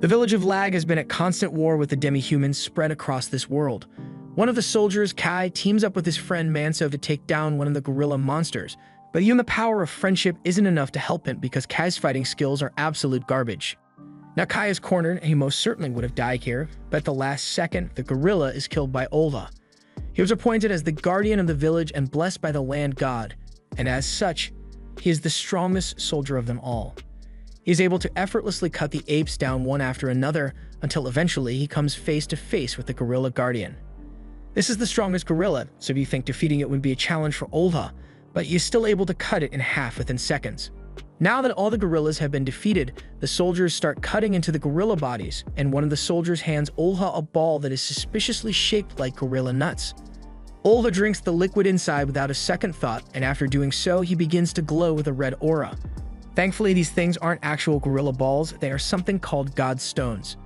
The village of Lag has been at constant war with the demi-humans spread across this world. One of the soldiers, Kai, teams up with his friend Manso to take down one of the gorilla monsters, but even the power of friendship isn't enough to help him because Kai's fighting skills are absolute garbage. Now Kai is cornered and he most certainly would have died here, but at the last second, the gorilla is killed by Olva. He was appointed as the guardian of the village and blessed by the land god, and as such, he is the strongest soldier of them all. He is able to effortlessly cut the apes down one after another until eventually he comes face to face with the gorilla guardian. This is the strongest gorilla, so you think defeating it would be a challenge for Olva, but he is still able to cut it in half within seconds. Now that all the gorillas have been defeated, the soldiers start cutting into the gorilla bodies, and one of the soldiers hands Olva a ball that is suspiciously shaped like gorilla nuts. Olva drinks the liquid inside without a second thought, and after doing so, he begins to glow with a red aura. Thankfully, these things aren't actual gorilla balls, they are something called God stones.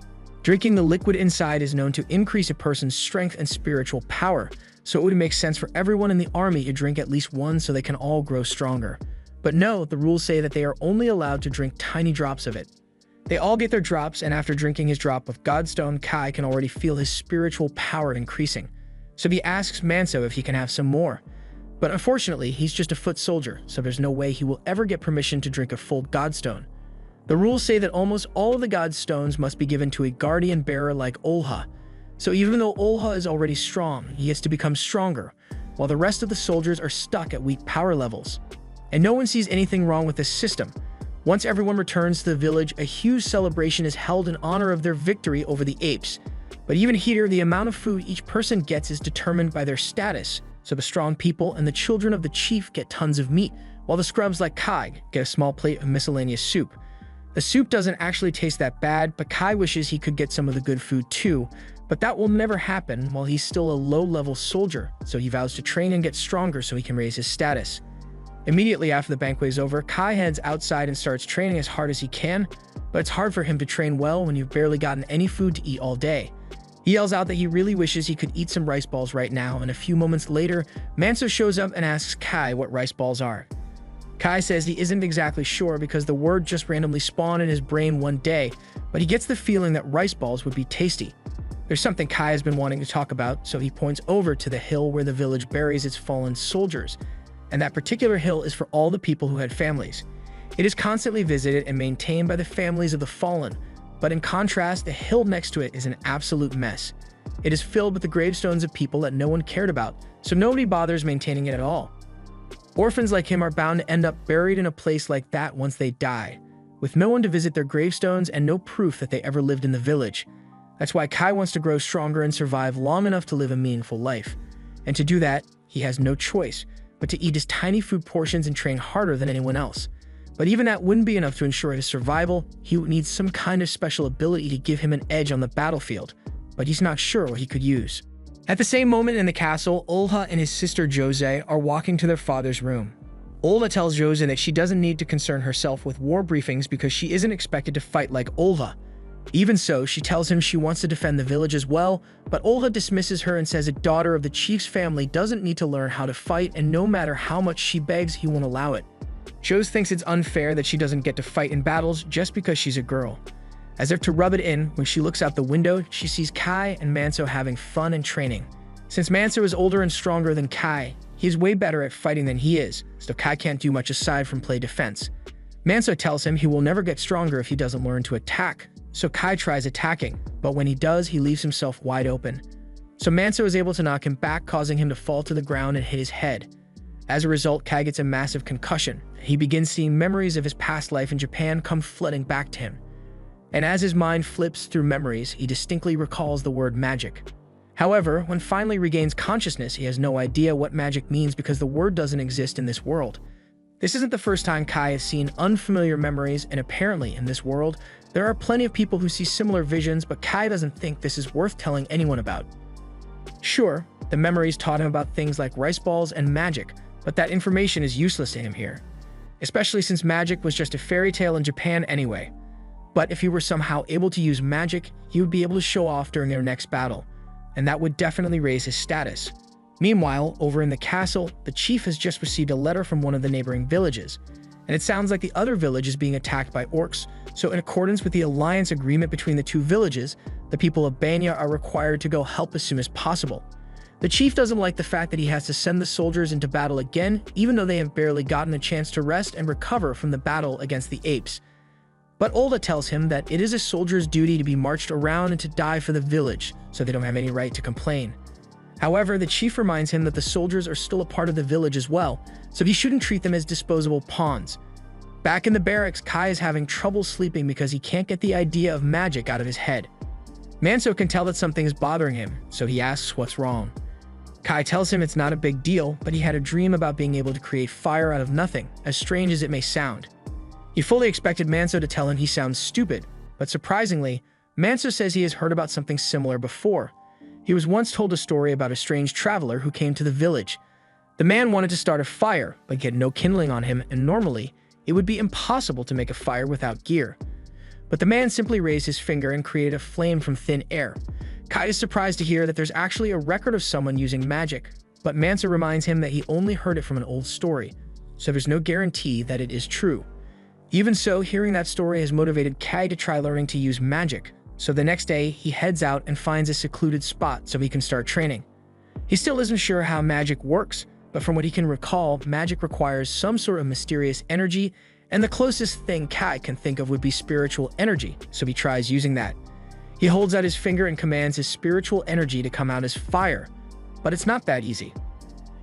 Drinking the liquid inside is known to increase a person's strength and spiritual power, so it would make sense for everyone in the army to drink at least one so they can all grow stronger. But no, the rules say that they are only allowed to drink tiny drops of it. They all get their drops, and after drinking his drop of Godstone, Kai can already feel his spiritual power increasing. So he asks Manso if he can have some more. But unfortunately, he's just a foot soldier, so there's no way he will ever get permission to drink a full Godstone. The rules say that almost all of the Godstones must be given to a guardian bearer like Olha. So even though Olha is already strong, he gets to become stronger, while the rest of the soldiers are stuck at weak power levels. And no one sees anything wrong with this system. Once everyone returns to the village, a huge celebration is held in honor of their victory over the apes. But even here, the amount of food each person gets is determined by their status. So the strong people and the children of the chief get tons of meat, while the scrubs like Kai get a small plate of miscellaneous soup. The soup doesn't actually taste that bad, but Kai wishes he could get some of the good food too, but that will never happen while he's still a low-level soldier, so he vows to train and get stronger so he can raise his status. Immediately after the banquet is over, Kai heads outside and starts training as hard as he can, but it's hard for him to train well when you've barely gotten any food to eat all day. He yells out that he really wishes he could eat some rice balls right now, and a few moments later, Manso shows up and asks Kai what rice balls are. Kai says he isn't exactly sure because the word just randomly spawned in his brain one day, but he gets the feeling that rice balls would be tasty. There's something Kai has been wanting to talk about, so he points over to the hill where the village buries its fallen soldiers, and that particular hill is for all the people who had families. It is constantly visited and maintained by the families of the fallen, but in contrast, the hill next to it is an absolute mess. It is filled with the gravestones of people that no one cared about, so nobody bothers maintaining it at all. Orphans like him are bound to end up buried in a place like that once they die, with no one to visit their gravestones and no proof that they ever lived in the village. That's why Kai wants to grow stronger and survive long enough to live a meaningful life. And to do that, he has no choice but to eat his tiny food portions and train harder than anyone else. But even that wouldn't be enough to ensure his survival. He would need some kind of special ability to give him an edge on the battlefield, but he's not sure what he could use. At the same moment in the castle, Olha and his sister Jose are walking to their father's room. Olha tells Jose that she doesn't need to concern herself with war briefings because she isn't expected to fight like Olha. Even so, she tells him she wants to defend the village as well, but Olha dismisses her and says a daughter of the chief's family doesn't need to learn how to fight, and no matter how much she begs, he won't allow it. Jose thinks it's unfair that she doesn't get to fight in battles just because she's a girl. As if to rub it in, when she looks out the window, she sees Kai and Manso having fun and training. Since Manso is older and stronger than Kai, he is way better at fighting than he is, so Kai can't do much aside from play defense. Manso tells him he will never get stronger if he doesn't learn to attack, so Kai tries attacking, but when he does, he leaves himself wide open. So Manso is able to knock him back, causing him to fall to the ground and hit his head. As a result, Kai gets a massive concussion. He begins seeing memories of his past life in Japan come flooding back to him. And as his mind flips through memories, he distinctly recalls the word magic. However, when finally regains consciousness, he has no idea what magic means because the word doesn't exist in this world. This isn't the first time Kai has seen unfamiliar memories, and apparently in this world, there are plenty of people who see similar visions, but Kai doesn't think this is worth telling anyone about. Sure, the memories taught him about things like rice balls and magic, but that information is useless to him here, especially since magic was just a fairy tale in Japan anyway. But if he were somehow able to use magic, he would be able to show off during their next battle, and that would definitely raise his status. Meanwhile, over in the castle, the chief has just received a letter from one of the neighboring villages. and it sounds like the other village is being attacked by orcs, so in accordance with the alliance agreement between the two villages, the people of Banya are required to go help as soon as possible. The chief doesn't like the fact that he has to send the soldiers into battle again, even though they have barely gotten a chance to rest and recover from the battle against the apes. But Olda tells him that it is a soldier's duty to be marched around and to die for the village, so they don't have any right to complain. However, the chief reminds him that the soldiers are still a part of the village as well, so he shouldn't treat them as disposable pawns. Back in the barracks, Kai is having trouble sleeping because he can't get the idea of magic out of his head. Manso can tell that something is bothering him, so he asks what's wrong. Kai tells him it's not a big deal, but he had a dream about being able to create fire out of nothing, as strange as it may sound. He fully expected Manso to tell him he sounds stupid, but surprisingly, Manso says he has heard about something similar before. He was once told a story about a strange traveler who came to the village. The man wanted to start a fire, but he had no kindling on him, and normally, it would be impossible to make a fire without gear. But the man simply raised his finger and created a flame from thin air. Kai is surprised to hear that there's actually a record of someone using magic, but Manso reminds him that he only heard it from an old story, so there's no guarantee that it is true. Even so, hearing that story has motivated Kai to try learning to use magic, so the next day he heads out and finds a secluded spot so he can start training. He still isn't sure how magic works, but from what he can recall, magic requires some sort of mysterious energy, and the closest thing Kai can think of would be spiritual energy, so he tries using that. He holds out his finger and commands his spiritual energy to come out as fire, but it's not that easy.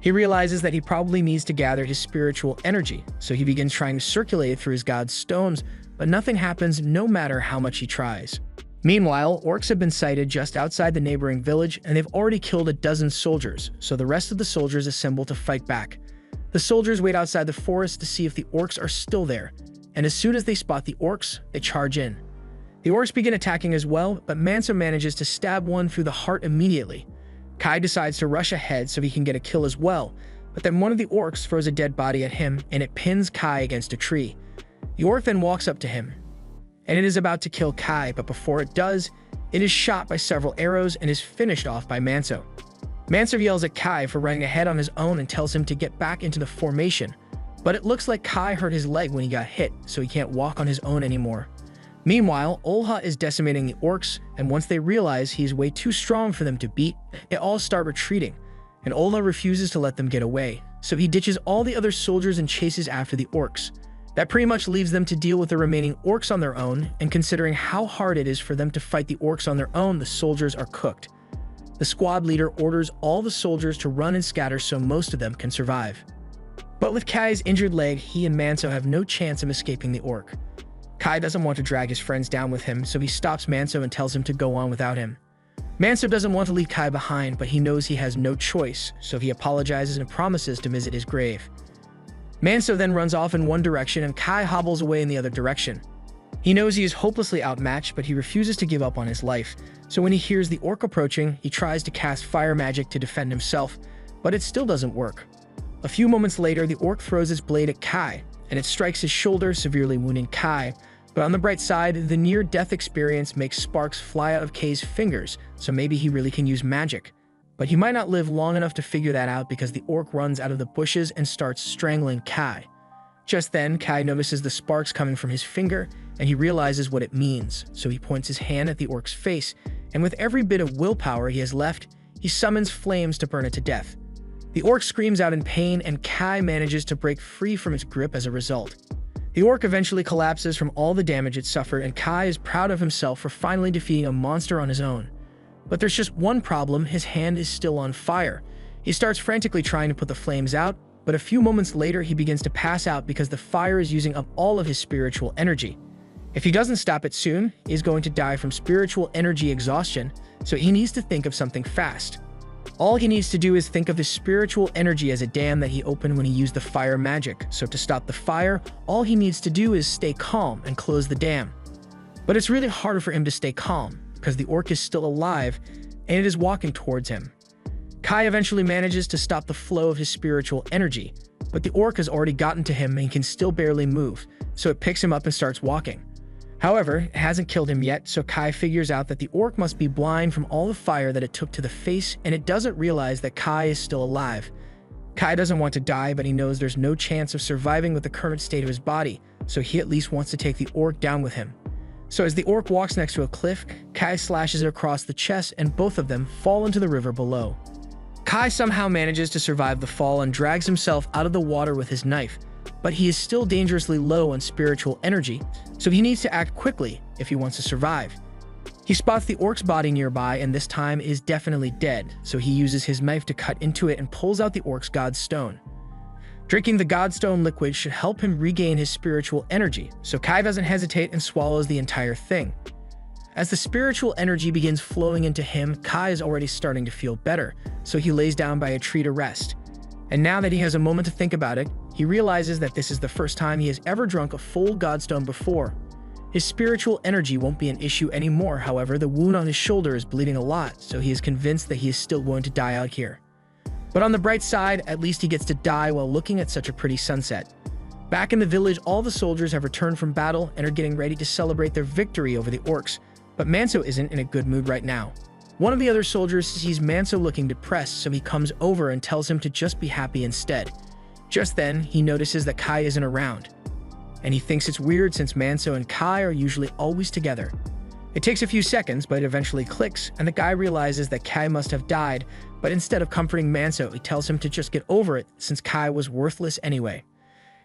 He realizes that he probably needs to gather his spiritual energy, so he begins trying to circulate it through his god's stones, but nothing happens no matter how much he tries. Meanwhile, orcs have been sighted just outside the neighboring village, and they've already killed a dozen soldiers, so the rest of the soldiers assemble to fight back. The soldiers wait outside the forest to see if the orcs are still there, and as soon as they spot the orcs, they charge in. The orcs begin attacking as well, but Manso manages to stab one through the heart immediately. Kai decides to rush ahead so he can get a kill as well, but then one of the orcs throws a dead body at him and it pins Kai against a tree. The orc then walks up to him, and it is about to kill Kai, but before it does, it is shot by several arrows and is finished off by Manso. Manso yells at Kai for running ahead on his own and tells him to get back into the formation, but it looks like Kai hurt his leg when he got hit, so he can't walk on his own anymore. Meanwhile, Olha is decimating the orcs, and once they realize he's way too strong for them to beat, they all start retreating, and Olha refuses to let them get away, so he ditches all the other soldiers and chases after the orcs. That pretty much leaves them to deal with the remaining orcs on their own, and considering how hard it is for them to fight the orcs on their own, the soldiers are cooked. The squad leader orders all the soldiers to run and scatter so most of them can survive. But with Kai's injured leg, he and Manso have no chance of escaping the orc. Kai doesn't want to drag his friends down with him, so he stops Manso and tells him to go on without him. Manso doesn't want to leave Kai behind, but he knows he has no choice, so he apologizes and promises to visit his grave. Manso then runs off in one direction and Kai hobbles away in the other direction. He knows he is hopelessly outmatched, but he refuses to give up on his life, so when he hears the orc approaching, he tries to cast fire magic to defend himself, but it still doesn't work. A few moments later, the orc throws its blade at Kai, and it strikes his shoulder, severely wounding Kai. But on the bright side, the near-death experience makes sparks fly out of Kai's fingers, so maybe he really can use magic. But he might not live long enough to figure that out because the orc runs out of the bushes and starts strangling Kai. Just then, Kai notices the sparks coming from his finger, and he realizes what it means, so he points his hand at the orc's face, and with every bit of willpower he has left, he summons flames to burn it to death. The orc screams out in pain, and Kai manages to break free from its grip as a result. The orc eventually collapses from all the damage it suffered, and Kai is proud of himself for finally defeating a monster on his own. But there's just one problem: his hand is still on fire. He starts frantically trying to put the flames out, but a few moments later he begins to pass out because the fire is using up all of his spiritual energy. If he doesn't stop it soon, he's going to die from spiritual energy exhaustion, so he needs to think of something fast. All he needs to do is think of his spiritual energy as a dam that he opened when he used the fire magic, so to stop the fire, all he needs to do is stay calm and close the dam. But it's really harder for him to stay calm, because the orc is still alive, and it is walking towards him. Kai eventually manages to stop the flow of his spiritual energy, but the orc has already gotten to him and he can still barely move, so it picks him up and starts walking. However, it hasn't killed him yet, so Kai figures out that the orc must be blind from all the fire that it took to the face, and it doesn't realize that Kai is still alive. Kai doesn't want to die, but he knows there's no chance of surviving with the current state of his body, so he at least wants to take the orc down with him. So as the orc walks next to a cliff, Kai slashes it across the chest and both of them fall into the river below. Kai somehow manages to survive the fall and drags himself out of the water with his knife, but he is still dangerously low on spiritual energy, so he needs to act quickly if he wants to survive. He spots the orc's body nearby and this time is definitely dead, so he uses his knife to cut into it and pulls out the orc's god stone. Drinking the godstone liquid should help him regain his spiritual energy, so Kai doesn't hesitate and swallows the entire thing. As the spiritual energy begins flowing into him, Kai is already starting to feel better, so he lays down by a tree to rest. And now that he has a moment to think about it, he realizes that this is the first time he has ever drunk a full godstone before. His spiritual energy won't be an issue anymore, however, the wound on his shoulder is bleeding a lot, so he is convinced that he is still going to die out here. But on the bright side, at least he gets to die while looking at such a pretty sunset. Back in the village, all the soldiers have returned from battle and are getting ready to celebrate their victory over the orcs, but Manso isn't in a good mood right now. One of the other soldiers sees Manso looking depressed, so he comes over and tells him to just be happy instead. Just then, he notices that Kai isn't around, and he thinks it's weird since Manso and Kai are usually always together. It takes a few seconds, but it eventually clicks, and the guy realizes that Kai must have died, but instead of comforting Manso, he tells him to just get over it since Kai was worthless anyway.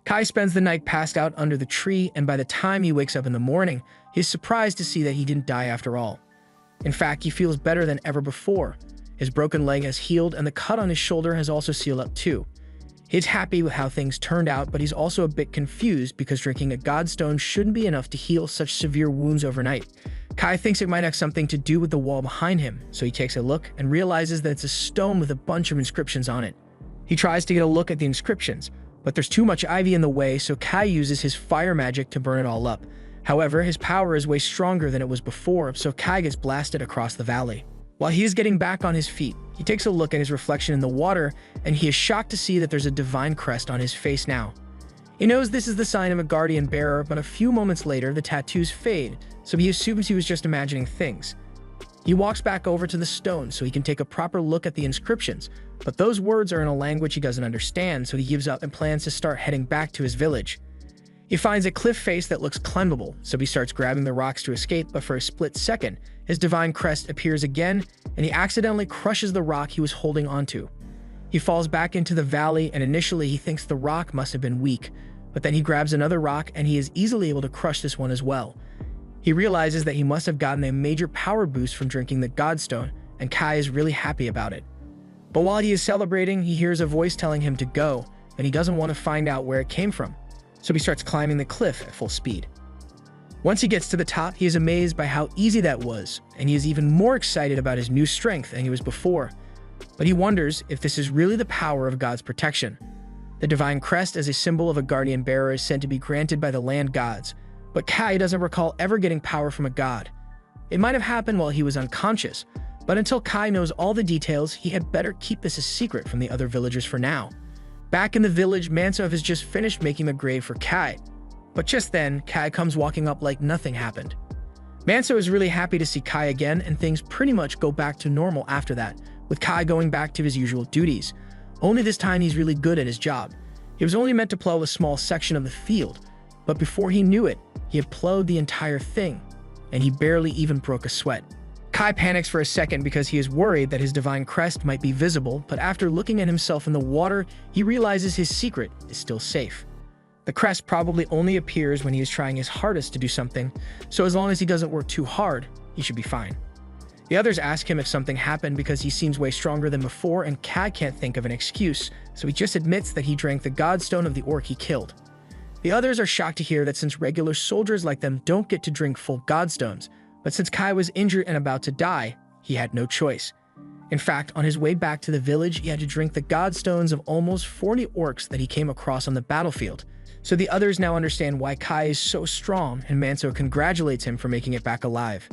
Kai spends the night passed out under the tree, and by the time he wakes up in the morning, he's surprised to see that he didn't die after all. In fact, he feels better than ever before. His broken leg has healed, and the cut on his shoulder has also sealed up too. He's happy with how things turned out, but he's also a bit confused because drinking a godstone shouldn't be enough to heal such severe wounds overnight. Kai thinks it might have something to do with the wall behind him, so he takes a look and realizes that it's a stone with a bunch of inscriptions on it. He tries to get a look at the inscriptions, but there's too much ivy in the way, so Kai uses his fire magic to burn it all up. However, his power is way stronger than it was before, so Kai gets blasted across the valley. While he is getting back on his feet, he takes a look at his reflection in the water, and he is shocked to see that there's a divine crest on his face now. He knows this is the sign of a guardian bearer, but a few moments later, the tattoos fade, so he assumes he was just imagining things. He walks back over to the stone so he can take a proper look at the inscriptions, but those words are in a language he doesn't understand, so he gives up and plans to start heading back to his village. He finds a cliff face that looks climbable, so he starts grabbing the rocks to escape, but for a split second, his divine crest appears again, and he accidentally crushes the rock he was holding onto. He falls back into the valley, and initially he thinks the rock must have been weak, but then he grabs another rock and he is easily able to crush this one as well. He realizes that he must have gotten a major power boost from drinking the godstone, and Kai is really happy about it. But while he is celebrating, he hears a voice telling him to go, and he doesn't want to find out where it came from, so he starts climbing the cliff at full speed. Once he gets to the top, he is amazed by how easy that was, and he is even more excited about his new strength than he was before. But he wonders if this is really the power of God's protection. The divine crest as a symbol of a guardian bearer is said to be granted by the land gods, but Kai doesn't recall ever getting power from a god. It might have happened while he was unconscious, but until Kai knows all the details, he had better keep this a secret from the other villagers for now. Back in the village, Manso has just finished making a grave for Kai. But just then, Kai comes walking up like nothing happened. Manso is really happy to see Kai again, and things pretty much go back to normal after that, with Kai going back to his usual duties. Only this time he's really good at his job. He was only meant to plow a small section of the field, but before he knew it, he had plowed the entire thing, and he barely even broke a sweat. Kai panics for a second because he is worried that his divine crest might be visible, but after looking at himself in the water, he realizes his secret is still safe. The crest probably only appears when he is trying his hardest to do something, so as long as he doesn't work too hard, he should be fine. The others ask him if something happened because he seems way stronger than before, and Kai can't think of an excuse, so he just admits that he drank the godstone of the orc he killed. The others are shocked to hear that since regular soldiers like them don't get to drink full godstones, but since Kai was injured and about to die, he had no choice. In fact, on his way back to the village, he had to drink the godstones of almost 40 orcs that he came across on the battlefield. So the others now understand why Kai is so strong, and Manso congratulates him for making it back alive.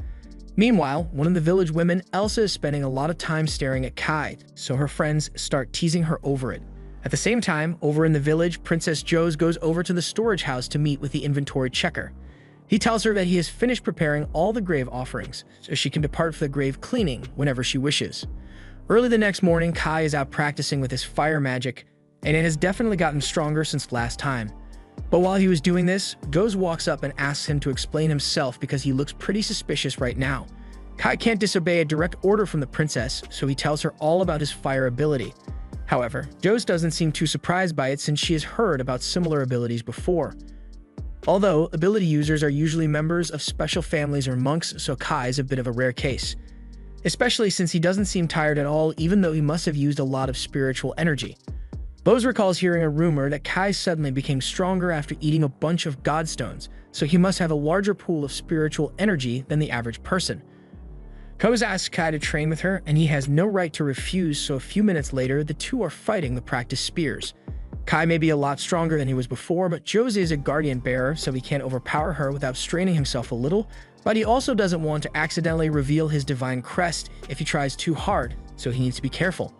Meanwhile, one of the village women, Elsa, is spending a lot of time staring at Kai, so her friends start teasing her over it. At the same time, over in the village, Princess Jose goes over to the storage house to meet with the inventory checker. He tells her that he has finished preparing all the grave offerings, so she can depart for the grave cleaning whenever she wishes. Early the next morning, Kai is out practicing with his fire magic, and it has definitely gotten stronger since last time. But while he was doing this, Joe walks up and asks him to explain himself because he looks pretty suspicious right now. Kai can't disobey a direct order from the princess, so he tells her all about his fire ability. However, Joe doesn't seem too surprised by it since she has heard about similar abilities before. Although, ability users are usually members of special families or monks, so Kai is a bit of a rare case. Especially since he doesn't seem tired at all, even though he must have used a lot of spiritual energy. Bose recalls hearing a rumor that Kai suddenly became stronger after eating a bunch of godstones, so he must have a larger pool of spiritual energy than the average person. Koz asks Kai to train with her, and he has no right to refuse, so a few minutes later, the two are fighting the practice spears. Kai may be a lot stronger than he was before, but Josie is a guardian bearer, so he can't overpower her without straining himself a little, but he also doesn't want to accidentally reveal his divine crest if he tries too hard, so he needs to be careful.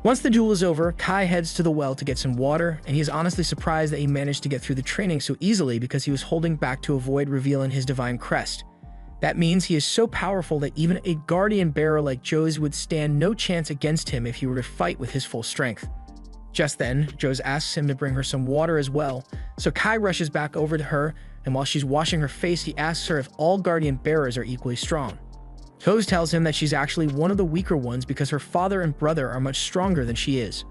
Once the duel is over, Kai heads to the well to get some water, and he is honestly surprised that he managed to get through the training so easily because he was holding back to avoid revealing his divine crest. That means he is so powerful that even a guardian bearer like Joe's would stand no chance against him if he were to fight with his full strength. Just then, Joe's asks him to bring her some water as well, so Kai rushes back over to her, and while she's washing her face, he asks her if all guardian bearers are equally strong. Joe's tells him that she's actually one of the weaker ones because her father and brother are much stronger than she is.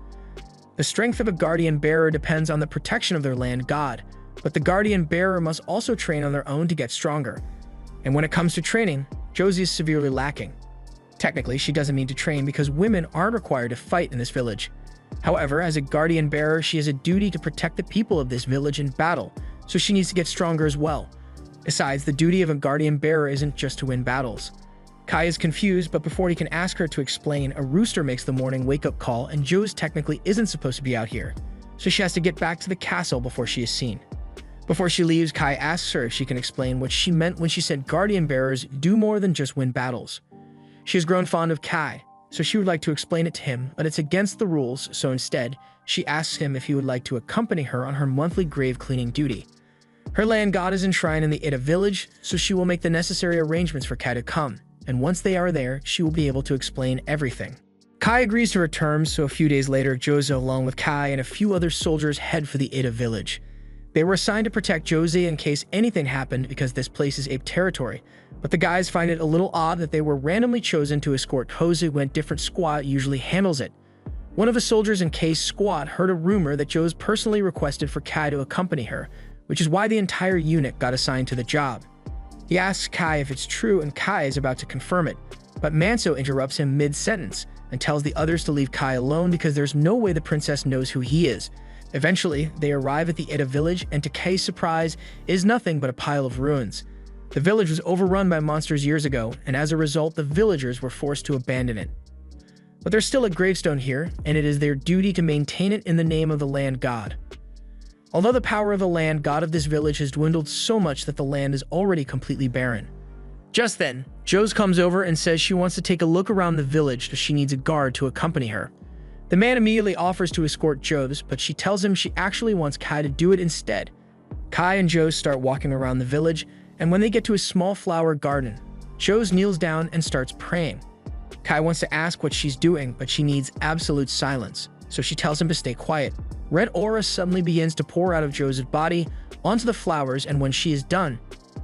The strength of a guardian bearer depends on the protection of their land god, but the guardian bearer must also train on their own to get stronger. And when it comes to training, Josie is severely lacking. Technically, she doesn't need to train because women aren't required to fight in this village. However, as a guardian bearer, she has a duty to protect the people of this village in battle, so she needs to get stronger as well. Besides, the duty of a guardian bearer isn't just to win battles. Kai is confused, but before he can ask her to explain, a rooster makes the morning wake-up call, and Joe's technically isn't supposed to be out here, so she has to get back to the castle before she is seen. Before she leaves, Kai asks her if she can explain what she meant when she said guardian bearers do more than just win battles. She has grown fond of Kai, so she would like to explain it to him, but it's against the rules, so instead, she asks him if he would like to accompany her on her monthly grave cleaning duty. Her land god is enshrined in the Ida village, so she will make the necessary arrangements for Kai to come, and once they are there, she will be able to explain everything. Kai agrees to her terms, so a few days later, Josie, along with Kai and a few other soldiers, head for the Ida village. They were assigned to protect Josie in case anything happened because this place is ape territory, but the guys find it a little odd that they were randomly chosen to escort Josie when a different squad usually handles it. One of the soldiers in K's squad heard a rumor that Joe's personally requested for Kai to accompany her, which is why the entire unit got assigned to the job. He asks Kai if it's true, and Kai is about to confirm it, but Manso interrupts him mid-sentence and tells the others to leave Kai alone because there's no way the princess knows who he is. Eventually, they arrive at the Ida village, and to K's surprise, it is nothing but a pile of ruins. The village was overrun by monsters years ago, and as a result, the villagers were forced to abandon it. But there's still a gravestone here, and it is their duty to maintain it in the name of the land god. Although the power of the land god of this village has dwindled so much that the land is already completely barren. Just then, Josie comes over and says she wants to take a look around the village, so she needs a guard to accompany her. The man immediately offers to escort Josie, but she tells him she actually wants Kai to do it instead. Kai and Josie start walking around the village, and when they get to a small flower garden, Josie kneels down and starts praying. Kai wants to ask what she's doing, but she needs absolute silence, so she tells him to stay quiet. Red aura suddenly begins to pour out of Josie's body onto the flowers, and when she is done,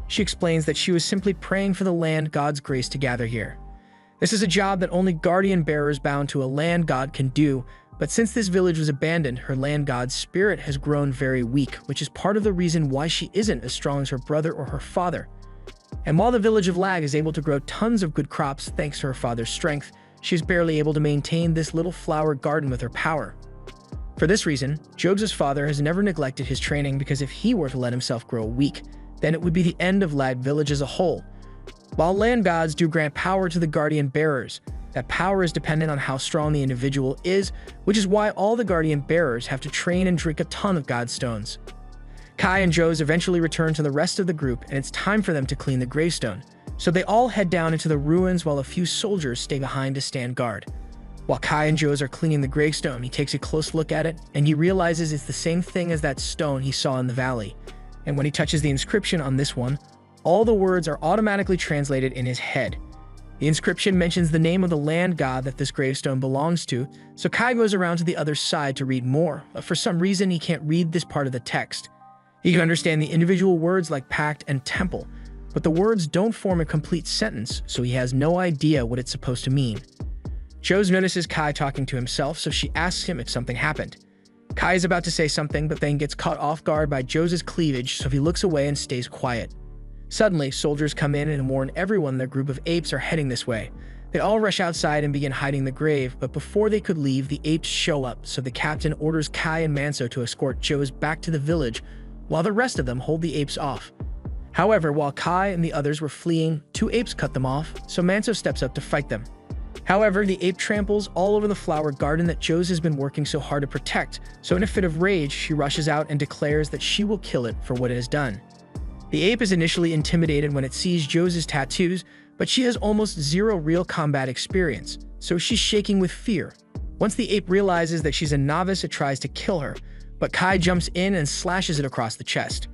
she explains that she was simply praying for the land god's grace to gather here. This is a job that only guardian bearers bound to a land god can do, but since this village was abandoned, her land god's spirit has grown very weak, which is part of the reason why she isn't as strong as her brother or her father. And while the village of Lag is able to grow tons of good crops thanks to her father's strength, she is barely able to maintain this little flower garden with her power. For this reason, Josie's father has never neglected his training because if he were to let himself grow weak, then it would be the end of Lag village as a whole. While land gods do grant power to the guardian bearers, that power is dependent on how strong the individual is, which is why all the guardian bearers have to train and drink a ton of god stones. Kai and Josie eventually return to the rest of the group, and it's time for them to clean the gravestone, so they all head down into the ruins while a few soldiers stay behind to stand guard. While Kai and Josie are cleaning the gravestone, he takes a close look at it, and he realizes it's the same thing as that stone he saw in the valley. And when he touches the inscription on this one, all the words are automatically translated in his head. The inscription mentions the name of the land god that this gravestone belongs to, so Kai goes around to the other side to read more, but for some reason he can't read this part of the text. He can understand the individual words like pact and temple, but the words don't form a complete sentence, so he has no idea what it's supposed to mean. Joes notices Kai talking to himself, so she asks him if something happened. Kai is about to say something, but then gets caught off guard by Joes' cleavage, so he looks away and stays quiet. Suddenly, soldiers come in and warn everyone their group of apes are heading this way. They all rush outside and begin hiding the grave, but before they could leave, the apes show up, so the captain orders Kai and Manso to escort Joes back to the village, while the rest of them hold the apes off. However, while Kai and the others were fleeing, 2 apes cut them off, so Manso steps up to fight them. However, the ape tramples all over the flower garden that Joes has been working so hard to protect, so in a fit of rage, she rushes out and declares that she will kill it for what it has done. The ape is initially intimidated when it sees Joes' tattoos, but she has almost zero real combat experience, so she's shaking with fear. Once the ape realizes that she's a novice, it tries to kill her, but Kai jumps in and slashes it across the chest.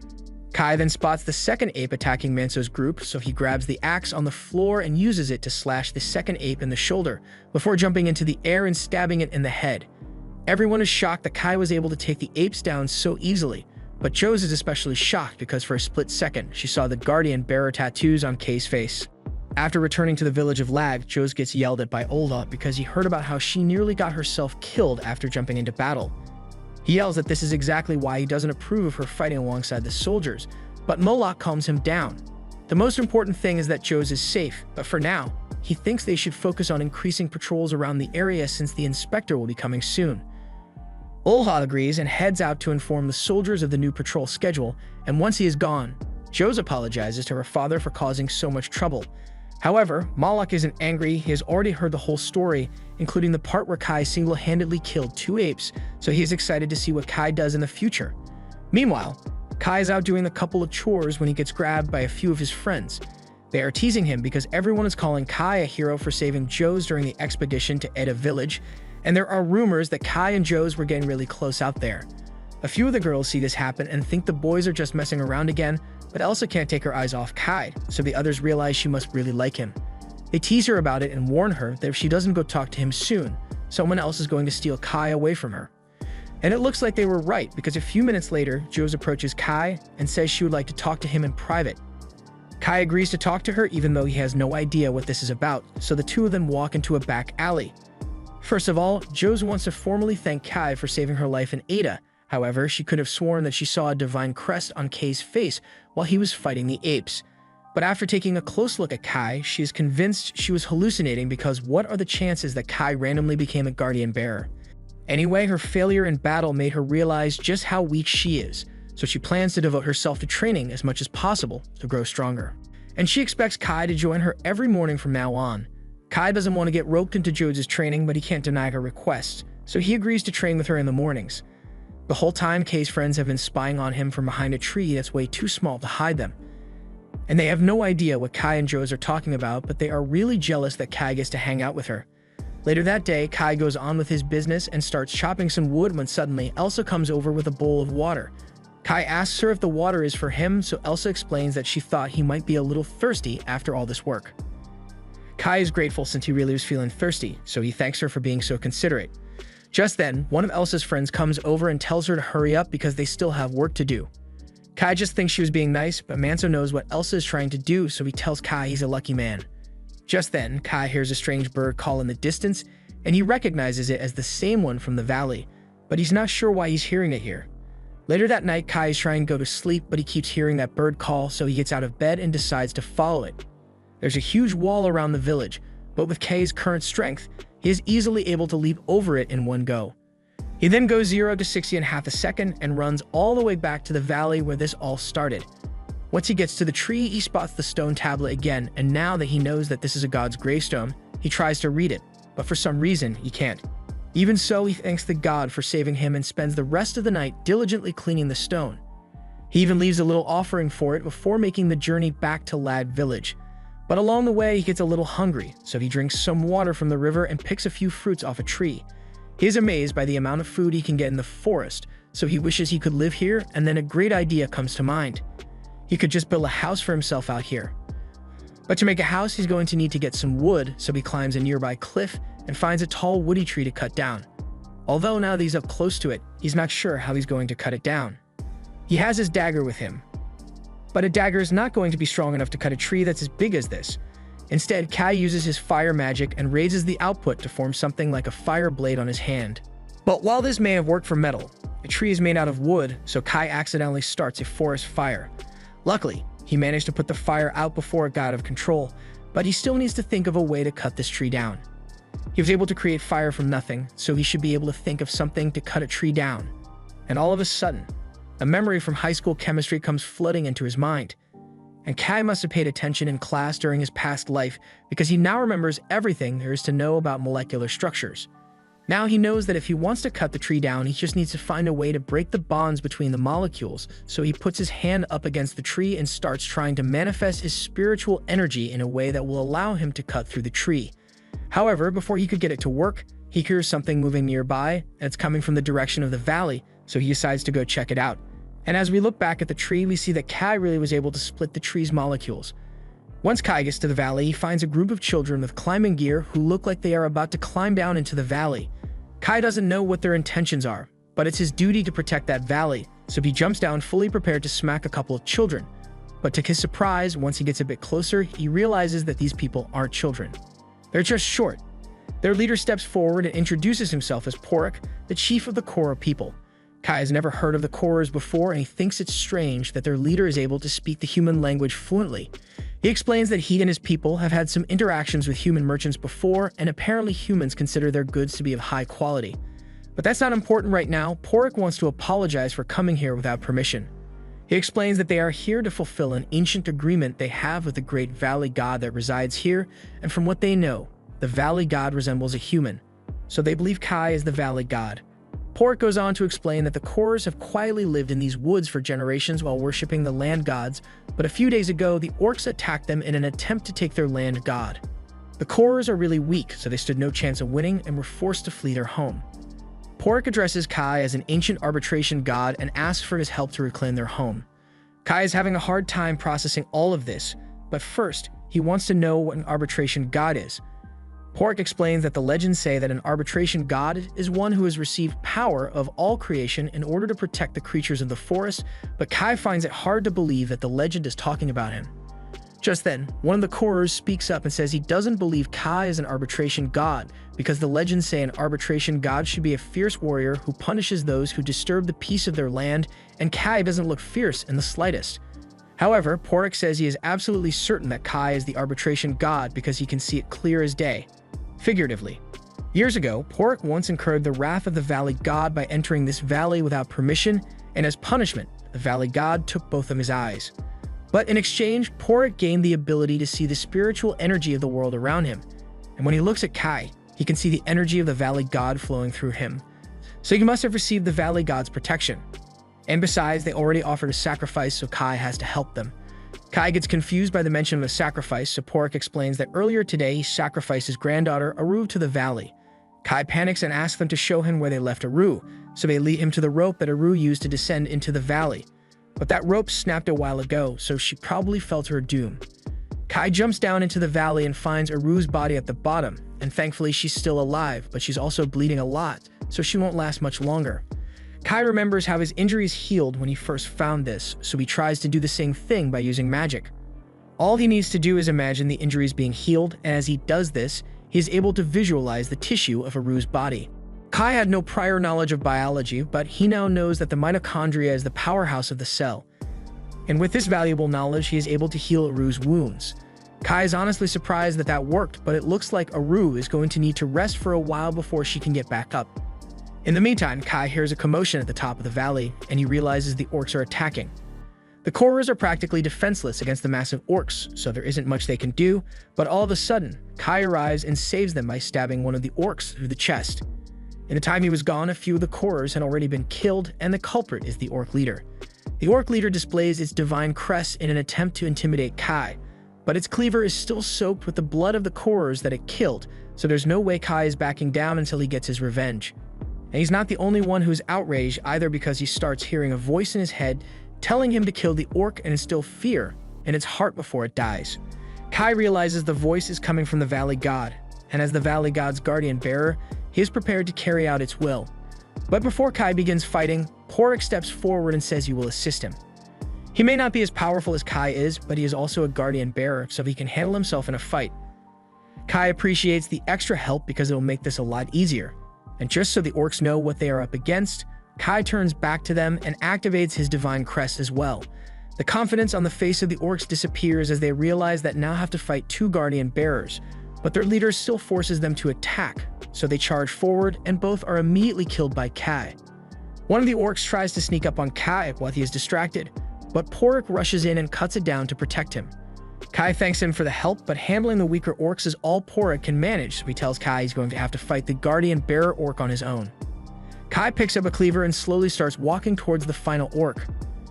Kai then spots the second ape attacking Manso's group, so he grabs the axe on the floor and uses it to slash the second ape in the shoulder, before jumping into the air and stabbing it in the head. Everyone is shocked that Kai was able to take the apes down so easily, but Joes is especially shocked because for a split second, she saw the guardian bearer tattoos on Kai's face. After returning to the village of Lag, Joes gets yelled at by Ola because he heard about how she nearly got herself killed after jumping into battle. He yells that this is exactly why he doesn't approve of her fighting alongside the soldiers, but Moloch calms him down. The most important thing is that Joes is safe, but for now, he thinks they should focus on increasing patrols around the area since the inspector will be coming soon. Olha agrees and heads out to inform the soldiers of the new patrol schedule, and once he is gone, Joes apologizes to her father for causing so much trouble. However, Moloch isn't angry. He has already heard the whole story, including the part where Kai single-handedly killed 2 apes, so he is excited to see what Kai does in the future. Meanwhile, Kai is out doing a couple of chores when he gets grabbed by a few of his friends. They are teasing him because everyone is calling Kai a hero for saving Joes during the expedition to Edda village, and there are rumors that Kai and Joes were getting really close out there. A few of the girls see this happen and think the boys are just messing around again, but Elsa can't take her eyes off Kai, so the others realize she must really like him. They tease her about it and warn her that if she doesn't go talk to him soon, someone else is going to steal Kai away from her. And it looks like they were right, because a few minutes later, Joes approaches Kai and says she would like to talk to him in private. Kai agrees to talk to her even though he has no idea what this is about, so the two of them walk into a back alley. First of all, Joes wants to formally thank Kai for saving her life in Ada. However, she could have sworn that she saw a divine crest on Kai's face while he was fighting the apes. But after taking a close look at Kai, she is convinced she was hallucinating because what are the chances that Kai randomly became a guardian bearer? Anyway, her failure in battle made her realize just how weak she is, so she plans to devote herself to training as much as possible to grow stronger. And she expects Kai to join her every morning from now on. Kai doesn't want to get roped into Joes' training, but he can't deny her request, so he agrees to train with her in the mornings. The whole time, Kai's friends have been spying on him from behind a tree that's way too small to hide them. And they have no idea what Kai and Joes are talking about, but they are really jealous that Kai gets to hang out with her. Later that day, Kai goes on with his business and starts chopping some wood when suddenly Elsa comes over with a bowl of water. Kai asks her if the water is for him, so Elsa explains that she thought he might be a little thirsty after all this work. Kai is grateful since he really was feeling thirsty, so he thanks her for being so considerate. Just then, one of Elsa's friends comes over and tells her to hurry up because they still have work to do. Kai just thinks she was being nice, but Manso knows what Elsa is trying to do, so he tells Kai he's a lucky man. Just then, Kai hears a strange bird call in the distance, and he recognizes it as the same one from the valley, but he's not sure why he's hearing it here. Later that night, Kai is trying to go to sleep, but he keeps hearing that bird call, so he gets out of bed and decides to follow it. There's a huge wall around the village, but with Kai's current strength, he is easily able to leap over it in one go. He then goes 0 to 60 in half a second and runs all the way back to the valley where this all started. Once he gets to the tree, he spots the stone tablet again, and now that he knows that this is a god's gravestone, he tries to read it, but for some reason, he can't. Even so, he thanks the god for saving him and spends the rest of the night diligently cleaning the stone. He even leaves a little offering for it before making the journey back to Lad village. But along the way, he gets a little hungry, so he drinks some water from the river and picks a few fruits off a tree. He is amazed by the amount of food he can get in the forest, so he wishes he could live here, and then a great idea comes to mind. He could just build a house for himself out here. But to make a house, he's going to need to get some wood, so he climbs a nearby cliff and finds a tall woody tree to cut down. Although now that he's up close to it, he's not sure how he's going to cut it down. He has his dagger with him, but a dagger is not going to be strong enough to cut a tree that's as big as this. Instead, Kai uses his fire magic and raises the output to form something like a fire blade on his hand. But while this may have worked for metal, a tree is made out of wood, so Kai accidentally starts a forest fire. Luckily, he managed to put the fire out before it got out of control, but he still needs to think of a way to cut this tree down. He was able to create fire from nothing, so he should be able to think of something to cut a tree down. And all of a sudden, a memory from high school chemistry comes flooding into his mind. And Kai must have paid attention in class during his past life because he now remembers everything there is to know about molecular structures. Now he knows that if he wants to cut the tree down, he just needs to find a way to break the bonds between the molecules, so he puts his hand up against the tree and starts trying to manifest his spiritual energy in a way that will allow him to cut through the tree. However, before he could get it to work, he hears something moving nearby, and it's coming from the direction of the valley, so he decides to go check it out. And as we look back at the tree, we see that Kai really was able to split the tree's molecules. Once Kai gets to the valley, he finds a group of children with climbing gear who look like they are about to climb down into the valley. Kai doesn't know what their intentions are, but it's his duty to protect that valley, so he jumps down fully prepared to smack a couple of children. But to his surprise, once he gets a bit closer, he realizes that these people aren't children. They're just short. Their leader steps forward and introduces himself as Porik, the chief of the Kora people. Kai has never heard of the Koras before, and he thinks it's strange that their leader is able to speak the human language fluently. He explains that he and his people have had some interactions with human merchants before, and apparently humans consider their goods to be of high quality. But that's not important right now. Porik wants to apologize for coming here without permission. He explains that they are here to fulfill an ancient agreement they have with the great valley god that resides here, and from what they know, the valley god resembles a human, so they believe Kai is the valley god. Porik goes on to explain that the Koras have quietly lived in these woods for generations while worshipping the land gods, but a few days ago, the orcs attacked them in an attempt to take their land god. The Koras are really weak, so they stood no chance of winning and were forced to flee their home. Porik addresses Kai as an ancient arbitration god and asks for his help to reclaim their home. Kai is having a hard time processing all of this, but first, he wants to know what an arbitration god is. Porik explains that the legends say that an arbitration god is one who has received power of all creation in order to protect the creatures of the forest, but Kai finds it hard to believe that the legend is talking about him. Just then, one of the Koras speaks up and says he doesn't believe Kai is an arbitration god because the legends say an arbitration god should be a fierce warrior who punishes those who disturb the peace of their land, and Kai doesn't look fierce in the slightest. However, Porik says he is absolutely certain that Kai is the arbitration god because he can see it clear as day. Figuratively. Years ago, Porik once incurred the wrath of the valley god by entering this valley without permission, and as punishment, the valley god took both of his eyes. But in exchange, Porik gained the ability to see the spiritual energy of the world around him, and when he looks at Kai, he can see the energy of the valley god flowing through him. So he must have received the valley god's protection. And besides, they already offered a sacrifice, so Kai has to help them. Kai gets confused by the mention of a sacrifice, so Porik explains that earlier today he sacrificed his granddaughter Aru to the valley. Kai panics and asks them to show him where they left Aru, so they lead him to the rope that Aru used to descend into the valley. But that rope snapped a while ago, so she probably felt her doom. Kai jumps down into the valley and finds Aru's body at the bottom, and thankfully she's still alive, but she's also bleeding a lot, so she won't last much longer. Kai remembers how his injuries healed when he first found this, so he tries to do the same thing by using magic. All he needs to do is imagine the injuries being healed, and as he does this, he is able to visualize the tissue of Aru's body. Kai had no prior knowledge of biology, but he now knows that the mitochondria is the powerhouse of the cell. And with this valuable knowledge, he is able to heal Aru's wounds. Kai is honestly surprised that that worked, but it looks like Aru is going to need to rest for a while before she can get back up. In the meantime, Kai hears a commotion at the top of the valley, and he realizes the orcs are attacking. The Koras are practically defenseless against the massive orcs, so there isn't much they can do, but all of a sudden, Kai arrives and saves them by stabbing one of the orcs through the chest. In the time he was gone, a few of the Koras had already been killed, and the culprit is the orc leader. The orc leader displays its divine crest in an attempt to intimidate Kai, but its cleaver is still soaked with the blood of the Koras that it killed, so there's no way Kai is backing down until he gets his revenge. And he's not the only one who's outraged either, because he starts hearing a voice in his head telling him to kill the orc and instill fear in its heart before it dies. Kai realizes the voice is coming from the Valley God, and as the Valley God's guardian bearer, he is prepared to carry out its will. But before Kai begins fighting, Poryk steps forward and says he will assist him. He may not be as powerful as Kai is, but he is also a guardian bearer, so he can handle himself in a fight. Kai appreciates the extra help because it will make this a lot easier. And just so the orcs know what they are up against, Kai turns back to them and activates his divine crest as well. The confidence on the face of the orcs disappears as they realize that now have to fight two guardian bearers, but their leader still forces them to attack, so they charge forward and both are immediately killed by Kai. One of the orcs tries to sneak up on Kai while he is distracted, but Poryk rushes in and cuts it down to protect him. Kai thanks him for the help, but handling the weaker orcs is all Poryk can manage, so he tells Kai he's going to have to fight the guardian bearer orc on his own. Kai picks up a cleaver and slowly starts walking towards the final orc.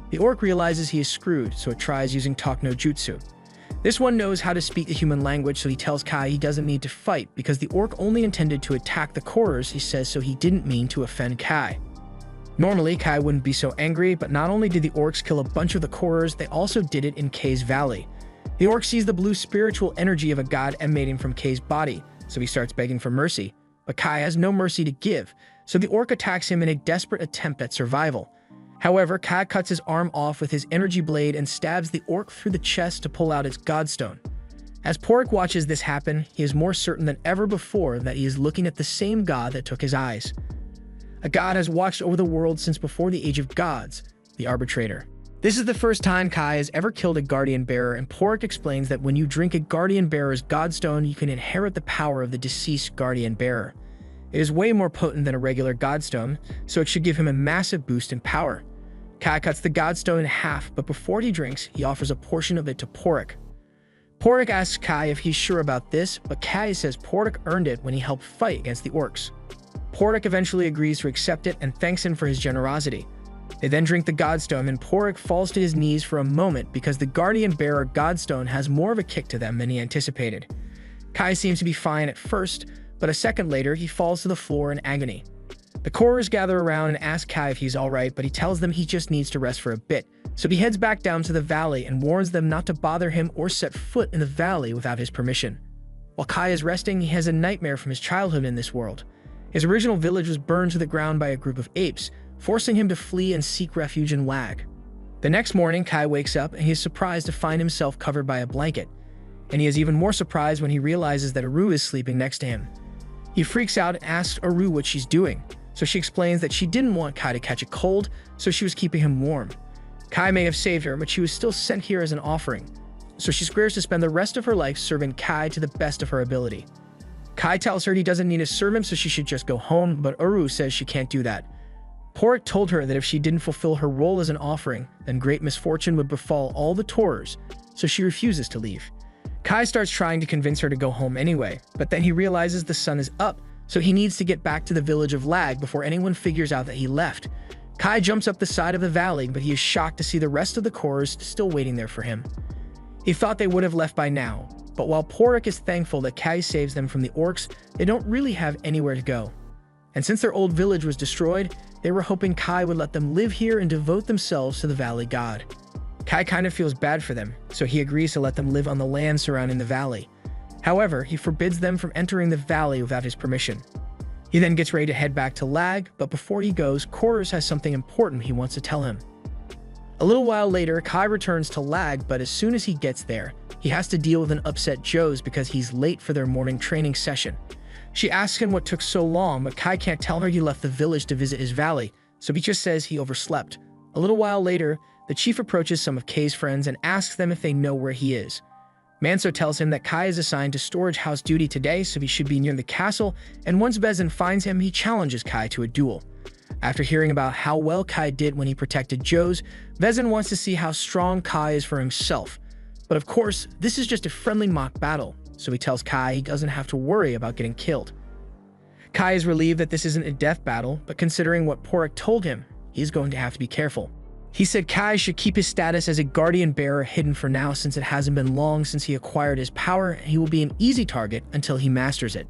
The orc realizes he is screwed, so it tries using Talk no Jutsu. This one knows how to speak the human language, so he tells Kai he doesn't need to fight because the orc only intended to attack the Korers, he says, so he didn't mean to offend Kai. Normally, Kai wouldn't be so angry, but not only did the orcs kill a bunch of the Korers, they also did it in Kai's valley. The orc sees the blue spiritual energy of a god emanating from Kai's body, so he starts begging for mercy. But Kai has no mercy to give, so the orc attacks him in a desperate attempt at survival. However, Kai cuts his arm off with his energy blade and stabs the orc through the chest to pull out its godstone. As Poryk watches this happen, he is more certain than ever before that he is looking at the same god that took his eyes. A god has watched over the world since before the age of gods, the arbitrator. This is the first time Kai has ever killed a guardian bearer, and Poryk explains that when you drink a guardian bearer's godstone, you can inherit the power of the deceased guardian bearer. It is way more potent than a regular godstone, so it should give him a massive boost in power. Kai cuts the godstone in half, but before he drinks, he offers a portion of it to Poryk. Poryk asks Kai if he's sure about this, but Kai says Poryk earned it when he helped fight against the orcs. Poryk eventually agrees to accept it and thanks him for his generosity. They then drink the godstone and Poryk falls to his knees for a moment because the guardian bearer godstone has more of a kick to them than he anticipated. Kai seems to be fine at first, but a second later he falls to the floor in agony. The Korers gather around and ask Kai if he's alright, but he tells them he just needs to rest for a bit, so he heads back down to the valley and warns them not to bother him or set foot in the valley without his permission. While Kai is resting, he has a nightmare from his childhood in this world. His original village was burned to the ground by a group of apes, forcing him to flee and seek refuge in Lag. The next morning, Kai wakes up and he is surprised to find himself covered by a blanket, and he is even more surprised when he realizes that Aru is sleeping next to him. He freaks out and asks Aru what she's doing, so she explains that she didn't want Kai to catch a cold, so she was keeping him warm. Kai may have saved her, but she was still sent here as an offering, so she swears to spend the rest of her life serving Kai to the best of her ability. Kai tells her he doesn't need to serve him, so she should just go home, but Aru says she can't do that. Poryk told her that if she didn't fulfill her role as an offering, then great misfortune would befall all the Taurers, so she refuses to leave. Kai starts trying to convince her to go home anyway, but then he realizes the sun is up, so he needs to get back to the village of Lag before anyone figures out that he left. Kai jumps up the side of the valley, but he is shocked to see the rest of the Korers still waiting there for him. He thought they would have left by now, but while Poryk is thankful that Kai saves them from the orcs, they don't really have anywhere to go. And since their old village was destroyed, they were hoping Kai would let them live here and devote themselves to the valley god. Kai kind of feels bad for them, so he agrees to let them live on the land surrounding the valley. However, he forbids them from entering the valley without his permission. He then gets ready to head back to Lag, but before he goes, Korers has something important he wants to tell him. A little while later, Kai returns to Lag, but as soon as he gets there, he has to deal with an upset Joes because he's late for their morning training session. She asks him what took so long, but Kai can't tell her he left the village to visit his valley, so he just says he overslept. A little while later, the chief approaches some of Kai's friends and asks them if they know where he is. Manso tells him that Kai is assigned to storage house duty today, so he should be near the castle, and once Vezin finds him, he challenges Kai to a duel. After hearing about how well Kai did when he protected Joes, Vezin wants to see how strong Kai is for himself. But of course, this is just a friendly mock battle, so he tells Kai he doesn't have to worry about getting killed. Kai is relieved that this isn't a death battle, but considering what Poryk told him, he's going to have to be careful. He said Kai should keep his status as a guardian bearer hidden for now since it hasn't been long since he acquired his power and he will be an easy target until he masters it.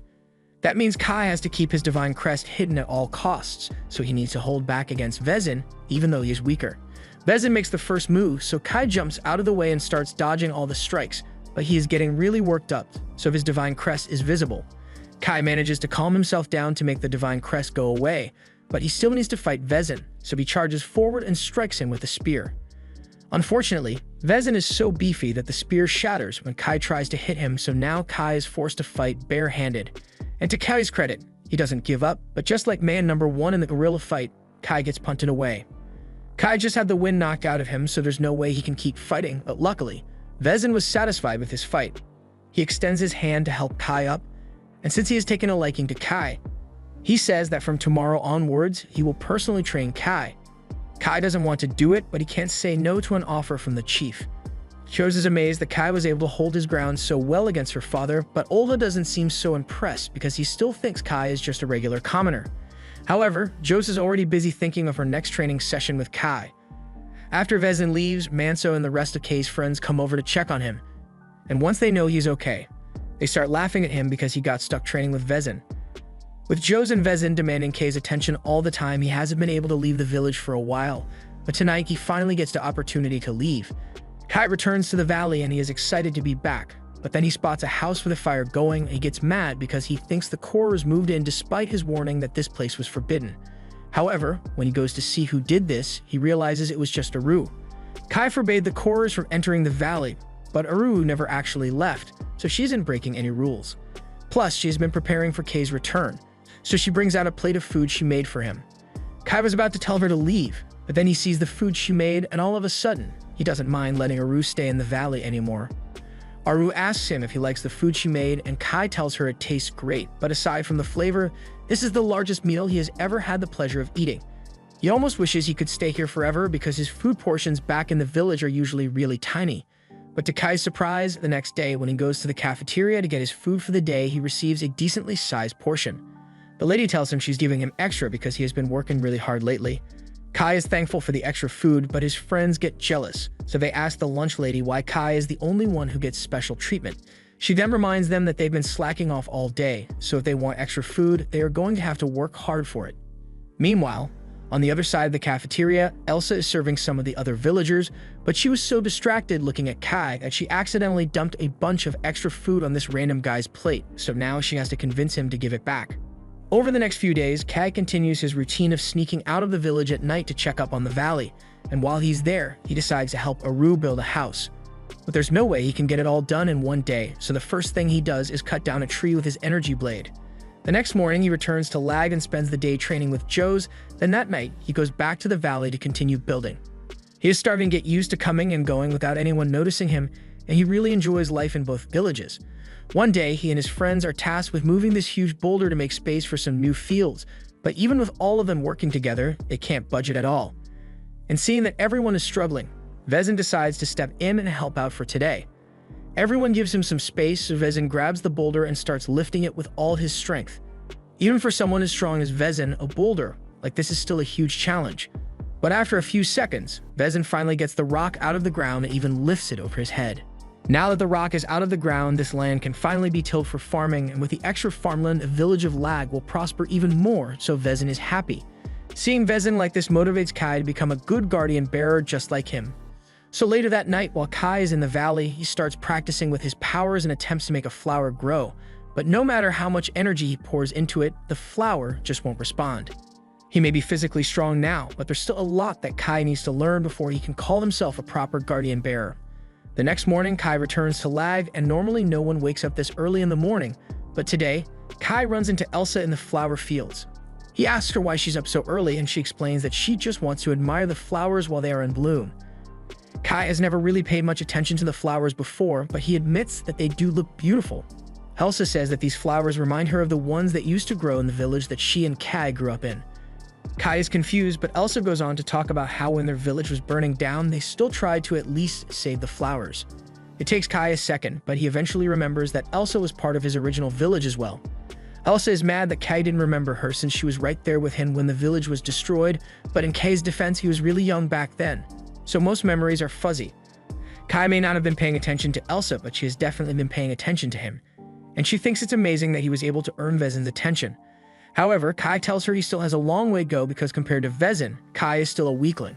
That means Kai has to keep his divine crest hidden at all costs, so he needs to hold back against Vezin even though he is weaker. Vezin makes the first move, so Kai jumps out of the way and starts dodging all the strikes, but he is getting really worked up, so his divine crest is visible. Kai manages to calm himself down to make the divine crest go away, but he still needs to fight Vezin, so he charges forward and strikes him with a spear. Unfortunately, Vezin is so beefy that the spear shatters when Kai tries to hit him, so now Kai is forced to fight barehanded. And to Kai's credit, he doesn't give up, but just like man number 1 in the gorilla fight, Kai gets punted away. Kai just had the wind knocked out of him, so there's no way he can keep fighting, but luckily, Vezin was satisfied with his fight. He extends his hand to help Kai up, and since he has taken a liking to Kai, he says that from tomorrow onwards, he will personally train Kai. Kai doesn't want to do it, but he can't say no to an offer from the chief. Chose is amazed that Kai was able to hold his ground so well against her father, but Olga doesn't seem so impressed because he still thinks Kai is just a regular commoner. However, Jose is already busy thinking of her next training session with Kai. After Vezin leaves, Manso and the rest of Kai's friends come over to check on him, and once they know he's okay, they start laughing at him because he got stuck training with Vezin. With Jose and Vezin demanding Kai's attention all the time, he hasn't been able to leave the village for a while, but tonight he finally gets the opportunity to leave. Kai returns to the valley and he is excited to be back, but then he spots a house with a fire going and he gets mad because he thinks the Korers moved in despite his warning that this place was forbidden. However, when he goes to see who did this, he realizes it was just Aru. Kai forbade the Korers from entering the valley, but Aru never actually left, so she isn't breaking any rules. Plus, she has been preparing for Kai's return, so she brings out a plate of food she made for him. Kai was about to tell her to leave, but then he sees the food she made and all of a sudden, he doesn't mind letting Aru stay in the valley anymore. Aru asks him if he likes the food she made and Kai tells her it tastes great, but aside from the flavor, this is the largest meal he has ever had the pleasure of eating. He almost wishes he could stay here forever because his food portions back in the village are usually really tiny. But to Kai's surprise, the next day when he goes to the cafeteria to get his food for the day, he receives a decently sized portion. The lady tells him she's giving him extra because he has been working really hard lately. Kai is thankful for the extra food, but his friends get jealous, so they ask the lunch lady why Kai is the only one who gets special treatment. She then reminds them that they've been slacking off all day, so if they want extra food, they are going to have to work hard for it. Meanwhile, on the other side of the cafeteria, Elsa is serving some of the other villagers, but she was so distracted looking at Kai that she accidentally dumped a bunch of extra food on this random guy's plate, so now she has to convince him to give it back. Over the next few days, Kai continues his routine of sneaking out of the village at night to check up on the valley, and while he's there, he decides to help Aru build a house. But there's no way he can get it all done in one day, so the first thing he does is cut down a tree with his energy blade. The next morning, he returns to Lag and spends the day training with Jose, then that night, he goes back to the valley to continue building. He is starting to get used to coming and going without anyone noticing him, and he really enjoys life in both villages. One day, he and his friends are tasked with moving this huge boulder to make space for some new fields, but even with all of them working together, they can't budget at all. And seeing that everyone is struggling, Vezin decides to step in and help out for today. Everyone gives him some space, so Vezin grabs the boulder and starts lifting it with all his strength. Even for someone as strong as Vezin, a boulder like this is still a huge challenge. But after a few seconds, Vezin finally gets the rock out of the ground and even lifts it over his head. Now that the rock is out of the ground, this land can finally be tilled for farming, and with the extra farmland, the village of Lag will prosper even more, so Vezin is happy. Seeing Vezin like this motivates Kai to become a good guardian bearer just like him. So later that night, while Kai is in the valley, he starts practicing with his powers and attempts to make a flower grow. But no matter how much energy he pours into it, the flower just won't respond. He may be physically strong now, but there's still a lot that Kai needs to learn before he can call himself a proper guardian bearer. The next morning, Kai returns to Lag, and normally no one wakes up this early in the morning, but today, Kai runs into Elsa in the flower fields. He asks her why she's up so early, and she explains that she just wants to admire the flowers while they are in bloom. Kai has never really paid much attention to the flowers before, but he admits that they do look beautiful. Elsa says that these flowers remind her of the ones that used to grow in the village that she and Kai grew up in. Kai is confused, but Elsa goes on to talk about how when their village was burning down, they still tried to at least save the flowers. It takes Kai a second, but he eventually remembers that Elsa was part of his original village as well. Elsa is mad that Kai didn't remember her since she was right there with him when the village was destroyed, but in Kai's defense, he was really young back then, so most memories are fuzzy. Kai may not have been paying attention to Elsa, but she has definitely been paying attention to him, and she thinks it's amazing that he was able to earn Vezin's attention. However, Kai tells her he still has a long way to go because compared to Vezin, Kai is still a weakling.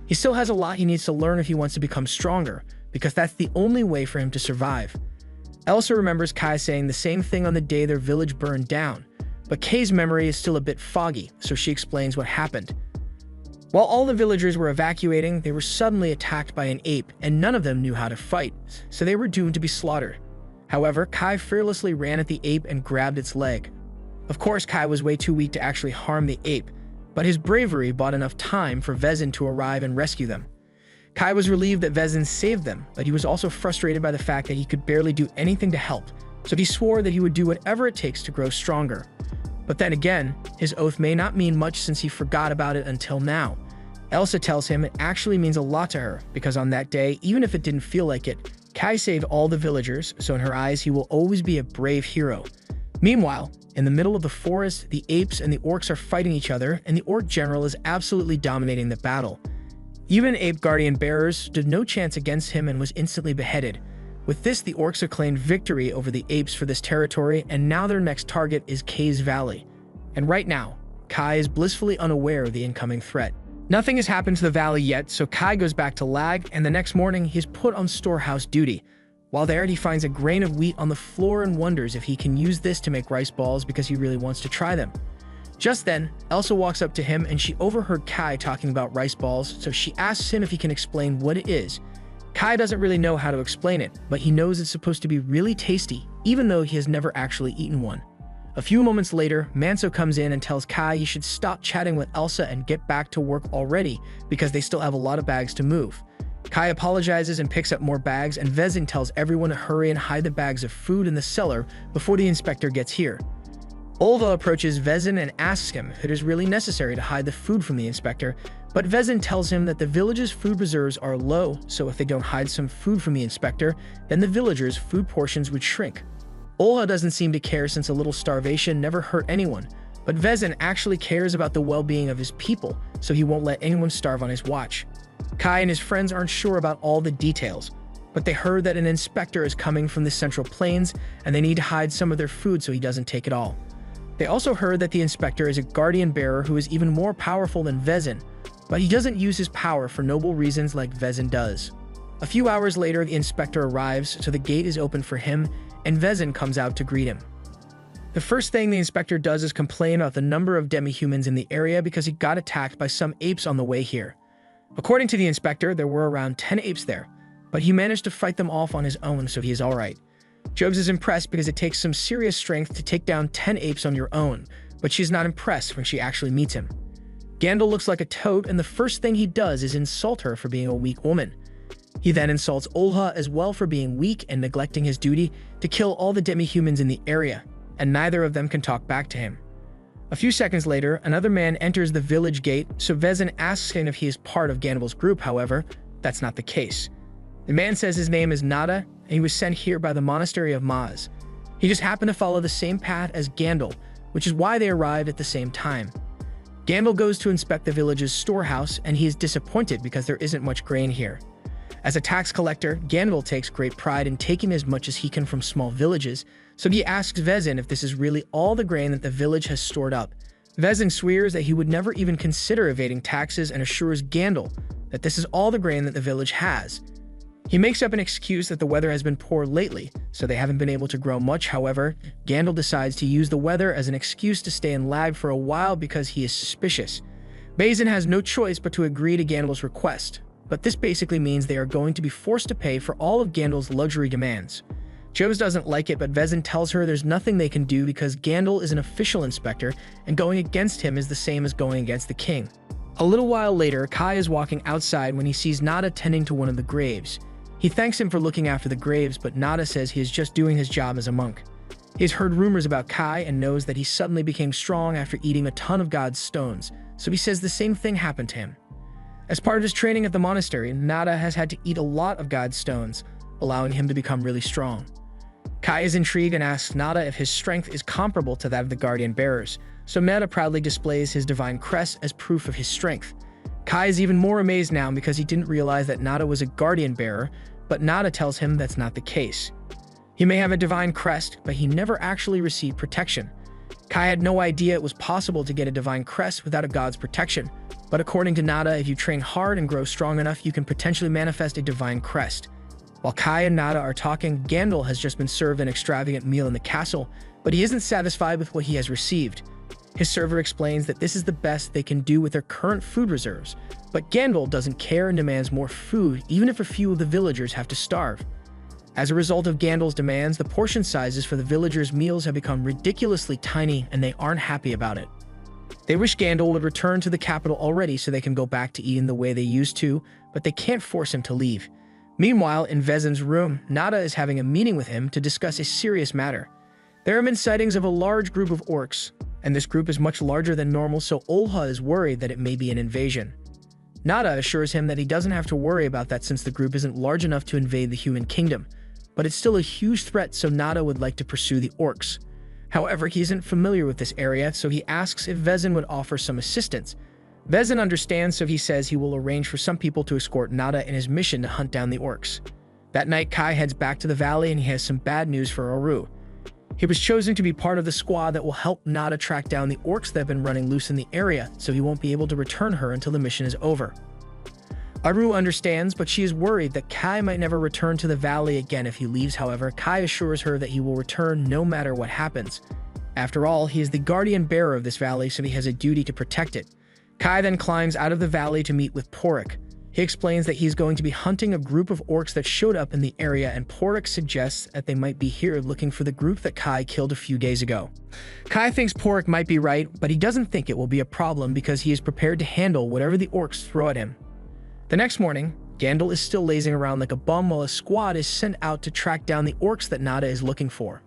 He still has a lot he needs to learn if he wants to become stronger, because that's the only way for him to survive. Elsa remembers Kai saying the same thing on the day their village burned down, but Kay's memory is still a bit foggy, so she explains what happened. While all the villagers were evacuating, they were suddenly attacked by an ape, and none of them knew how to fight, so they were doomed to be slaughtered. However, Kai fearlessly ran at the ape and grabbed its leg. Of course, Kai was way too weak to actually harm the ape, but his bravery bought enough time for Vezin to arrive and rescue them. Kai was relieved that Vezin saved them, but he was also frustrated by the fact that he could barely do anything to help, so he swore that he would do whatever it takes to grow stronger. But then again, his oath may not mean much since he forgot about it until now. Elsa tells him it actually means a lot to her, because on that day, even if it didn't feel like it, Kai saved all the villagers, so in her eyes he will always be a brave hero. Meanwhile, in the middle of the forest, the apes and the orcs are fighting each other, and the orc general is absolutely dominating the battle. Even ape guardian bearers stood no chance against him and was instantly beheaded. With this, the orcs acclaimed victory over the apes for this territory, and now their next target is Kay's Valley. And right now, Kai is blissfully unaware of the incoming threat. Nothing has happened to the valley yet, so Kai goes back to Lag, and the next morning he's put on storehouse duty. While there, he finds a grain of wheat on the floor and wonders if he can use this to make rice balls because he really wants to try them. Just then, Elsa walks up to him and she overheard Kai talking about rice balls, so she asks him if he can explain what it is. Kai doesn't really know how to explain it, but he knows it's supposed to be really tasty, even though he has never actually eaten one. A few moments later, Manso comes in and tells Kai he should stop chatting with Elsa and get back to work already because they still have a lot of bags to move. Kai apologizes and picks up more bags, and Vezin tells everyone to hurry and hide the bags of food in the cellar before the inspector gets here. Olva approaches Vezin and asks him if it is really necessary to hide the food from the inspector, but Vezin tells him that the village's food reserves are low, so if they don't hide some food from the inspector, then the villagers' food portions would shrink. Olha doesn't seem to care since a little starvation never hurt anyone, but Vezin actually cares about the well-being of his people, so he won't let anyone starve on his watch. Kai and his friends aren't sure about all the details, but they heard that an inspector is coming from the Central Plains and they need to hide some of their food so he doesn't take it all. They also heard that the inspector is a guardian bearer who is even more powerful than Vezin, but he doesn't use his power for noble reasons like Vezin does. A few hours later, the inspector arrives, so the gate is open for him, and Vezin comes out to greet him. The first thing the inspector does is complain about the number of demi-humans in the area because he got attacked by some apes on the way here. According to the inspector, there were around 10 apes there, but he managed to fight them off on his own, so he is alright. Jobs is impressed because it takes some serious strength to take down 10 apes on your own, but she's not impressed when she actually meets him. Gandalf looks like a toad, and the first thing he does is insult her for being a weak woman. He then insults Olha as well for being weak and neglecting his duty to kill all the demi-humans in the area, and neither of them can talk back to him. A few seconds later, another man enters the village gate, so Vezin asks him if he is part of Gandalf's group. However, that's not the case. The man says his name is Nada, and he was sent here by the monastery of Maz. He just happened to follow the same path as Gandalf, which is why they arrived at the same time. Gandalf goes to inspect the village's storehouse, and he is disappointed because there isn't much grain here. As a tax collector, Gandalf takes great pride in taking as much as he can from small villages, so he asks Vezin if this is really all the grain that the village has stored up. Vezin swears that he would never even consider evading taxes and assures Gandalf that this is all the grain that the village has. He makes up an excuse that the weather has been poor lately, so they haven't been able to grow much. However, Gandalf decides to use the weather as an excuse to stay in Lag for a while because he is suspicious. Bazin has no choice but to agree to Gandalf's request, but this basically means they are going to be forced to pay for all of Gandalf's luxury demands. Jobs doesn't like it, but Vezin tells her there's nothing they can do because Gandalf is an official inspector, and going against him is the same as going against the king. A little while later, Kai is walking outside when he sees Nada tending to one of the graves. He thanks him for looking after the graves, but Nada says he is just doing his job as a monk. He has heard rumors about Kai and knows that he suddenly became strong after eating a ton of God's stones, so he says the same thing happened to him. As part of his training at the monastery, Nada has had to eat a lot of God's stones, allowing him to become really strong. Kai is intrigued and asks Nada if his strength is comparable to that of the Guardian Bearers, so Nada proudly displays his divine crest as proof of his strength. Kai is even more amazed now because he didn't realize that Nada was a Guardian Bearer, but Nada tells him that's not the case. He may have a divine crest, but he never actually received protection. Kai had no idea it was possible to get a divine crest without a god's protection, but according to Nada, if you train hard and grow strong enough, you can potentially manifest a divine crest. While Kai and Nada are talking, Gandalf has just been served an extravagant meal in the castle, but he isn't satisfied with what he has received. His server explains that this is the best they can do with their current food reserves, but Gandalf doesn't care and demands more food, even if a few of the villagers have to starve. As a result of Gandalf's demands, the portion sizes for the villagers' meals have become ridiculously tiny, and they aren't happy about it. They wish Gandalf would return to the capital already so they can go back to eating the way they used to, but they can't force him to leave. Meanwhile, in Vezin's room, Nada is having a meeting with him to discuss a serious matter. There have been sightings of a large group of orcs, and this group is much larger than normal, so Olha is worried that it may be an invasion. Nada assures him that he doesn't have to worry about that since the group isn't large enough to invade the human kingdom, but it's still a huge threat, so Nada would like to pursue the orcs. However, he isn't familiar with this area, so he asks if Vezin would offer some assistance. Vezin understands, so he says he will arrange for some people to escort Nada in his mission to hunt down the orcs. That night, Kai heads back to the valley and he has some bad news for Aru. He was chosen to be part of the squad that will help Nada track down the orcs that have been running loose in the area, so he won't be able to return her until the mission is over. Aru understands, but she is worried that Kai might never return to the valley again if he leaves. However, Kai assures her that he will return no matter what happens. After all, he is the guardian bearer of this valley, so he has a duty to protect it. Kai then climbs out of the valley to meet with Porik. He explains that he's going to be hunting a group of orcs that showed up in the area, and Porik suggests that they might be here looking for the group that Kai killed a few days ago. Kai thinks Porik might be right, but he doesn't think it will be a problem because he is prepared to handle whatever the orcs throw at him. The next morning, Gandalf is still lazing around like a bum while a squad is sent out to track down the orcs that Nada is looking for.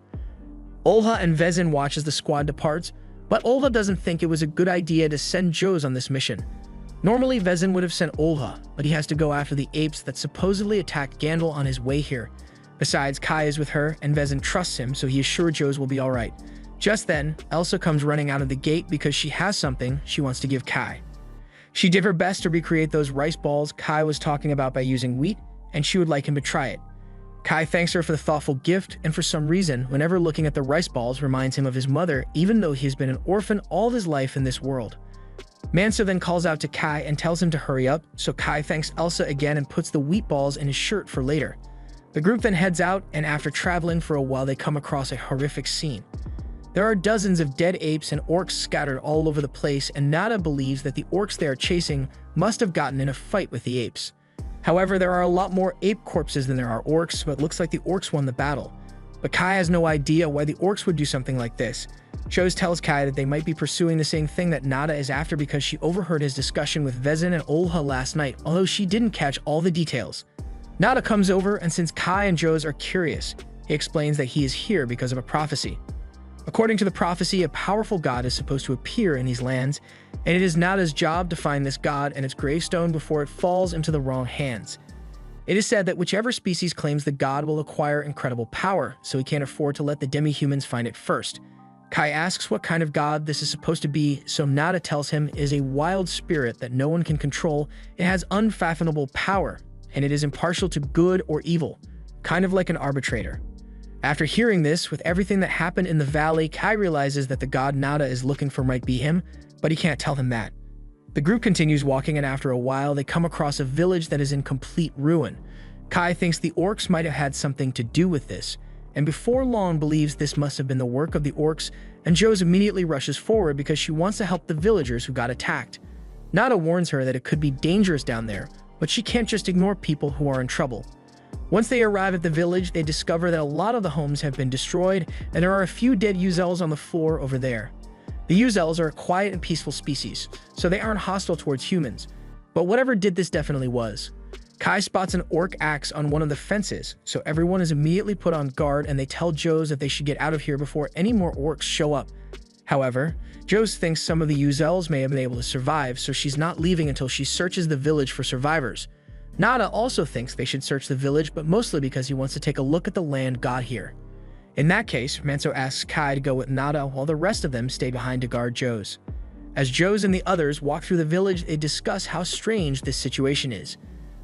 Olha and Vezin watch as the squad departs, but Olha doesn't think it was a good idea to send Joes on this mission. Normally, Vezin would have sent Olha, but he has to go after the apes that supposedly attacked Gandalf on his way here. Besides, Kai is with her, and Vezin trusts him, so he is sure Joes will be alright. Just then, Elsa comes running out of the gate because she has something she wants to give Kai. She did her best to recreate those rice balls Kai was talking about by using wheat, and she would like him to try it. Kai thanks her for the thoughtful gift, and for some reason, whenever looking at the rice balls reminds him of his mother, even though he has been an orphan all of his life in this world. Manso then calls out to Kai and tells him to hurry up, so Kai thanks Elsa again and puts the wheat balls in his shirt for later. The group then heads out, and after traveling for a while they come across a horrific scene. There are dozens of dead apes and orcs scattered all over the place, and Nada believes that the orcs they are chasing must have gotten in a fight with the apes. However, there are a lot more ape corpses than there are orcs, so it looks like the orcs won the battle. But Kai has no idea why the orcs would do something like this. Joes tells Kai that they might be pursuing the same thing that Nada is after because she overheard his discussion with Vezin and Olha last night, although she didn't catch all the details. Nada comes over, and since Kai and Joes are curious, he explains that he is here because of a prophecy. According to the prophecy, a powerful god is supposed to appear in these lands, and it is Nada's job to find this god and its gravestone before it falls into the wrong hands. It is said that whichever species claims the god will acquire incredible power, so he can't afford to let the demi-humans find it first. Kai asks what kind of god this is supposed to be, so Nada tells him it is a wild spirit that no one can control. It has unfathomable power, and it is impartial to good or evil, kind of like an arbitrator. After hearing this, with everything that happened in the valley, Kai realizes that the god Nada is looking for might be him, but he can't tell him that. The group continues walking, and after a while, they come across a village that is in complete ruin. Kai thinks the orcs might have had something to do with this, and before long believes this must have been the work of the orcs, and Joes immediately rushes forward because she wants to help the villagers who got attacked. Nada warns her that it could be dangerous down there, but she can't just ignore people who are in trouble. Once they arrive at the village, they discover that a lot of the homes have been destroyed, and there are a few dead Uzels on the floor over there. The Uzels are a quiet and peaceful species, so they aren't hostile towards humans, but whatever did this definitely was. Kai spots an orc axe on one of the fences, so everyone is immediately put on guard, and they tell Joes that they should get out of here before any more orcs show up. However, Joes thinks some of the Uzels may have been able to survive, so she's not leaving until she searches the village for survivors. Nada also thinks they should search the village, but mostly because he wants to take a look at the land got here. In that case, Manso asks Kai to go with Nada while the rest of them stay behind to guard Joes. As Joes and the others walk through the village, they discuss how strange this situation is.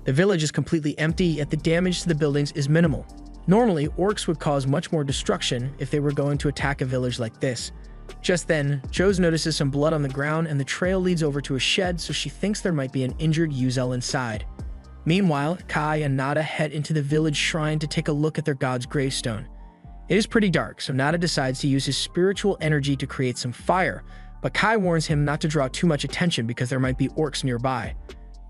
The village is completely empty, yet the damage to the buildings is minimal. Normally, orcs would cause much more destruction if they were going to attack a village like this. Just then, Joes notices some blood on the ground, and the trail leads over to a shed, so she thinks there might be an injured Uzel inside. Meanwhile, Kai and Nada head into the village shrine to take a look at their god's gravestone. It is pretty dark, so Nada decides to use his spiritual energy to create some fire, but Kai warns him not to draw too much attention because there might be orcs nearby.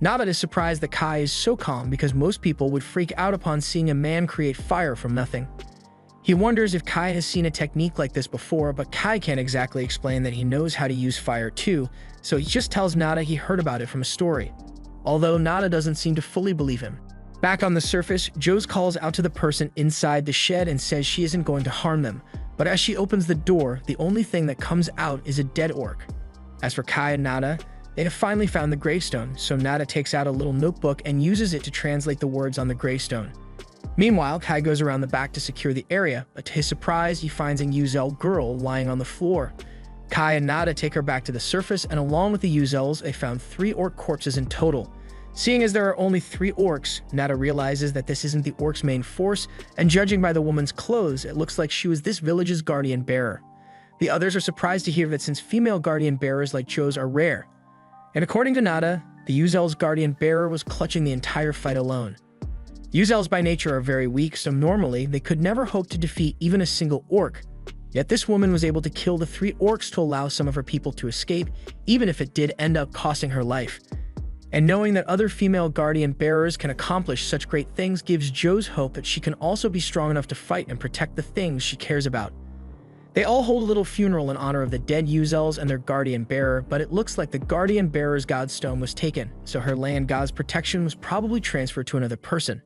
Nada is surprised that Kai is so calm because most people would freak out upon seeing a man create fire from nothing. He wonders if Kai has seen a technique like this before, but Kai can't exactly explain that he knows how to use fire too, so he just tells Nada he heard about it from a story. Although Nada doesn't seem to fully believe him. Back on the surface, Joes calls out to the person inside the shed and says she isn't going to harm them, but as she opens the door, the only thing that comes out is a dead orc. As for Kai and Nada, they have finally found the gravestone, so Nada takes out a little notebook and uses it to translate the words on the gravestone. Meanwhile, Kai goes around the back to secure the area, but to his surprise, he finds a Uzel girl lying on the floor. Kai and Nada take her back to the surface, and along with the Uzels, they found 3 orc corpses in total. Seeing as there are only 3 orcs, Nada realizes that this isn't the orcs' main force, and judging by the woman's clothes, it looks like she was this village's guardian bearer. The others are surprised to hear that since female guardian bearers like Joe's are rare. And according to Nada, the Uzel's guardian bearer was clutching the entire fight alone. Uzels by nature are very weak, so normally they could never hope to defeat even a single orc. Yet this woman was able to kill the 3 orcs to allow some of her people to escape, even if it did end up costing her life. And knowing that other female guardian bearers can accomplish such great things gives Joes hope that she can also be strong enough to fight and protect the things she cares about. They all hold a little funeral in honor of the dead Uzels and their guardian bearer, but it looks like the guardian bearer's god's stone was taken, so her land god's protection was probably transferred to another person.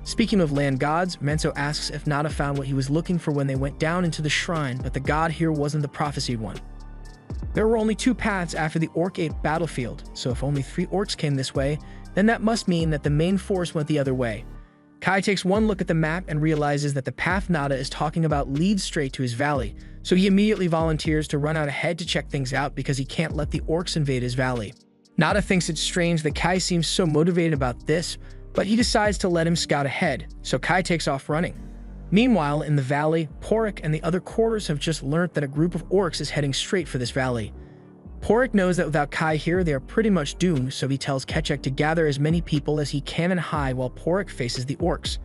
Speaking of land gods, Menso asks if Nada found what he was looking for when they went down into the shrine, but the god here wasn't the prophesied one. There were only 2 paths after the Orc-Ape battlefield, so if only 3 orcs came this way, then that must mean that the main force went the other way. Kai takes one look at the map and realizes that the path Nada is talking about leads straight to his valley, so he immediately volunteers to run out ahead to check things out because he can't let the orcs invade his valley. Nada thinks it's strange that Kai seems so motivated about this, but he decides to let him scout ahead, so Kai takes off running. Meanwhile, in the valley, Porik and the other quarters have just learnt that a group of orcs is heading straight for this valley. Porik knows that without Kai here, they are pretty much doomed, so he tells Kechek to gather as many people as he can and hide while Porik faces the orcs.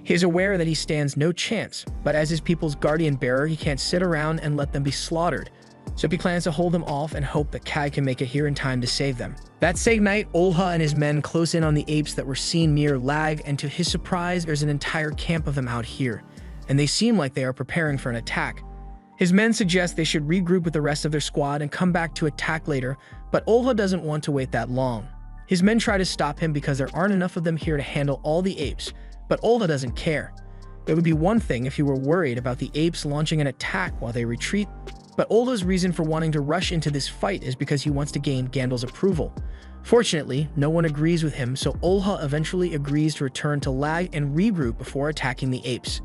He is aware that he stands no chance, but as his people's guardian bearer, he can't sit around and let them be slaughtered, so he plans to hold them off and hope that Kai can make it here in time to save them. That same night, Olha and his men close in on the apes that were seen near Lag, and to his surprise, there's an entire camp of them out here, and they seem like they are preparing for an attack. His men suggest they should regroup with the rest of their squad and come back to attack later, but Olha doesn't want to wait that long. His men try to stop him because there aren't enough of them here to handle all the apes, but Olha doesn't care. It would be one thing if he were worried about the apes launching an attack while they retreat, but Olha's reason for wanting to rush into this fight is because he wants to gain Gandalf's approval. Fortunately, no one agrees with him, so Olha eventually agrees to return to Lag and regroup before attacking the apes.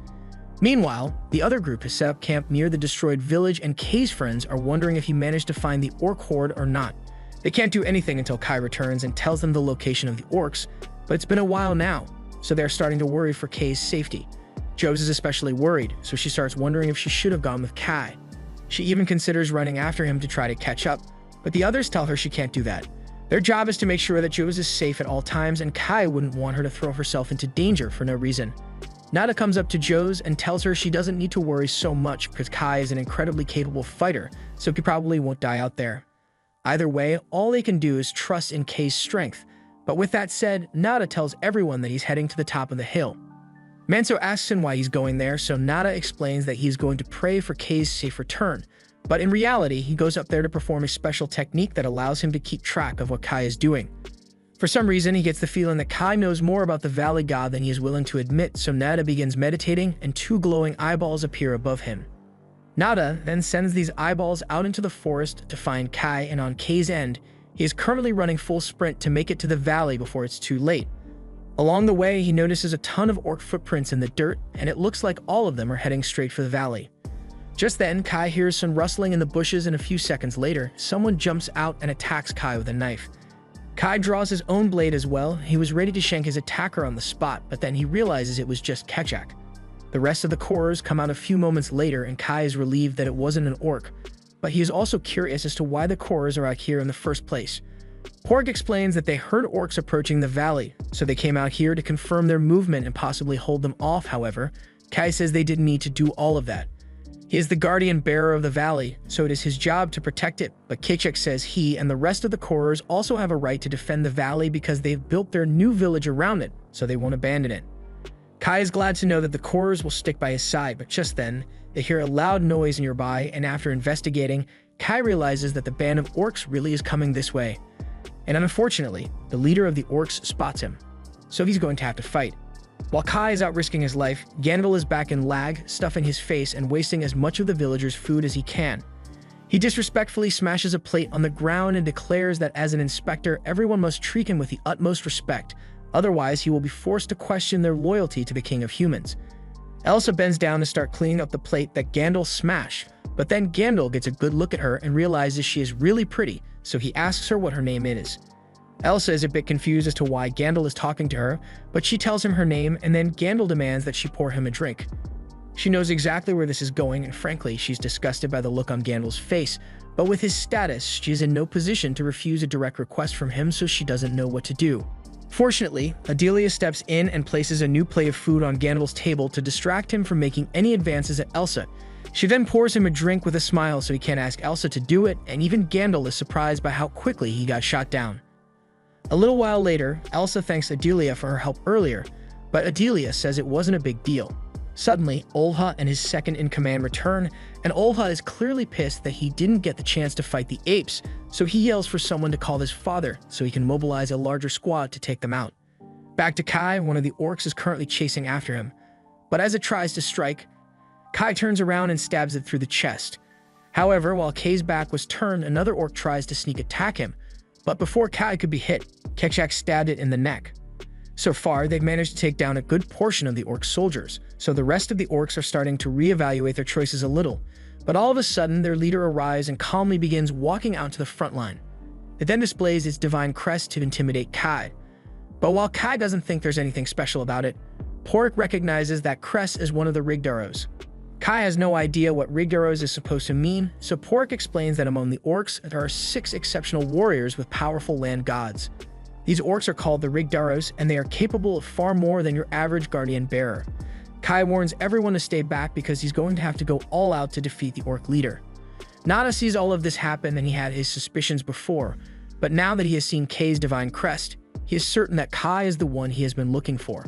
Meanwhile, the other group has set up camp near the destroyed village, and Kay's friends are wondering if he managed to find the orc horde or not. They can't do anything until Kai returns and tells them the location of the orcs, but it's been a while now, so they're starting to worry for Kay's safety. Joes is especially worried, so she starts wondering if she should have gone with Kai. She even considers running after him to try to catch up, but the others tell her she can't do that. Their job is to make sure that Joes is safe at all times, and Kai wouldn't want her to throw herself into danger for no reason. Nada comes up to Joes and tells her she doesn't need to worry so much because Kai is an incredibly capable fighter, so he probably won't die out there. Either way, all they can do is trust in Kay's strength, but with that said, Nada tells everyone that he's heading to the top of the hill. Manso asks him why he's going there, so Nada explains that he's going to pray for Kay's safe return, but in reality, he goes up there to perform a special technique that allows him to keep track of what Kai is doing. For some reason, he gets the feeling that Kai knows more about the Valley God than he is willing to admit, so Nada begins meditating, and 2 glowing eyeballs appear above him. Nada then sends these eyeballs out into the forest to find Kai, and on Kay's end, he is currently running full sprint to make it to the valley before it's too late. Along the way, he notices a ton of orc footprints in the dirt, and it looks like all of them are heading straight for the valley. Just then, Kai hears some rustling in the bushes, and a few seconds later, someone jumps out and attacks Kai with a knife. Kai draws his own blade as well. He was ready to shank his attacker on the spot, but then he realizes it was just Kechak. The rest of the Korors come out a few moments later, and Kai is relieved that it wasn't an orc, but he is also curious as to why the Korors are out here in the first place. Pork explains that they heard orcs approaching the valley, so they came out here to confirm their movement and possibly hold them off. However, Kai says they didn't need to do all of that. He is the guardian bearer of the valley, so it is his job to protect it, but Kachek says he and the rest of the Korers also have a right to defend the valley because they've built their new village around it, so they won't abandon it. Kai is glad to know that the Korers will stick by his side, but just then, they hear a loud noise nearby, and after investigating, Kai realizes that the band of orcs really is coming this way. And unfortunately, the leader of the orcs spots him, so he's going to have to fight. While Kai is out risking his life, Gandalf is back in lag, stuffing his face and wasting as much of the villagers' food as he can. He disrespectfully smashes a plate on the ground and declares that as an inspector, everyone must treat him with the utmost respect, otherwise he will be forced to question their loyalty to the King of Humans. Elsa bends down to start cleaning up the plate that Gandalf smashed, but then Gandalf gets a good look at her and realizes she is really pretty, so he asks her what her name is. Elsa is a bit confused as to why Gandalf is talking to her, but she tells him her name, and then Gandalf demands that she pour him a drink. She knows exactly where this is going, and frankly, she's disgusted by the look on Gandalf's face, but with his status, she is in no position to refuse a direct request from him, so she doesn't know what to do. Fortunately, Adelia steps in and places a new plate of food on Gandalf's table to distract him from making any advances at Elsa. She then pours him a drink with a smile so he can't ask Elsa to do it, and even Gandalf is surprised by how quickly he got shot down. A little while later, Elsa thanks Adelia for her help earlier, but Adelia says it wasn't a big deal. Suddenly, Olha and his second-in-command return, and Olha is clearly pissed that he didn't get the chance to fight the apes, so he yells for someone to call his father so he can mobilize a larger squad to take them out. Back to Kai, one of the orcs is currently chasing after him, but as it tries to strike, Kai turns around and stabs it through the chest. However, while Kai's back was turned, another orc tries to sneak attack him, but before Kai could be hit, Kechak stabbed it in the neck. So far, they've managed to take down a good portion of the orc soldiers, so the rest of the orcs are starting to reevaluate their choices a little. But all of a sudden, their leader arrives and calmly begins walking out to the front line. It then displays its divine crest to intimidate Kai. But while Kai doesn't think there's anything special about it, Pork recognizes that crest is one of the rigged arrows. Kai has no idea what rigged arrows is supposed to mean, so Pork explains that among the orcs, there are 6 exceptional warriors with powerful land gods. These orcs are called the rigged arrows, and they are capable of far more than your average guardian bearer. Kai warns everyone to stay back because he's going to have to go all out to defeat the orc leader. Nada sees all of this happen and he had his suspicions before, but now that he has seen Kai's divine crest, he is certain that Kai is the one he has been looking for.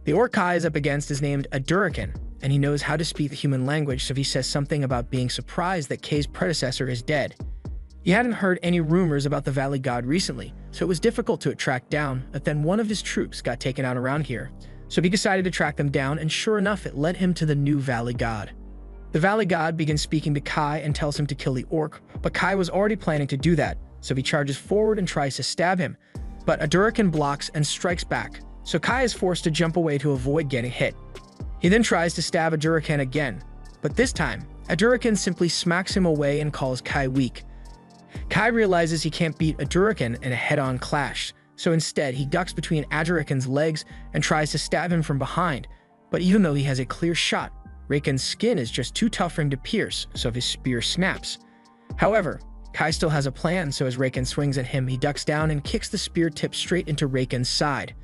The orc Kai is up against is named Adurakan, and he knows how to speak the human language, so he says something about being surprised that Kai's predecessor is dead. He hadn't heard any rumors about the Valley God recently, so it was difficult to track down, but then one of his troops got taken out around here. So he decided to track them down, and sure enough, it led him to the new Valley God. The Valley God begins speaking to Kai and tells him to kill the orc, but Kai was already planning to do that, so he charges forward and tries to stab him. But Adurakan blocks and strikes back, so Kai is forced to jump away to avoid getting hit. He then tries to stab Adurakan again, but this time, Adurakan simply smacks him away and calls Kai weak. Kai realizes he can't beat Adurakan in a head-on clash, so instead he ducks between Adurakan's legs and tries to stab him from behind, but even though he has a clear shot, Raken's skin is just too tough for him to pierce, so his spear snaps. However, Kai still has a plan, so as Raken swings at him, he ducks down and kicks the spear tip straight into Raken's side.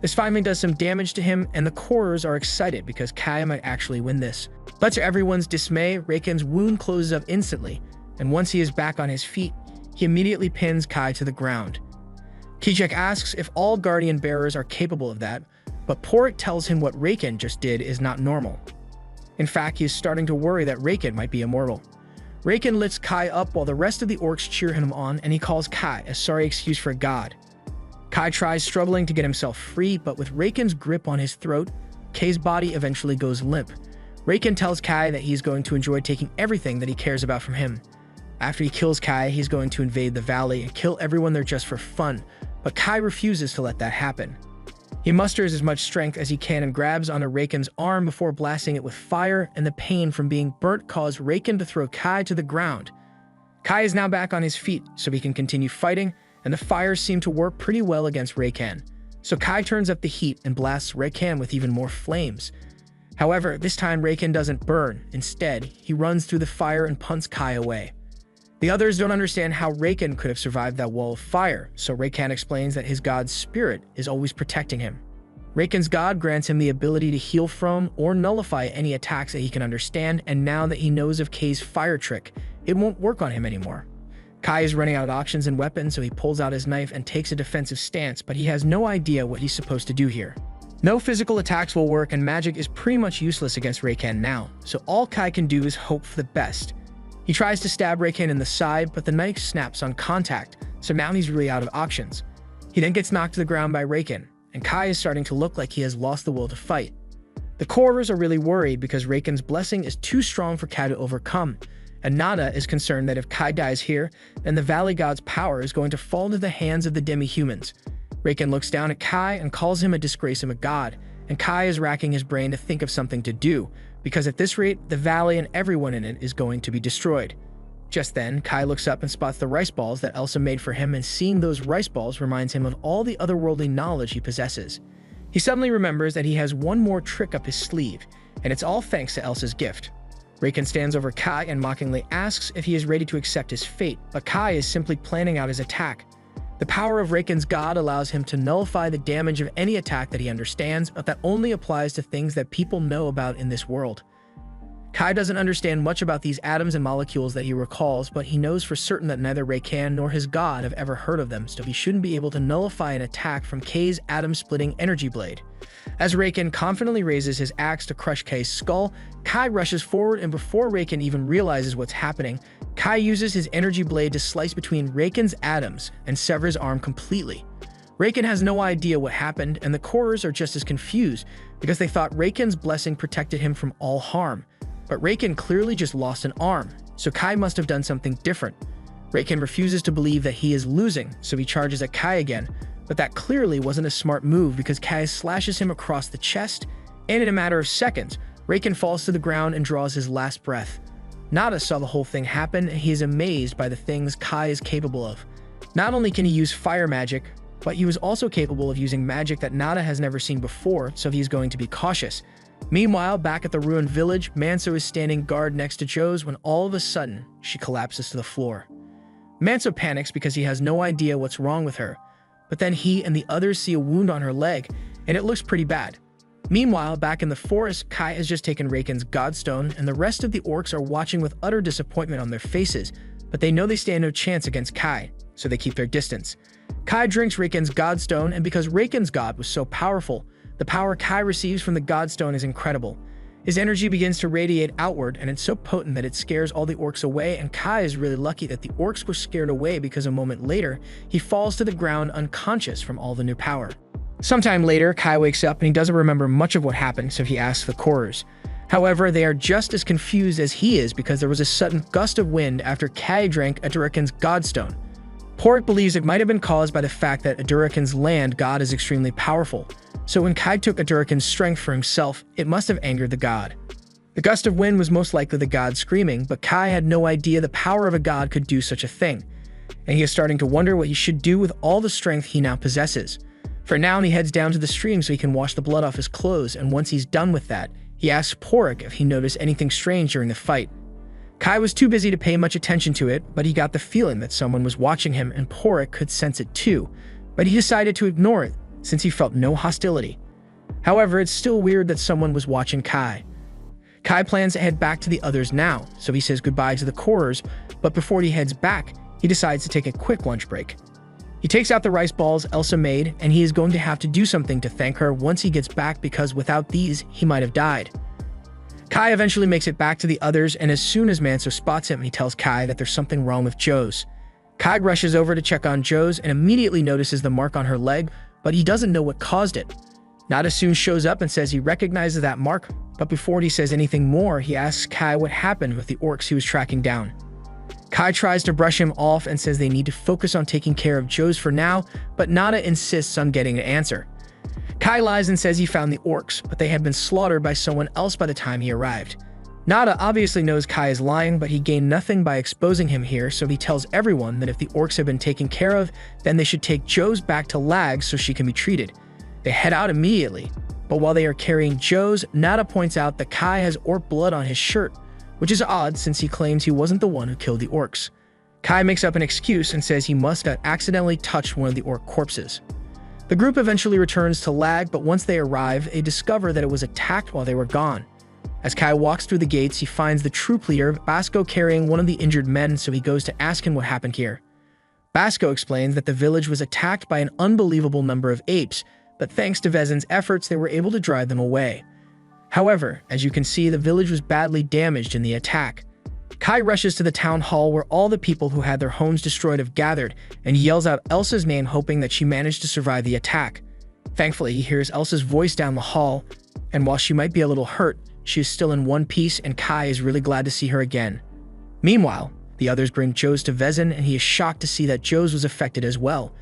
This finally does some damage to him, and the Korers are excited because Kai might actually win this. But to everyone's dismay, Raken's wound closes up instantly, and once he is back on his feet, he immediately pins Kai to the ground. Kijek asks if all guardian bearers are capable of that, but Pork tells him what Raken just did is not normal. In fact, he is starting to worry that Raken might be immortal. Raken lifts Kai up while the rest of the orcs cheer him on, and he calls Kai a sorry excuse for a god. Kai tries struggling to get himself free, but with Raken's grip on his throat, Kai's body eventually goes limp. Raken tells Kai that he's going to enjoy taking everything that he cares about from him. After he kills Kai, he's going to invade the valley and kill everyone there just for fun, but Kai refuses to let that happen. He musters as much strength as he can and grabs onto Raken's arm before blasting it with fire, and the pain from being burnt caused Raken to throw Kai to the ground. Kai is now back on his feet, so he can continue fighting, and the fires seem to work pretty well against Raken. So Kai turns up the heat and blasts Raken with even more flames. However, this time Raken doesn't burn. Instead, he runs through the fire and punts Kai away. The others don't understand how Raken could have survived that wall of fire, so Raken explains that his god's spirit is always protecting him. Raken's god grants him the ability to heal from or nullify any attacks that he can understand, and now that he knows of Kai's fire trick, it won't work on him anymore. Kai is running out of options and weapons, so he pulls out his knife and takes a defensive stance, but he has no idea what he's supposed to do here. No physical attacks will work, and magic is pretty much useless against Raken now, so all Kai can do is hope for the best. He tries to stab Raken in the side, but the knife snaps on contact, so now he's really out of options. He then gets knocked to the ground by Raken, and Kai is starting to look like he has lost the will to fight. The Corvers are really worried because Raken's blessing is too strong for Kai to overcome, and Nada is concerned that if Kai dies here, then the Valley God's power is going to fall into the hands of the demi-humans. Raken looks down at Kai and calls him a disgrace of a god, and Kai is racking his brain to think of something to do, because at this rate, the valley and everyone in it is going to be destroyed. Just then, Kai looks up and spots the rice balls that Elsa made for him, and seeing those rice balls reminds him of all the otherworldly knowledge he possesses. He suddenly remembers that he has one more trick up his sleeve, and it's all thanks to Elsa's gift. Raken stands over Kai and mockingly asks if he is ready to accept his fate, but Kai is simply planning out his attack. The power of Raken's god allows him to nullify the damage of any attack that he understands, but that only applies to things that people know about in this world. Kai doesn't understand much about these atoms and molecules that he recalls, but he knows for certain that neither Raken nor his god have ever heard of them, so he shouldn't be able to nullify an attack from Kai's atom-splitting energy blade. As Raken confidently raises his axe to crush Kai's skull, Kai rushes forward, and before Raken even realizes what's happening, Kai uses his energy blade to slice between Raken's atoms and sever his arm completely. Raken has no idea what happened, and the Corvers are just as confused because they thought Raken's blessing protected him from all harm. But Raken clearly just lost an arm, so Kai must have done something different. Raken refuses to believe that he is losing, so he charges at Kai again, but that clearly wasn't a smart move because Kai slashes him across the chest, and in a matter of seconds, Raken falls to the ground and draws his last breath. Nada saw the whole thing happen, and he is amazed by the things Kai is capable of. Not only can he use fire magic, but he was also capable of using magic that Nada has never seen before, so he is going to be cautious. Meanwhile, back at the ruined village, Manso is standing guard next to Joe's when all of a sudden, she collapses to the floor. Manso panics because he has no idea what's wrong with her, but then he and the others see a wound on her leg, and it looks pretty bad. Meanwhile, back in the forest, Kai has just taken Raken's Godstone, and the rest of the orcs are watching with utter disappointment on their faces, but they know they stand no chance against Kai, so they keep their distance. Kai drinks Raken's Godstone, and because Raken's god was so powerful, the power Kai receives from the Godstone is incredible. His energy begins to radiate outward, and it's so potent that it scares all the orcs away, and Kai is really lucky that the orcs were scared away because a moment later, he falls to the ground unconscious from all the new power. Sometime later, Kai wakes up and he doesn't remember much of what happened, so he asks the Corvers. However, they are just as confused as he is because there was a sudden gust of wind after Kai drank Adurakan's Godstone. Porik believes it might have been caused by the fact that Adurakan's land god is extremely powerful, so when Kai took Adurakan's strength for himself, it must have angered the god. The gust of wind was most likely the god screaming, but Kai had no idea the power of a god could do such a thing, and he is starting to wonder what he should do with all the strength he now possesses. For now, he heads down to the stream so he can wash the blood off his clothes, and once he's done with that, he asks Porik if he noticed anything strange during the fight. Kai was too busy to pay much attention to it, but he got the feeling that someone was watching him, and Porik could sense it too, but he decided to ignore it since he felt no hostility. However, it's still weird that someone was watching Kai. Kai plans to head back to the others now, so he says goodbye to the Corvers, but before he heads back, he decides to take a quick lunch break. He takes out the rice balls Elsa made, and he is going to have to do something to thank her once he gets back because without these, he might have died. Kai eventually makes it back to the others, and as soon as Manso spots him, he tells Kai that there's something wrong with Joe's. Kai rushes over to check on Joe's and immediately notices the mark on her leg, but he doesn't know what caused it. Nada soon shows up and says he recognizes that mark, but before he says anything more, he asks Kai what happened with the orcs he was tracking down. Kai tries to brush him off and says they need to focus on taking care of Joe's for now, but Nada insists on getting an answer. Kai lies and says he found the orcs, but they had been slaughtered by someone else by the time he arrived. Nada obviously knows Kai is lying, but he gained nothing by exposing him here, so he tells everyone that if the orcs have been taken care of, then they should take Joe's back to Lag so she can be treated. They head out immediately, but while they are carrying Joe's, Nada points out that Kai has orc blood on his shirt, which is odd since he claims he wasn't the one who killed the orcs. Kai makes up an excuse and says he must have accidentally touched one of the orc corpses. The group eventually returns to Lag, but once they arrive, they discover that it was attacked while they were gone. As Kai walks through the gates, he finds the troop leader, Basco, carrying one of the injured men, so he goes to ask him what happened here. Basco explains that the village was attacked by an unbelievable number of apes, but thanks to Vezin's efforts, they were able to drive them away. However, as you can see, the village was badly damaged in the attack. Kai rushes to the town hall where all the people who had their homes destroyed have gathered and yells out Elsa's name, hoping that she managed to survive the attack. Thankfully, he hears Elsa's voice down the hall, and while she might be a little hurt, she is still in one piece and Kai is really glad to see her again. Meanwhile, the others bring Joe's to Vezin and he is shocked to see that Joe's was affected as well.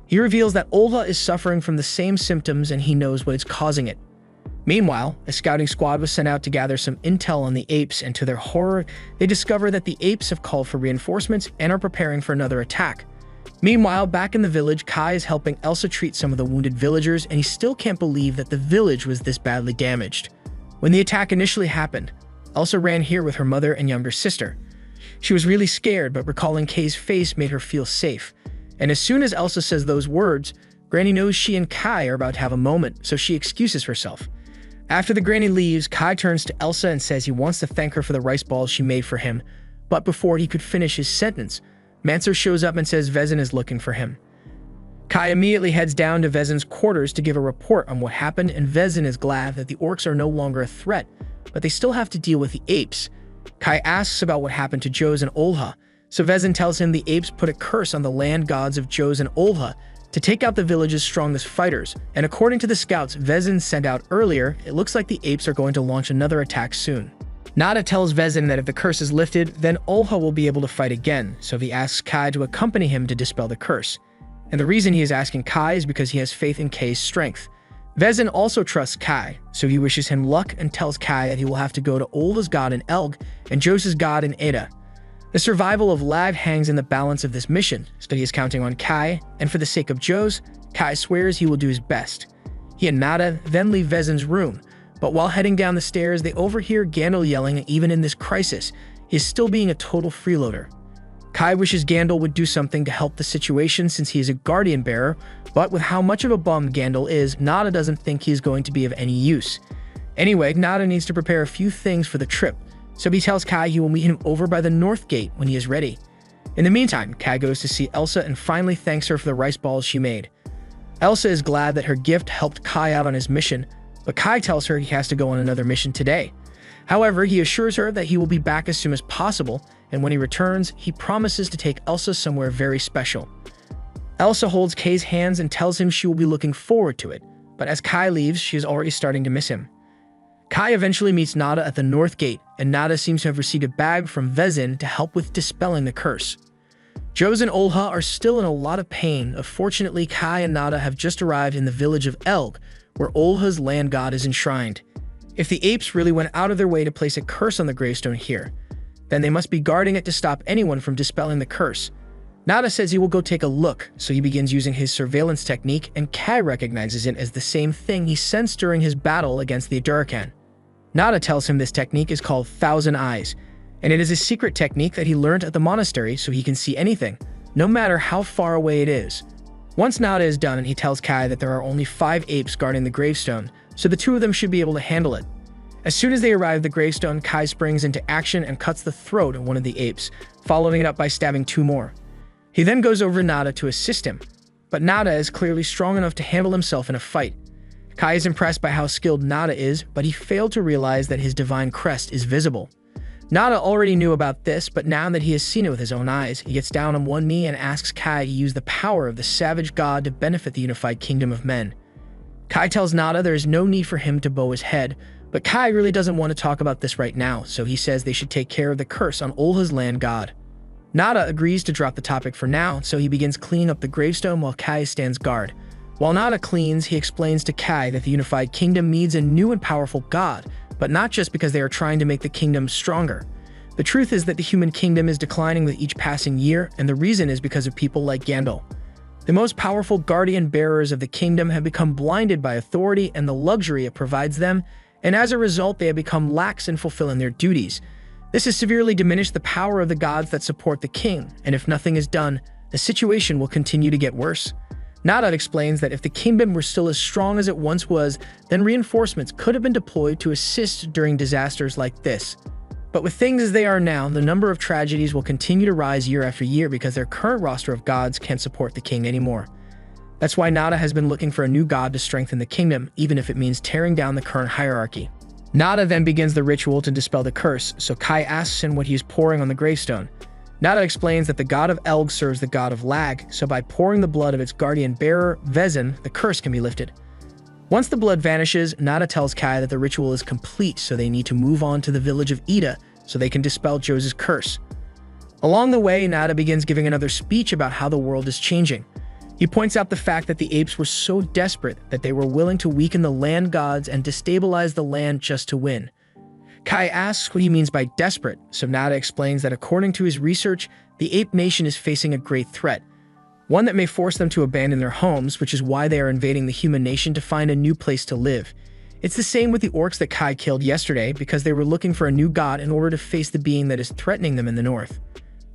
He reveals that Olha is suffering from the same symptoms and he knows what is causing it. Meanwhile, a scouting squad was sent out to gather some intel on the apes, and to their horror, they discover that the apes have called for reinforcements and are preparing for another attack. Meanwhile, back in the village, Kai is helping Elsa treat some of the wounded villagers, and he still can't believe that the village was this badly damaged. When the attack initially happened, Elsa ran here with her mother and younger sister. She was really scared, but recalling Kay's face made her feel safe. And as soon as Elsa says those words, Granny knows she and Kai are about to have a moment, so she excuses herself. After the granny leaves, Kai turns to Elsa and says he wants to thank her for the rice balls she made for him, but before he could finish his sentence, Manser shows up and says Vezin is looking for him. Kai immediately heads down to Vezin's quarters to give a report on what happened, and Vezin is glad that the orcs are no longer a threat, but they still have to deal with the apes. Kai asks about what happened to Joes and Olha, so Vezin tells him the apes put a curse on the land gods of Joes and Olha to take out the village's strongest fighters, and according to the scouts Vezin sent out earlier, it looks like the apes are going to launch another attack soon. Nada tells Vezin that if the curse is lifted, then Olha will be able to fight again, so he asks Kai to accompany him to dispel the curse. And the reason he is asking Kai is because he has faith in Kai's strength. Vezin also trusts Kai, so he wishes him luck and tells Kai that he will have to go to Olha's god in Elg and Jose's god in Ada. The survival of Lag hangs in the balance of this mission, so he is counting on Kai, and for the sake of Joes, Kai swears he will do his best. He and Nada then leave Vezin's room, but while heading down the stairs, they overhear Gandalf yelling that even in this crisis, he is still being a total freeloader. Kai wishes Gandalf would do something to help the situation since he is a guardian bearer, but with how much of a bum Gandalf is, Nada doesn't think he is going to be of any use. Anyway, Nada needs to prepare a few things for the trip, so he tells Kai he will meet him over by the north gate when he is ready. In the meantime, Kai goes to see Elsa and finally thanks her for the rice balls she made. Elsa is glad that her gift helped Kai out on his mission, but Kai tells her he has to go on another mission today. However, he assures her that he will be back as soon as possible, and when he returns, he promises to take Elsa somewhere very special. Elsa holds Kai's hands and tells him she will be looking forward to it, but as Kai leaves, she is already starting to miss him. Kai eventually meets Nada at the north gate, and Nada seems to have received a bag from Vezin to help with dispelling the curse. Joes and Olha are still in a lot of pain. Unfortunately, Kai and Nada have just arrived in the village of Elg, where Olha's land god is enshrined. If the apes really went out of their way to place a curse on the gravestone here, then they must be guarding it to stop anyone from dispelling the curse. Nada says he will go take a look, so he begins using his surveillance technique, and Kai recognizes it as the same thing he sensed during his battle against the Adurakan. Nada tells him this technique is called Thousand Eyes, and it is a secret technique that he learned at the monastery so he can see anything, no matter how far away it is. Once Nada is done, he tells Kai that there are only 5 apes guarding the gravestone, so the 2 of them should be able to handle it. As soon as they arrive at the gravestone, Kai springs into action and cuts the throat of one of the apes, following it up by stabbing 2 more. He then goes over to Nada to assist him, but Nada is clearly strong enough to handle himself in a fight. Kai is impressed by how skilled Nada is, but he failed to realize that his divine crest is visible. Nada already knew about this, but now that he has seen it with his own eyes, he gets down on one knee and asks Kai to use the power of the savage god to benefit the unified kingdom of men. Kai tells Nada there is no need for him to bow his head, but Kai really doesn't want to talk about this right now, so he says they should take care of the curse on Olha's land god. Nada agrees to drop the topic for now, so he begins cleaning up the gravestone while Kai stands guard. While Nada cleans, he explains to Kai that the unified kingdom needs a new and powerful god, but not just because they are trying to make the kingdom stronger. The truth is that the human kingdom is declining with each passing year, and the reason is because of people like Gandalf. The most powerful guardian bearers of the kingdom have become blinded by authority and the luxury it provides them, and as a result they have become lax in fulfilling their duties. This has severely diminished the power of the gods that support the king, and if nothing is done, the situation will continue to get worse. Nada explains that if the kingdom were still as strong as it once was, then reinforcements could have been deployed to assist during disasters like this. But with things as they are now, the number of tragedies will continue to rise year after year because their current roster of gods can't support the king anymore. That's why Nada has been looking for a new god to strengthen the kingdom, even if it means tearing down the current hierarchy. Nada then begins the ritual to dispel the curse, so Kai asks him what he is pouring on the gravestone. Nada explains that the god of Elg serves the god of Lag, so by pouring the blood of its guardian bearer, Vezin, the curse can be lifted. Once the blood vanishes, Nada tells Kai that the ritual is complete, so they need to move on to the village of Ida so they can dispel Jose's curse. Along the way, Nada begins giving another speech about how the world is changing. He points out the fact that the apes were so desperate that they were willing to weaken the land gods and destabilize the land just to win. Kai asks what he means by desperate, so Nada explains that according to his research, the ape nation is facing a great threat, one that may force them to abandon their homes, which is why they are invading the human nation to find a new place to live. It's the same with the orcs that Kai killed yesterday because they were looking for a new god in order to face the being that is threatening them in the north.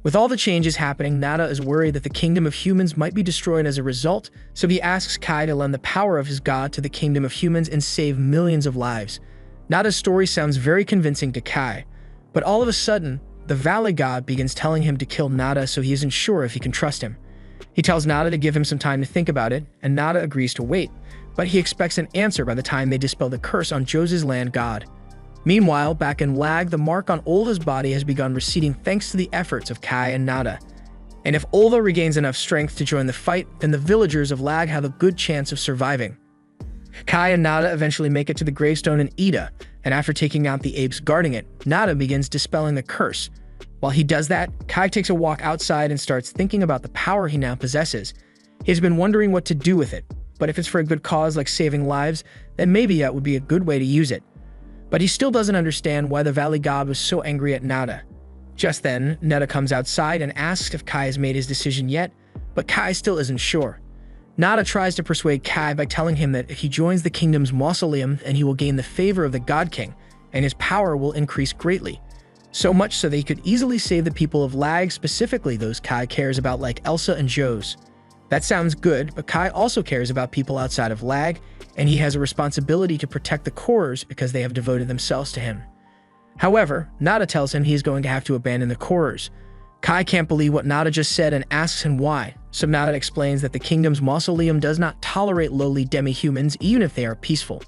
With all the changes happening, Nada is worried that the kingdom of humans might be destroyed as a result, so he asks Kai to lend the power of his god to the kingdom of humans and save millions of lives. Nada's story sounds very convincing to Kai, but all of a sudden, the Valley God begins telling him to kill Nada so he isn't sure if he can trust him. He tells Nada to give him some time to think about it, and Nada agrees to wait, but he expects an answer by the time they dispel the curse on Jose's land god. Meanwhile, back in Lag, the mark on Olva's body has begun receding thanks to the efforts of Kai and Nada. And if Olva regains enough strength to join the fight, then the villagers of Lag have a good chance of surviving. Kai and Nada eventually make it to the gravestone in Ida, and after taking out the apes guarding it, Nada begins dispelling the curse. While he does that, Kai takes a walk outside and starts thinking about the power he now possesses. He has been wondering what to do with it, but if it's for a good cause like saving lives, then maybe that would be a good way to use it. But he still doesn't understand why the Valley God was so angry at Nada. Just then, Nada comes outside and asks if Kai has made his decision yet, but Kai still isn't sure. Nada tries to persuade Kai by telling him that if he joins the kingdom's mausoleum, then he will gain the favor of the God King, and his power will increase greatly. So much so that he could easily save the people of Lag, specifically those Kai cares about like Elsa and Jose. That sounds good, but Kai also cares about people outside of Lag, and he has a responsibility to protect the Korers because they have devoted themselves to him. However, Nada tells him he is going to have to abandon the Korers. Kai can't believe what Nada just said and asks him why, so Nada explains that the kingdom's mausoleum does not tolerate lowly demi-humans even if they are peaceful.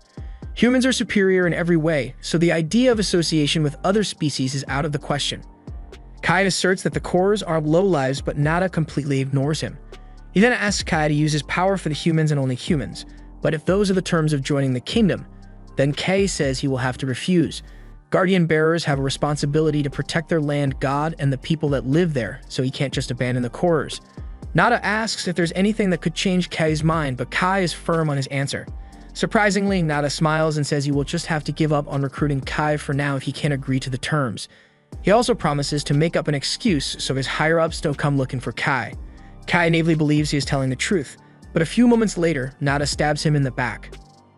Humans are superior in every way, so the idea of association with other species is out of the question. Kai asserts that the Korers are lowlives, but Nada completely ignores him. He then asks Kai to use his power for the humans and only humans, but if those are the terms of joining the kingdom, then Kai says he will have to refuse. Guardian bearers have a responsibility to protect their land god and the people that live there, so he can't just abandon the Korers. Nada asks if there's anything that could change Kai's mind, but Kai is firm on his answer. Surprisingly, Nada smiles and says he will just have to give up on recruiting Kai for now if he can't agree to the terms. He also promises to make up an excuse so his higher-ups don't come looking for Kai. Kai naively believes he is telling the truth, but a few moments later, Nada stabs him in the back.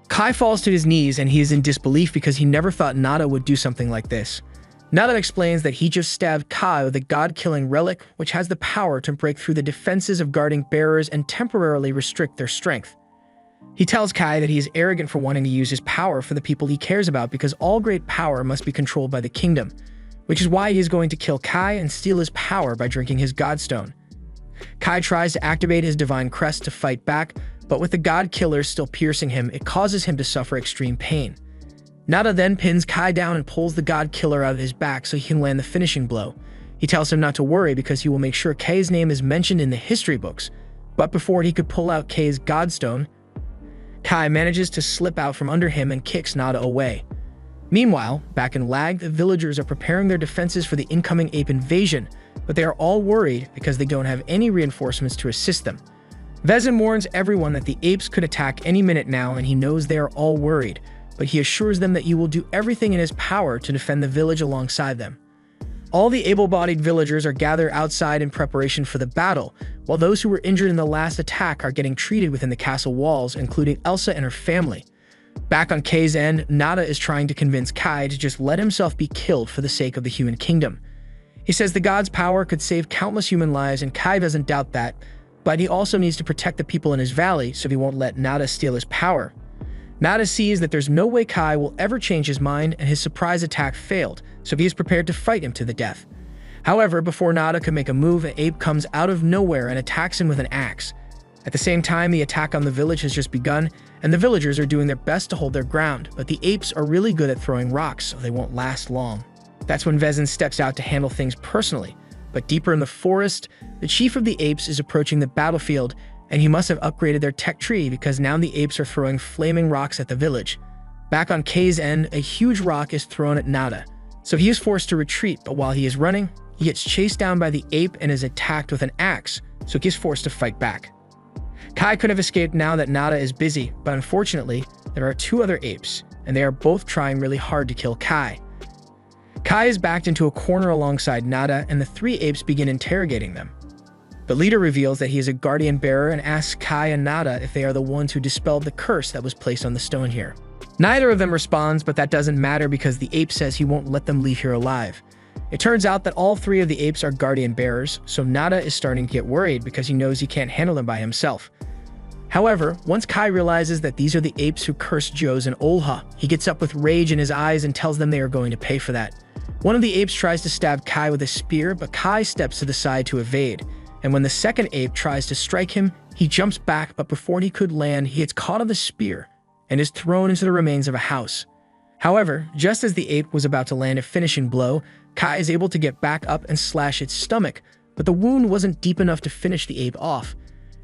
Kai falls to his knees and he is in disbelief because he never thought Nada would do something like this. Nada explains that he just stabbed Kai with a god-killing relic which has the power to break through the defenses of guarding bearers and temporarily restrict their strength. He tells Kai that he is arrogant for wanting to use his power for the people he cares about because all great power must be controlled by the kingdom, which is why he is going to kill Kai and steal his power by drinking his godstone. Kai tries to activate his divine crest to fight back, but with the god killer still piercing him, it causes him to suffer extreme pain. Nada then pins Kai down and pulls the god killer out of his back so he can land the finishing blow. He tells him not to worry because he will make sure Kai's name is mentioned in the history books, but before he could pull out Kai's godstone, Kai manages to slip out from under him and kicks Nada away. Meanwhile, back in Lag, the villagers are preparing their defenses for the incoming ape invasion, but they are all worried because they don't have any reinforcements to assist them. Vezin warns everyone that the apes could attack any minute now, and he knows they are all worried, but he assures them that he will do everything in his power to defend the village alongside them. All the able-bodied villagers are gathered outside in preparation for the battle, while those who were injured in the last attack are getting treated within the castle walls, including Elsa and her family. Back on Kai's end, Nada is trying to convince Kai to just let himself be killed for the sake of the human kingdom. He says the god's power could save countless human lives, and Kai doesn't doubt that, but he also needs to protect the people in his valley so he won't let Nada steal his power. Nada sees that there's no way Kai will ever change his mind, and his surprise attack failed, so he is prepared to fight him to the death. However, before Nada could make a move, an ape comes out of nowhere and attacks him with an axe. At the same time, the attack on the village has just begun, and the villagers are doing their best to hold their ground, but the apes are really good at throwing rocks, so they won't last long. That's when Vezin steps out to handle things personally, but deeper in the forest, the chief of the apes is approaching the battlefield, and he must have upgraded their tech tree because now the apes are throwing flaming rocks at the village. Back on Kai's end, a huge rock is thrown at Nada, so he is forced to retreat, but while he is running, he gets chased down by the ape and is attacked with an axe, so he is forced to fight back. Kai could have escaped now that Nada is busy, but unfortunately, there are two other apes, and they are both trying really hard to kill Kai. Kai is backed into a corner alongside Nada, and the three apes begin interrogating them. The leader reveals that he is a guardian bearer and asks Kai and Nada if they are the ones who dispelled the curse that was placed on the stone here. Neither of them responds, but that doesn't matter because the ape says he won't let them leave here alive. It turns out that all three of the apes are guardian bearers, so Nada is starting to get worried because he knows he can't handle them by himself. However, once Kai realizes that these are the apes who cursed Joes and Olha, he gets up with rage in his eyes and tells them they are going to pay for that. One of the apes tries to stab Kai with a spear, but Kai steps to the side to evade, and when the second ape tries to strike him, he jumps back, but before he could land, he gets caught on the spear and is thrown into the remains of a house. However, just as the ape was about to land a finishing blow, Kai is able to get back up and slash its stomach, but the wound wasn't deep enough to finish the ape off.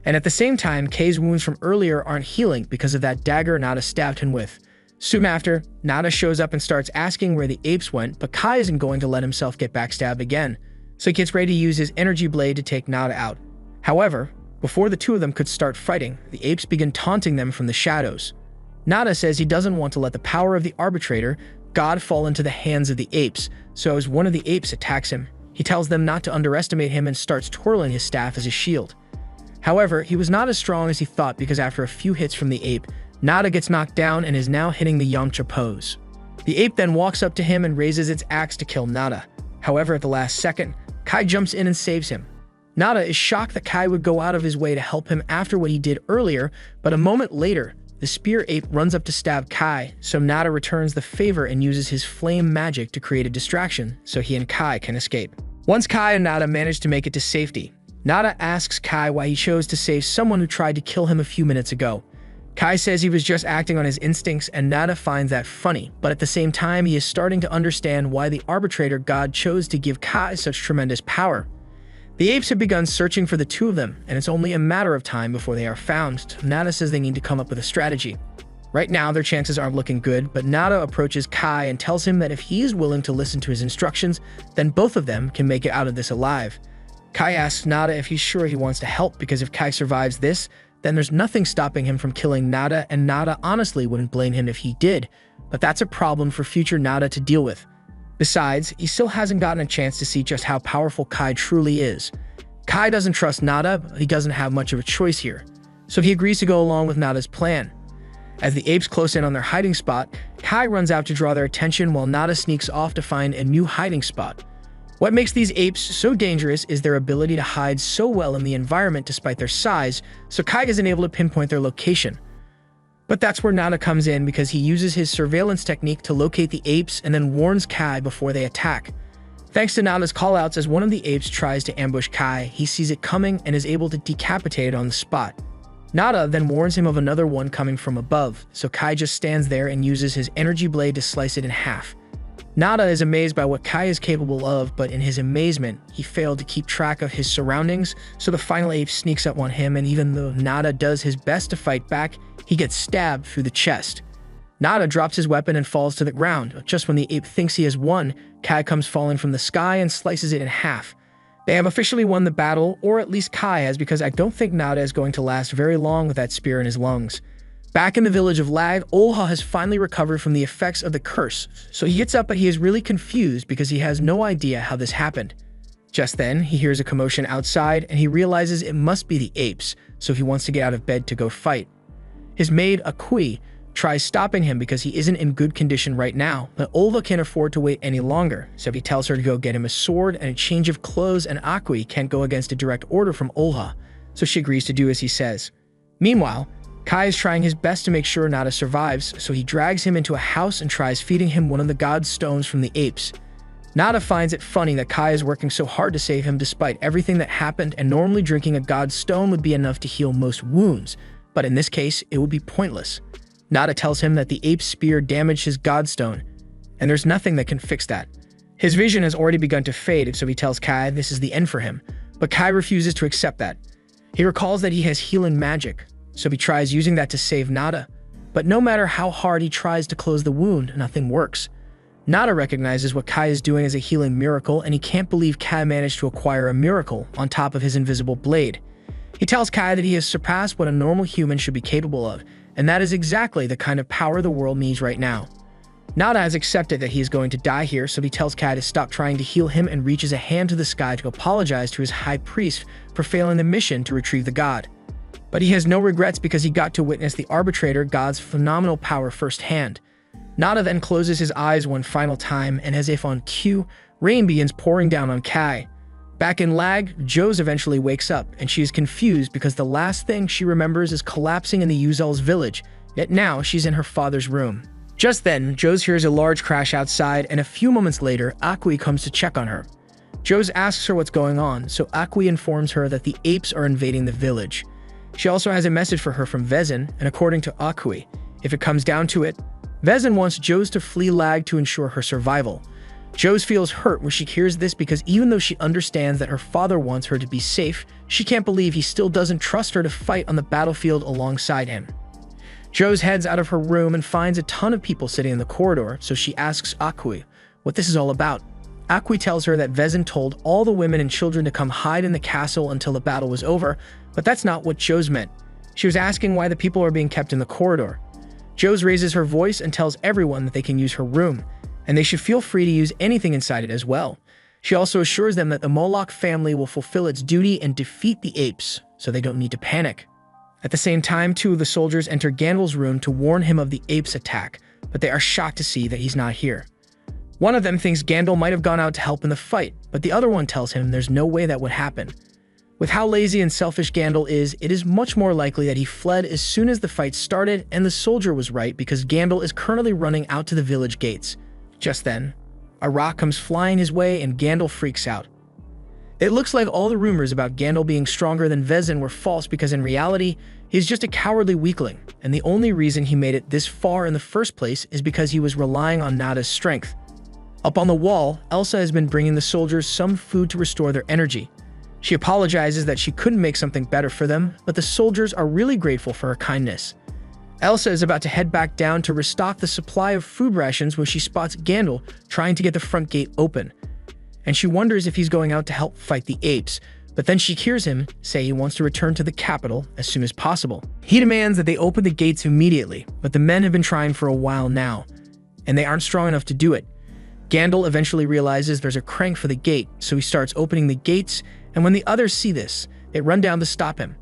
And at the same time, Kai's wounds from earlier aren't healing because of that dagger Nada stabbed him with. Soon after, Nada shows up and starts asking where the apes went, but Kai isn't going to let himself get backstabbed again, so he gets ready to use his energy blade to take Nada out. However, before the two of them could start fighting, the apes begin taunting them from the shadows. Nada says he doesn't want to let the power of the arbitrator, God, fall into the hands of the apes, so as one of the apes attacks him, he tells them not to underestimate him and starts twirling his staff as a shield. However, he was not as strong as he thought because after a few hits from the ape, Nada gets knocked down and is now hitting the Yamcha pose. The ape then walks up to him and raises its axe to kill Nada. However, at the last second, Kai jumps in and saves him. Nada is shocked that Kai would go out of his way to help him after what he did earlier, but a moment later, the spear ape runs up to stab Kai, so Nada returns the favor and uses his flame magic to create a distraction so he and Kai can escape. Once Kai and Nada manage to make it to safety, Nada asks Kai why he chose to save someone who tried to kill him a few minutes ago. Kai says he was just acting on his instincts, and Nada finds that funny, but at the same time he is starting to understand why the arbitrator god chose to give Kai such tremendous power. The apes have begun searching for the two of them, and it's only a matter of time before they are found. Nada says they need to come up with a strategy. Right now their chances aren't looking good, but Nada approaches Kai and tells him that if he is willing to listen to his instructions, then both of them can make it out of this alive. Kai asks Nada if he's sure he wants to help because if Kai survives this, then there's nothing stopping him from killing Nada, and Nada honestly wouldn't blame him if he did, but that's a problem for future Nada to deal with. Besides, he still hasn't gotten a chance to see just how powerful Kai truly is. Kai doesn't trust Nada, but he doesn't have much of a choice here, so he agrees to go along with Nada's plan. As the apes close in on their hiding spot, Kai runs out to draw their attention while Nada sneaks off to find a new hiding spot. What makes these apes so dangerous is their ability to hide so well in the environment despite their size, so Kai isn't able to pinpoint their location. But that's where Nada comes in because he uses his surveillance technique to locate the apes and then warns Kai before they attack. Thanks to Nada's callouts, as one of the apes tries to ambush Kai, he sees it coming and is able to decapitate it on the spot. Nada then warns him of another one coming from above, so Kai just stands there and uses his energy blade to slice it in half. Nada is amazed by what Kai is capable of, but in his amazement, he failed to keep track of his surroundings, so the final ape sneaks up on him, and even though Nada does his best to fight back, he gets stabbed through the chest. Nada drops his weapon and falls to the ground. Just when the ape thinks he has won, Kai comes falling from the sky and slices it in half. They have officially won the battle, or at least Kai has, because I don't think Nada is going to last very long with that spear in his lungs. Back in the village of Lag, Olha has finally recovered from the effects of the curse, so he gets up but he is really confused because he has no idea how this happened. Just then, he hears a commotion outside and he realizes it must be the apes, so he wants to get out of bed to go fight. His maid, Akui, tries stopping him because he isn't in good condition right now, but Olva can't afford to wait any longer, so he tells her to go get him a sword and a change of clothes, and Akui can't go against a direct order from Olva, so she agrees to do as he says. Meanwhile, Kai is trying his best to make sure Nada survives, so he drags him into a house and tries feeding him one of the god's stones from the apes. Nada finds it funny that Kai is working so hard to save him despite everything that happened, and normally drinking a god's stone would be enough to heal most wounds, but in this case, it would be pointless. Nada tells him that the ape's spear damaged his godstone, and there's nothing that can fix that. His vision has already begun to fade, so he tells Kai this is the end for him, but Kai refuses to accept that. He recalls that he has healing magic, so he tries using that to save Nada, but no matter how hard he tries to close the wound, nothing works. Nada recognizes what Kai is doing as a healing miracle, and he can't believe Kai managed to acquire a miracle on top of his invisible blade. He tells Kai that he has surpassed what a normal human should be capable of, and that is exactly the kind of power the world needs right now. Nada has accepted that he is going to die here, so he tells Kai to stop trying to heal him and reaches a hand to the sky to apologize to his high priest for failing the mission to retrieve the god. But he has no regrets because he got to witness the arbitrator god's phenomenal power firsthand. Nada then closes his eyes one final time, and as if on cue, rain begins pouring down on Kai. Back in Lag, Jose eventually wakes up, and she is confused because the last thing she remembers is collapsing in the Yuzels village, yet now she's in her father's room. Just then, Jose hears a large crash outside, and a few moments later, Akui comes to check on her. Jose asks her what's going on, so Akui informs her that the apes are invading the village. She also has a message for her from Vezin, and according to Akui, if it comes down to it, Vezin wants Jose to flee Lag to ensure her survival. Jose feels hurt when she hears this because even though she understands that her father wants her to be safe, she can't believe he still doesn't trust her to fight on the battlefield alongside him. Jose heads out of her room and finds a ton of people sitting in the corridor, so she asks Akui what this is all about. Akui tells her that Vezin told all the women and children to come hide in the castle until the battle was over, but that's not what Jose meant. She was asking why the people are being kept in the corridor. Jose raises her voice and tells everyone that they can use her room, and they should feel free to use anything inside it as well. She also assures them that the Moloch family will fulfill its duty and defeat the apes, so they don't need to panic. At the same time, two of the soldiers enter Gandalf's room to warn him of the apes' attack, but they are shocked to see that he's not here. One of them thinks Gandalf might have gone out to help in the fight, but the other one tells him there's no way that would happen. With how lazy and selfish Gandalf is, it is much more likely that he fled as soon as the fight started, and the soldier was right because Gandalf is currently running out to the village gates. Just then, a rock comes flying his way and Gandalf freaks out. It looks like all the rumors about Gandalf being stronger than Vezin were false because in reality, he's just a cowardly weakling, and the only reason he made it this far in the first place is because he was relying on Nada's strength. Up on the wall, Elsa has been bringing the soldiers some food to restore their energy. She apologizes that she couldn't make something better for them, but the soldiers are really grateful for her kindness. Elsa is about to head back down to restock the supply of food rations when she spots Gandalf trying to get the front gate open. And she wonders if he's going out to help fight the apes, but then she hears him say he wants to return to the capital as soon as possible. He demands that they open the gates immediately, but the men have been trying for a while now, and they aren't strong enough to do it. Gandalf eventually realizes there's a crank for the gate, so he starts opening the gates, and when the others see this, they run down to stop him.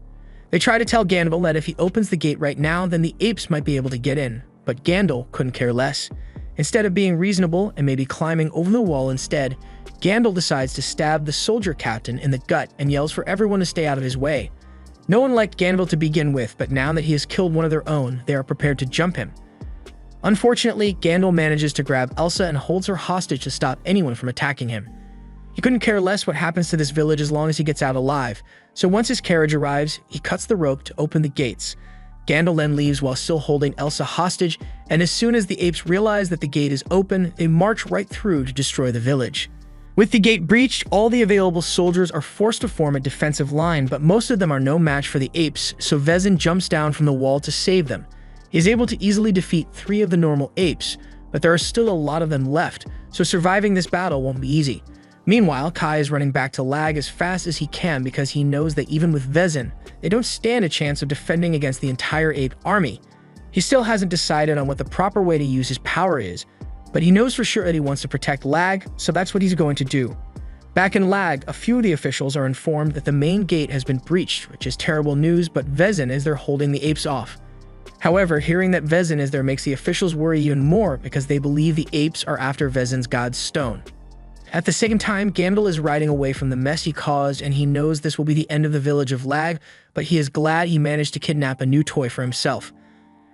They try to tell Gandalf that if he opens the gate right now, then the apes might be able to get in, but Gandalf couldn't care less. Instead of being reasonable and maybe climbing over the wall instead, Gandalf decides to stab the soldier captain in the gut and yells for everyone to stay out of his way. No one liked Gandalf to begin with, but now that he has killed one of their own, they are prepared to jump him. Unfortunately, Gandalf manages to grab Elsa and holds her hostage to stop anyone from attacking him. He couldn't care less what happens to this village as long as he gets out alive, so once his carriage arrives, he cuts the rope to open the gates. Gandalf then leaves while still holding Elsa hostage, and as soon as the apes realize that the gate is open, they march right through to destroy the village. With the gate breached, all the available soldiers are forced to form a defensive line, but most of them are no match for the apes, so Vezin jumps down from the wall to save them. He is able to easily defeat 3 of the normal apes, but there are still a lot of them left, so surviving this battle won't be easy. Meanwhile, Kai is running back to Lag as fast as he can because he knows that even with Vezin, they don't stand a chance of defending against the entire ape army. He still hasn't decided on what the proper way to use his power is, but he knows for sure that he wants to protect Lag, so that's what he's going to do. Back in Lag, a few of the officials are informed that the main gate has been breached, which is terrible news, but Vezin is there holding the apes off. However, hearing that Vezin is there makes the officials worry even more because they believe the apes are after Vezin's god's stone. At the same time, Gandalf is riding away from the mess he caused, and he knows this will be the end of the village of Lag, but he is glad he managed to kidnap a new toy for himself.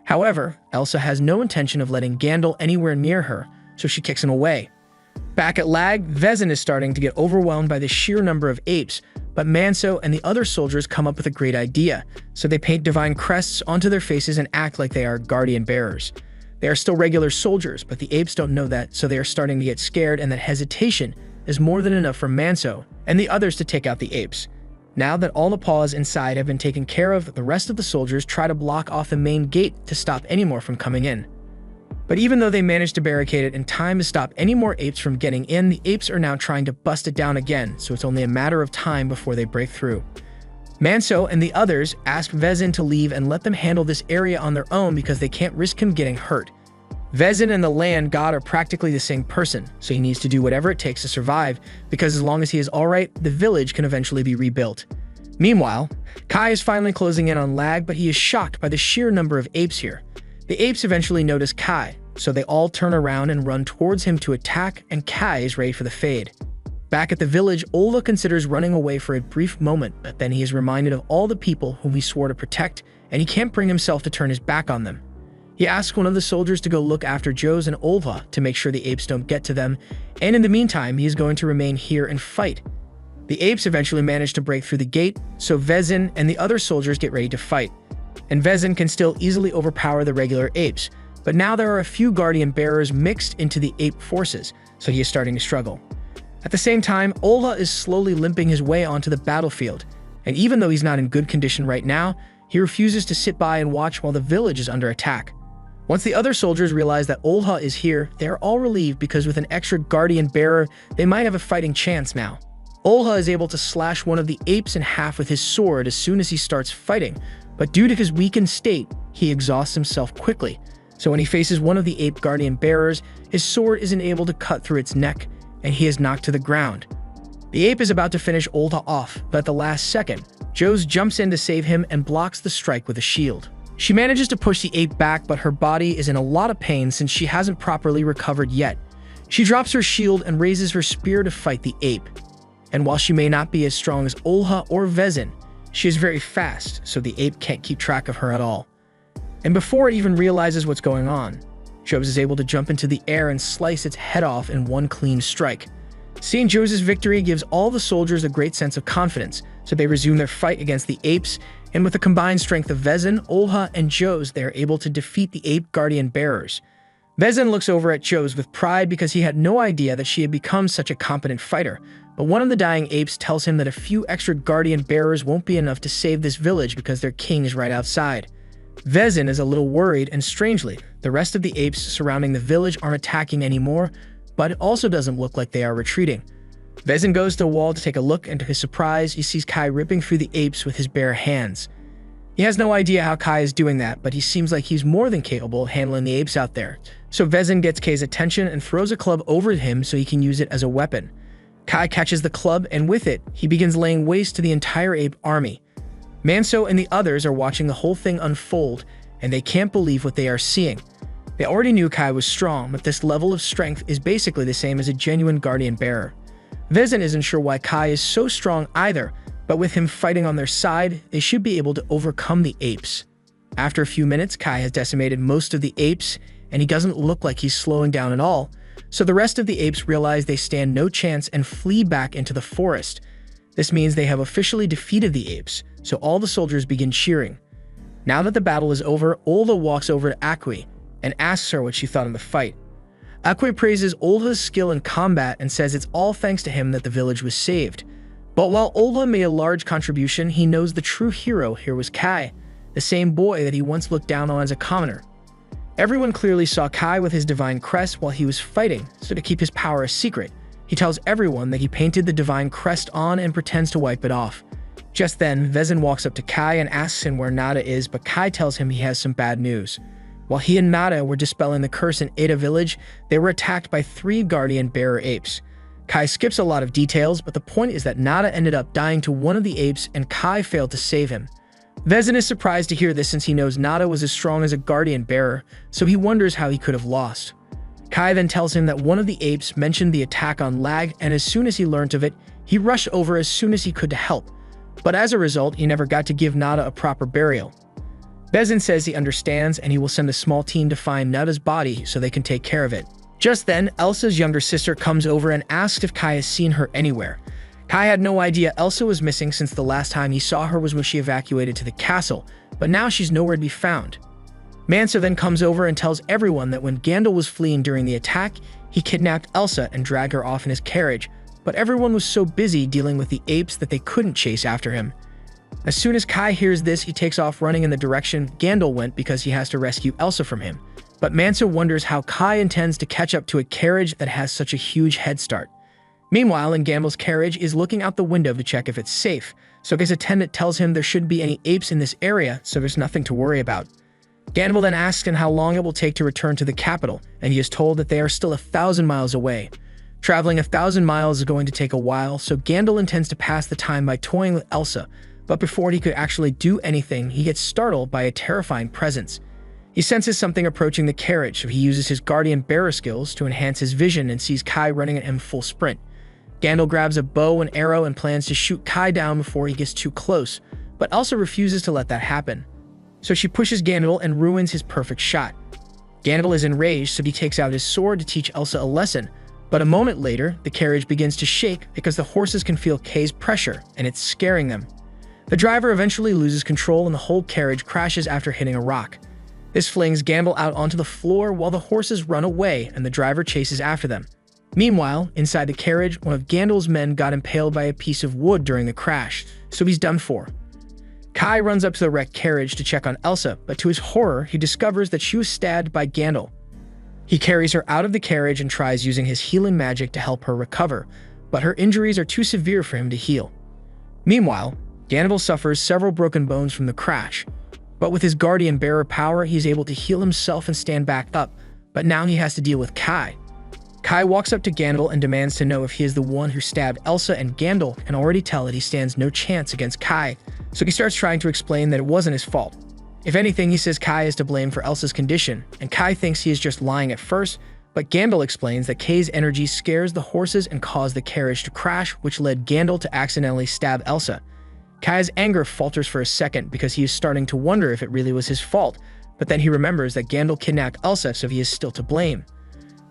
However, Elsa has no intention of letting Gandalf anywhere near her, so she kicks him away. Back at Lag, Vezin is starting to get overwhelmed by the sheer number of apes, but Manso and the other soldiers come up with a great idea, so they paint divine crests onto their faces and act like they are guardian bearers. They are still regular soldiers, but the apes don't know that, so they are starting to get scared, and that hesitation is more than enough for Manso and the others to take out the apes. Now that all the paws inside have been taken care of, the rest of the soldiers try to block off the main gate to stop any more from coming in. But even though they managed to barricade it in time to stop any more apes from getting in, the apes are now trying to bust it down again, so it's only a matter of time before they break through. Manso and the others ask Vezin to leave and let them handle this area on their own because they can't risk him getting hurt. Vezin and the land god are practically the same person, so he needs to do whatever it takes to survive, because as long as he is alright, the village can eventually be rebuilt. Meanwhile, Kai is finally closing in on Lag, but he is shocked by the sheer number of apes here. The apes eventually notice Kai, so they all turn around and run towards him to attack, and Kai is ready for the fade. Back at the village, Olva considers running away for a brief moment, but then he is reminded of all the people whom he swore to protect, and he can't bring himself to turn his back on them. He asks one of the soldiers to go look after Jose and Olva to make sure the apes don't get to them, and in the meantime, he is going to remain here and fight. The apes eventually manage to break through the gate, so Vezin and the other soldiers get ready to fight. And Vezin can still easily overpower the regular apes, but now there are a few guardian bearers mixed into the ape forces, so he is starting to struggle. At the same time, Olva is slowly limping his way onto the battlefield, and even though he's not in good condition right now, he refuses to sit by and watch while the village is under attack. Once the other soldiers realize that Olva is here, they are all relieved because with an extra guardian bearer, they might have a fighting chance now. Olva is able to slash one of the apes in half with his sword as soon as he starts fighting, but due to his weakened state, he exhausts himself quickly. So when he faces one of the ape guardian bearers, his sword isn't able to cut through its neck, and he is knocked to the ground. The ape is about to finish Olva off, but at the last second, Jose jumps in to save him and blocks the strike with a shield. She manages to push the ape back, but her body is in a lot of pain since she hasn't properly recovered yet. She drops her shield and raises her spear to fight the ape. And while she may not be as strong as Olva or Vezin, she is very fast, so the ape can't keep track of her at all. And before it even realizes what's going on, Jose is able to jump into the air and slice its head off in one clean strike. Seeing Jose's victory gives all the soldiers a great sense of confidence, so they resume their fight against the apes, and with the combined strength of Vezin, Olva, and Jose, they are able to defeat the ape guardian bearers. Vezin looks over at Jose with pride because he had no idea that she had become such a competent fighter, but one of the dying apes tells him that a few extra guardian bearers won't be enough to save this village because their king is right outside. Vezin is a little worried, and strangely, the rest of the apes surrounding the village aren't attacking anymore, but it also doesn't look like they are retreating. Vezin goes to the wall to take a look, and to his surprise, he sees Kai ripping through the apes with his bare hands. He has no idea how Kai is doing that, but he seems like he's more than capable of handling the apes out there. So Vezin gets Kai's attention and throws a club over him so he can use it as a weapon. Kai catches the club, and with it, he begins laying waste to the entire ape army. Manso and the others are watching the whole thing unfold, and they can't believe what they are seeing. They already knew Kai was strong, but this level of strength is basically the same as a genuine guardian bearer. Vezin isn't sure why Kai is so strong either, but with him fighting on their side, they should be able to overcome the apes. After a few minutes, Kai has decimated most of the apes, and he doesn't look like he's slowing down at all, so the rest of the apes realize they stand no chance and flee back into the forest. This means they have officially defeated the apes, so all the soldiers begin cheering. Now that the battle is over, Olva walks over to Akwe and asks her what she thought of the fight. Akwe praises Olva's skill in combat and says it's all thanks to him that the village was saved. But while Olva made a large contribution, he knows the true hero here was Kai, the same boy that he once looked down on as a commoner. Everyone clearly saw Kai with his divine crest while he was fighting, so to keep his power a secret, he tells everyone that he painted the divine crest on and pretends to wipe it off. Just then, Vezin walks up to Kai and asks him where Nada is, but Kai tells him he has some bad news. While he and Nada were dispelling the curse in Ada village, they were attacked by 3 guardian bearer apes. Kai skips a lot of details, but the point is that Nada ended up dying to one of the apes and Kai failed to save him. Vezin is surprised to hear this since he knows Nada was as strong as a guardian bearer, so he wonders how he could have lost. Kai then tells him that one of the apes mentioned the attack on Lag, and as soon as he learned of it, he rushed over as soon as he could to help. But as a result, he never got to give Nada a proper burial. Vezin says he understands and he will send a small team to find Nada's body so they can take care of it. Just then, Elsa's younger sister comes over and asks if Kai has seen her anywhere. Kai had no idea Elsa was missing since the last time he saw her was when she evacuated to the castle, but now she's nowhere to be found. Manso then comes over and tells everyone that when Gandalf was fleeing during the attack, he kidnapped Elsa and dragged her off in his carriage, but everyone was so busy dealing with the apes that they couldn't chase after him. As soon as Kai hears this, he takes off running in the direction Gandalf went because he has to rescue Elsa from him. But Manso wonders how Kai intends to catch up to a carriage that has such a huge head start. Meanwhile, in Gandalf's carriage is looking out the window to check if it's safe, so his attendant tells him there shouldn't be any apes in this area, so there's nothing to worry about. Gandalf then asks him how long it will take to return to the capital, and he is told that they are still 1,000 miles away. Traveling 1,000 miles is going to take a while, so Gandalf intends to pass the time by toying with Elsa, but before he could actually do anything, he gets startled by a terrifying presence. He senses something approaching the carriage, so he uses his guardian bearer skills to enhance his vision and sees Kai running at him full sprint. Gandalf grabs a bow and arrow and plans to shoot Kai down before he gets too close, but Elsa refuses to let that happen. So she pushes Gandalf and ruins his perfect shot. Gandalf is enraged, so he takes out his sword to teach Elsa a lesson, but a moment later, the carriage begins to shake because the horses can feel Kay's pressure, and it's scaring them. The driver eventually loses control and the whole carriage crashes after hitting a rock. This flings Gandalf out onto the floor while the horses run away and the driver chases after them. Meanwhile, inside the carriage, one of Gandalf's men got impaled by a piece of wood during the crash, so he's done for. Kai runs up to the wrecked carriage to check on Elsa, but to his horror, he discovers that she was stabbed by Gandalf. He carries her out of the carriage and tries using his healing magic to help her recover, but her injuries are too severe for him to heal. Meanwhile, Gandalf suffers several broken bones from the crash, but with his guardian bearer power, he's able to heal himself and stand back up, but now he has to deal with Kai. Kai walks up to Gandalf and demands to know if he is the one who stabbed Elsa, and Gandalf can already tell that he stands no chance against Kai, so he starts trying to explain that it wasn't his fault. If anything, he says Kai is to blame for Elsa's condition, and Kai thinks he is just lying at first, but Gandalf explains that Kay's energy scares the horses and caused the carriage to crash, which led Gandalf to accidentally stab Elsa. Kai's anger falters for a second because he is starting to wonder if it really was his fault, but then he remembers that Gandalf kidnapped Elsa, so he is still to blame.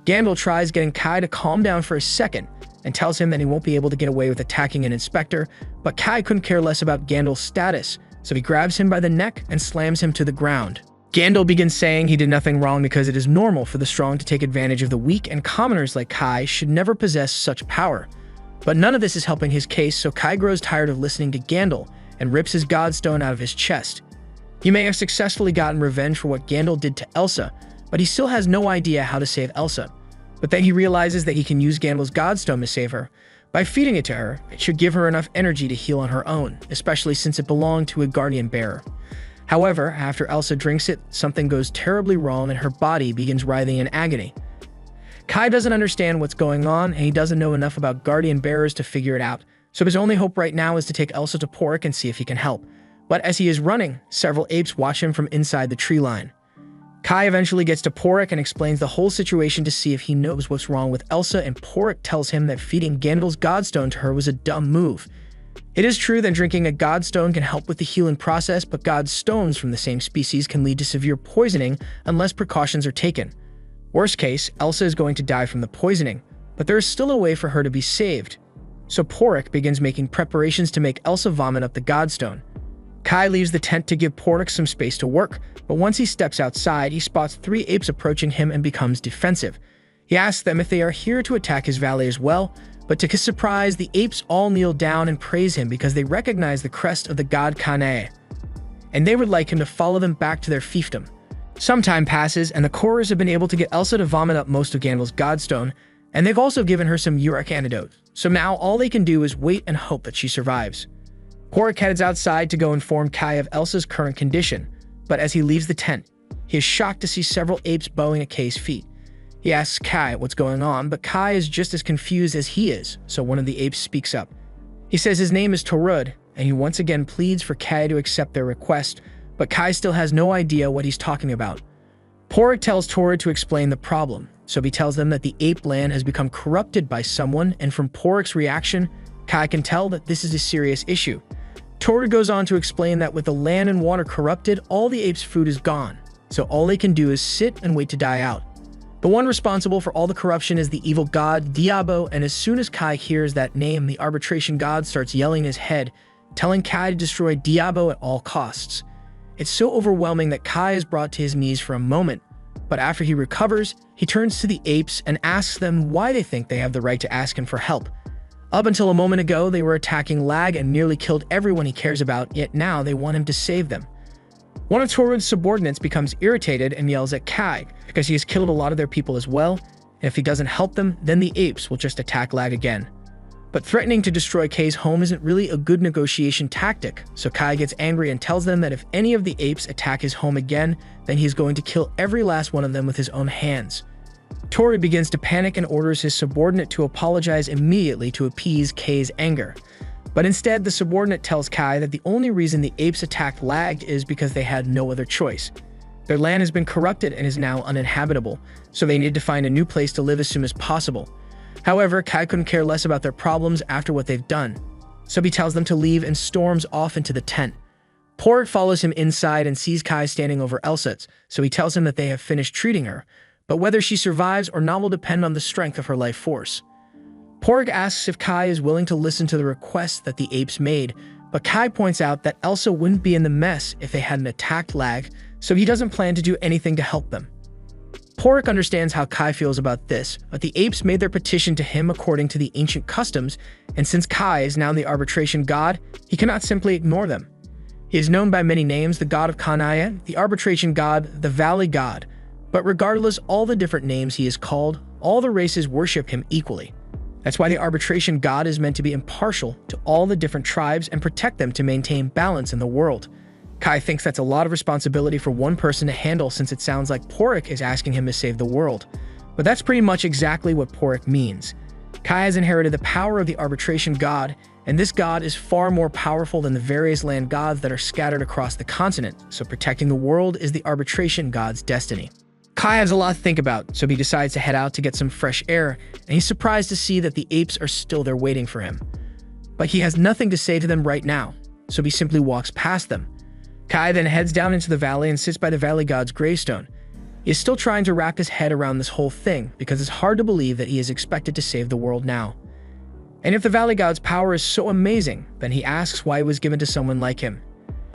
Gandalf tries getting Kai to calm down for a second and tells him that he won't be able to get away with attacking an inspector, but Kai couldn't care less about Gandalf's status, so he grabs him by the neck and slams him to the ground. Gandalf begins saying he did nothing wrong because it is normal for the strong to take advantage of the weak, and commoners like Kai should never possess such power. But none of this is helping his case, so Kai grows tired of listening to Gandalf and rips his godstone out of his chest. He may have successfully gotten revenge for what Gandalf did to Elsa, but he still has no idea how to save Elsa. But then he realizes that he can use Gandalf's godstone to save her. By feeding it to her, it should give her enough energy to heal on her own, especially since it belonged to a guardian bearer. However, after Elsa drinks it, something goes terribly wrong and her body begins writhing in agony. Kai doesn't understand what's going on, and he doesn't know enough about guardian bearers to figure it out, so his only hope right now is to take Elsa to Porik and see if he can help. But as he is running, several apes watch him from inside the tree line. Kai eventually gets to Porik and explains the whole situation to see if he knows what's wrong with Elsa, and Porik tells him that feeding Gandalf's godstone to her was a dumb move. It is true that drinking a godstone can help with the healing process, but godstones from the same species can lead to severe poisoning unless precautions are taken. Worst case, Elsa is going to die from the poisoning, but there is still a way for her to be saved. So Porik begins making preparations to make Elsa vomit up the godstone. Kai leaves the tent to give Porik some space to work, but once he steps outside, he spots 3 apes approaching him and becomes defensive. He asks them if they are here to attack his valley as well, but to his surprise, the apes all kneel down and praise him because they recognize the crest of the god Kanae, and they would like him to follow them back to their fiefdom. Some time passes, and the Korras have been able to get Elsa to vomit up most of Gandalf's godstone, and they've also given her some uric antidote, so now all they can do is wait and hope that she survives. Porik heads outside to go inform Kai of Elsa's current condition, but as he leaves the tent, he is shocked to see several apes bowing at Kai's feet. He asks Kai what's going on, but Kai is just as confused as he is, so one of the apes speaks up. He says his name is Torud, and he once again pleads for Kai to accept their request, but Kai still has no idea what he's talking about. Porik tells Torrid to explain the problem, so he tells them that the ape land has become corrupted by someone, and from Porik's reaction, Kai can tell that this is a serious issue. Torrid goes on to explain that with the land and water corrupted, all the apes' food is gone, so all they can do is sit and wait to die out. The one responsible for all the corruption is the evil god, Diabo, and as soon as Kai hears that name, the arbitration god starts yelling in his head, telling Kai to destroy Diabo at all costs. It's so overwhelming that Kai is brought to his knees for a moment, but after he recovers, he turns to the apes and asks them why they think they have the right to ask him for help. Up until a moment ago, they were attacking Lag and nearly killed everyone he cares about, yet now they want him to save them. One of Torrid's subordinates becomes irritated and yells at Kai because he has killed a lot of their people as well, and if he doesn't help them, then the apes will just attack Lag again. But threatening to destroy Kai's home isn't really a good negotiation tactic, so Kai gets angry and tells them that if any of the apes attack his home again, then he's going to kill every last one of them with his own hands. Torrid begins to panic and orders his subordinate to apologize immediately to appease Kai's anger. But instead, the subordinate tells Kai that the only reason the apes attacked Lag is because they had no other choice. Their land has been corrupted and is now uninhabitable, so they need to find a new place to live as soon as possible. However, Kai couldn't care less about their problems after what they've done, so he tells them to leave and storms off into the tent. Porik follows him inside and sees Kai standing over Elsa's, so he tells him that they have finished treating her, but whether she survives or not will depend on the strength of her life force. Porik asks if Kai is willing to listen to the request that the apes made, but Kai points out that Elsa wouldn't be in the mess if they hadn't attacked Lag, so he doesn't plan to do anything to help them. Porik understands how Kai feels about this, but the apes made their petition to him according to the ancient customs, and since Kai is now the arbitration god, he cannot simply ignore them. He is known by many names: the god of Kanaya, the arbitration god, the valley god, but regardless all the different names he is called, all the races worship him equally. That's why the arbitration god is meant to be impartial to all the different tribes and protect them to maintain balance in the world. Kai thinks that's a lot of responsibility for one person to handle, since it sounds like Porik is asking him to save the world. But that's pretty much exactly what Porik means. Kai has inherited the power of the arbitration god, and this god is far more powerful than the various land gods that are scattered across the continent, so protecting the world is the arbitration god's destiny. Kai has a lot to think about, so he decides to head out to get some fresh air, and he's surprised to see that the apes are still there waiting for him. But he has nothing to say to them right now, so he simply walks past them. Kai then heads down into the valley and sits by the valley god's gravestone. He is still trying to wrap his head around this whole thing, because it's hard to believe that he is expected to save the world now. And if the valley god's power is so amazing, then he asks why it was given to someone like him.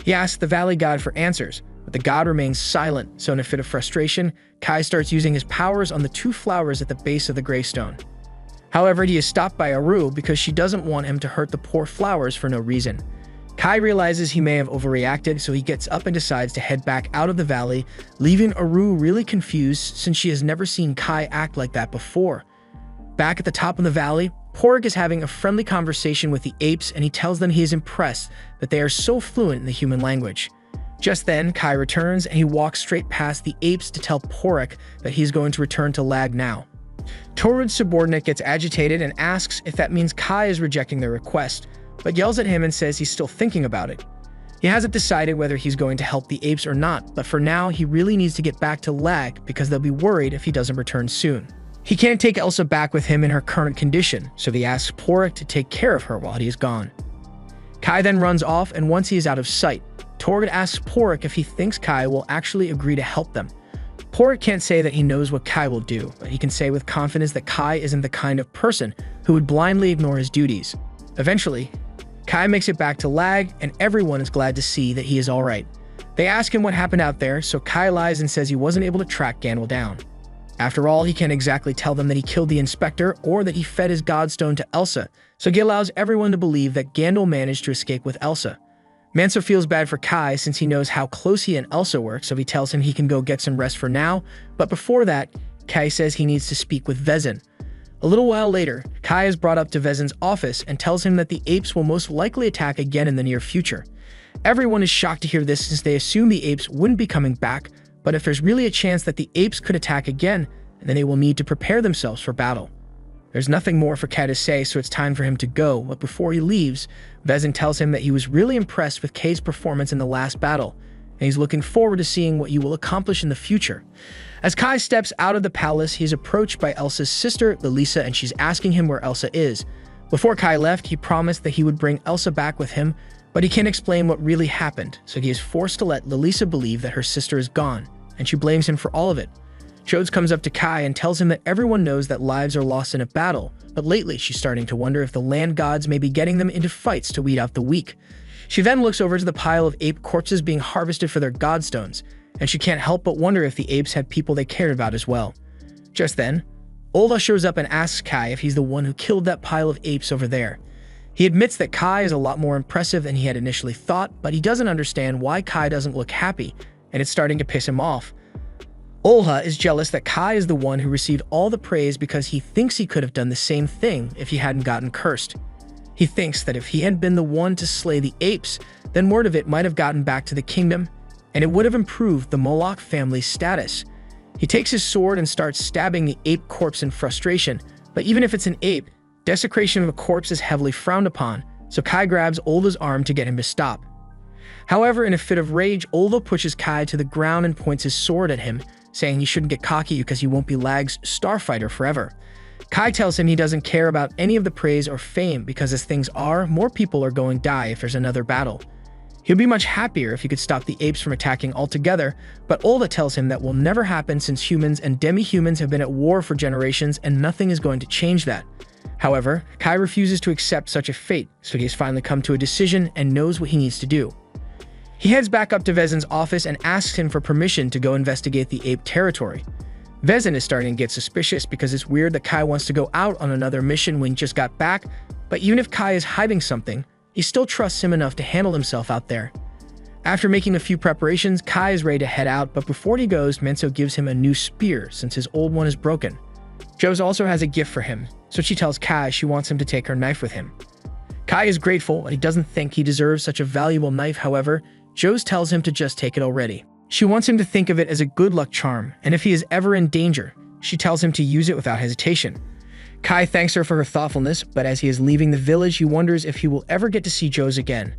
He asks the valley god for answers, but the god remains silent, so in a fit of frustration, Kai starts using his powers on the two flowers at the base of the gravestone. However, he is stopped by Aru because she doesn't want him to hurt the poor flowers for no reason. Kai realizes he may have overreacted, so he gets up and decides to head back out of the valley, leaving Aru really confused since she has never seen Kai act like that before. Back at the top of the valley, Porik is having a friendly conversation with the apes, and he tells them he is impressed that they are so fluent in the human language. Just then, Kai returns and he walks straight past the apes to tell Porik that he's going to return to Lag now. Torrid's subordinate gets agitated and asks if that means Kai is rejecting their request, but yells at him and says he's still thinking about it. He hasn't decided whether he's going to help the apes or not, but for now, he really needs to get back to Lag because they'll be worried if he doesn't return soon. He can't take Elsa back with him in her current condition, so he asks Porik to take care of her while he is gone. Kai then runs off, and once he is out of sight, Torrid asks Porik if he thinks Kai will actually agree to help them. Porik can't say that he knows what Kai will do, but he can say with confidence that Kai isn't the kind of person who would blindly ignore his duties. Eventually, Kai makes it back to Lag, and everyone is glad to see that he is alright. They ask him what happened out there, so Kai lies and says he wasn't able to track Gandalf down. After all, he can't exactly tell them that he killed the inspector or that he fed his godstone to Elsa, so he allows everyone to believe that Gandalf managed to escape with Elsa. Manso feels bad for Kai since he knows how close he and Elsa were, so he tells him he can go get some rest for now, but before that, Kai says he needs to speak with Vezin. A little while later, Kai is brought up to Vezin's office and tells him that the apes will most likely attack again in the near future. Everyone is shocked to hear this since they assume the apes wouldn't be coming back, but if there's really a chance that the apes could attack again, then they will need to prepare themselves for battle. There's nothing more for Kai to say, so it's time for him to go, but before he leaves, Vezin tells him that he was really impressed with Kai's performance in the last battle, and he's looking forward to seeing what you will accomplish in the future. As Kai steps out of the palace, he's approached by Elsa's sister, Lelisa, and she's asking him where Elsa is. Before Kai left, he promised that he would bring Elsa back with him, but he can't explain what really happened, so he is forced to let Lelisa believe that her sister is gone, and she blames him for all of it. Chodes comes up to Kai and tells him that everyone knows that lives are lost in a battle, but lately she's starting to wonder if the land gods may be getting them into fights to weed out the weak. She then looks over to the pile of ape corpses being harvested for their godstones, and she can't help but wonder if the apes had people they cared about as well. Just then, Olda shows up and asks Kai if he's the one who killed that pile of apes over there. He admits that Kai is a lot more impressive than he had initially thought, but he doesn't understand why Kai doesn't look happy, and it's starting to piss him off. Olha is jealous that Kai is the one who received all the praise because he thinks he could have done the same thing if he hadn't gotten cursed. He thinks that if he had been the one to slay the apes, then word of it might have gotten back to the kingdom, and it would have improved the Moloch family's status. He takes his sword and starts stabbing the ape corpse in frustration, but even if it's an ape, desecration of a corpse is heavily frowned upon, so Kai grabs Olda's arm to get him to stop. However, in a fit of rage, Olda pushes Kai to the ground and points his sword at him, saying he shouldn't get cocky because he won't be Lag's starfighter forever. Kai tells him he doesn't care about any of the praise or fame because as things are, more people are going to die if there's another battle. He'll be much happier if he could stop the apes from attacking altogether, but Olda tells him that will never happen since humans and demi-humans have been at war for generations and nothing is going to change that. However, Kai refuses to accept such a fate, so he has finally come to a decision and knows what he needs to do. He heads back up to Vezin's office and asks him for permission to go investigate the ape territory. Vezin is starting to get suspicious because it's weird that Kai wants to go out on another mission when he just got back, but even if Kai is hiding something, he still trusts him enough to handle himself out there. After making a few preparations, Kai is ready to head out, but before he goes, Menso gives him a new spear since his old one is broken. Joe's also has a gift for him, so she tells Kai she wants him to take her knife with him. Kai is grateful, and he doesn't think he deserves such a valuable knife. However, Joe's tells him to just take it already. She wants him to think of it as a good luck charm, and if he is ever in danger, she tells him to use it without hesitation. Kai thanks her for her thoughtfulness, but as he is leaving the village, he wonders if he will ever get to see Joe's again.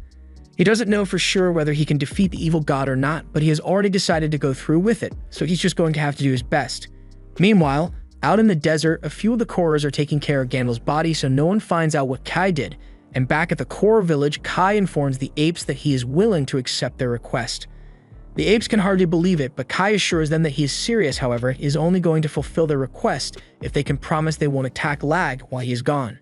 He doesn't know for sure whether he can defeat the evil god or not, but he has already decided to go through with it, so he's just going to have to do his best. Meanwhile, out in the desert, a few of the Korras are taking care of Gandalf's body so no one finds out what Kai did, and back at the Korra village, Kai informs the apes that he is willing to accept their request. The apes can hardly believe it, but Kai assures them that he is serious. However, he is only going to fulfill their request if they can promise they won't attack Lag while he is gone.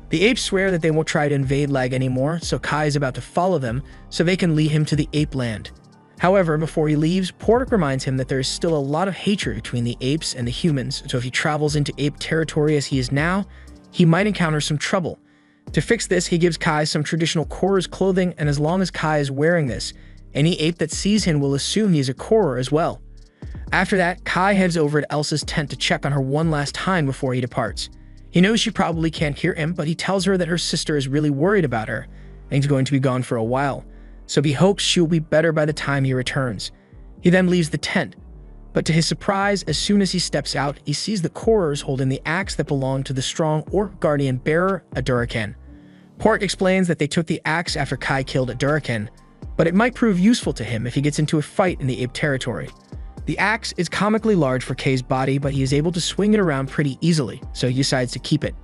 The apes swear that they won't try to invade Lag anymore, so Kai is about to follow them so they can lead him to the ape land. However, before he leaves, Portik reminds him that there is still a lot of hatred between the apes and the humans, so if he travels into ape territory as he is now, he might encounter some trouble. To fix this, he gives Kai some traditional Korra's clothing, and as long as Kai is wearing this, any ape that sees him will assume he is a Korra as well. After that, Kai heads over to Elsa's tent to check on her one last time before he departs. He knows she probably can't hear him, but he tells her that her sister is really worried about her, and he's going to be gone for a while, so he hopes she'll be better by the time he returns. He then leaves the tent, but to his surprise, as soon as he steps out, he sees the Korras holding the axe that belonged to the strong orc guardian bearer, Adurakan. Portik explains that they took the axe after Kai killed Adurakan, but it might prove useful to him if he gets into a fight in the ape territory. The axe is comically large for Kai's body, but he is able to swing it around pretty easily, so he decides to keep it.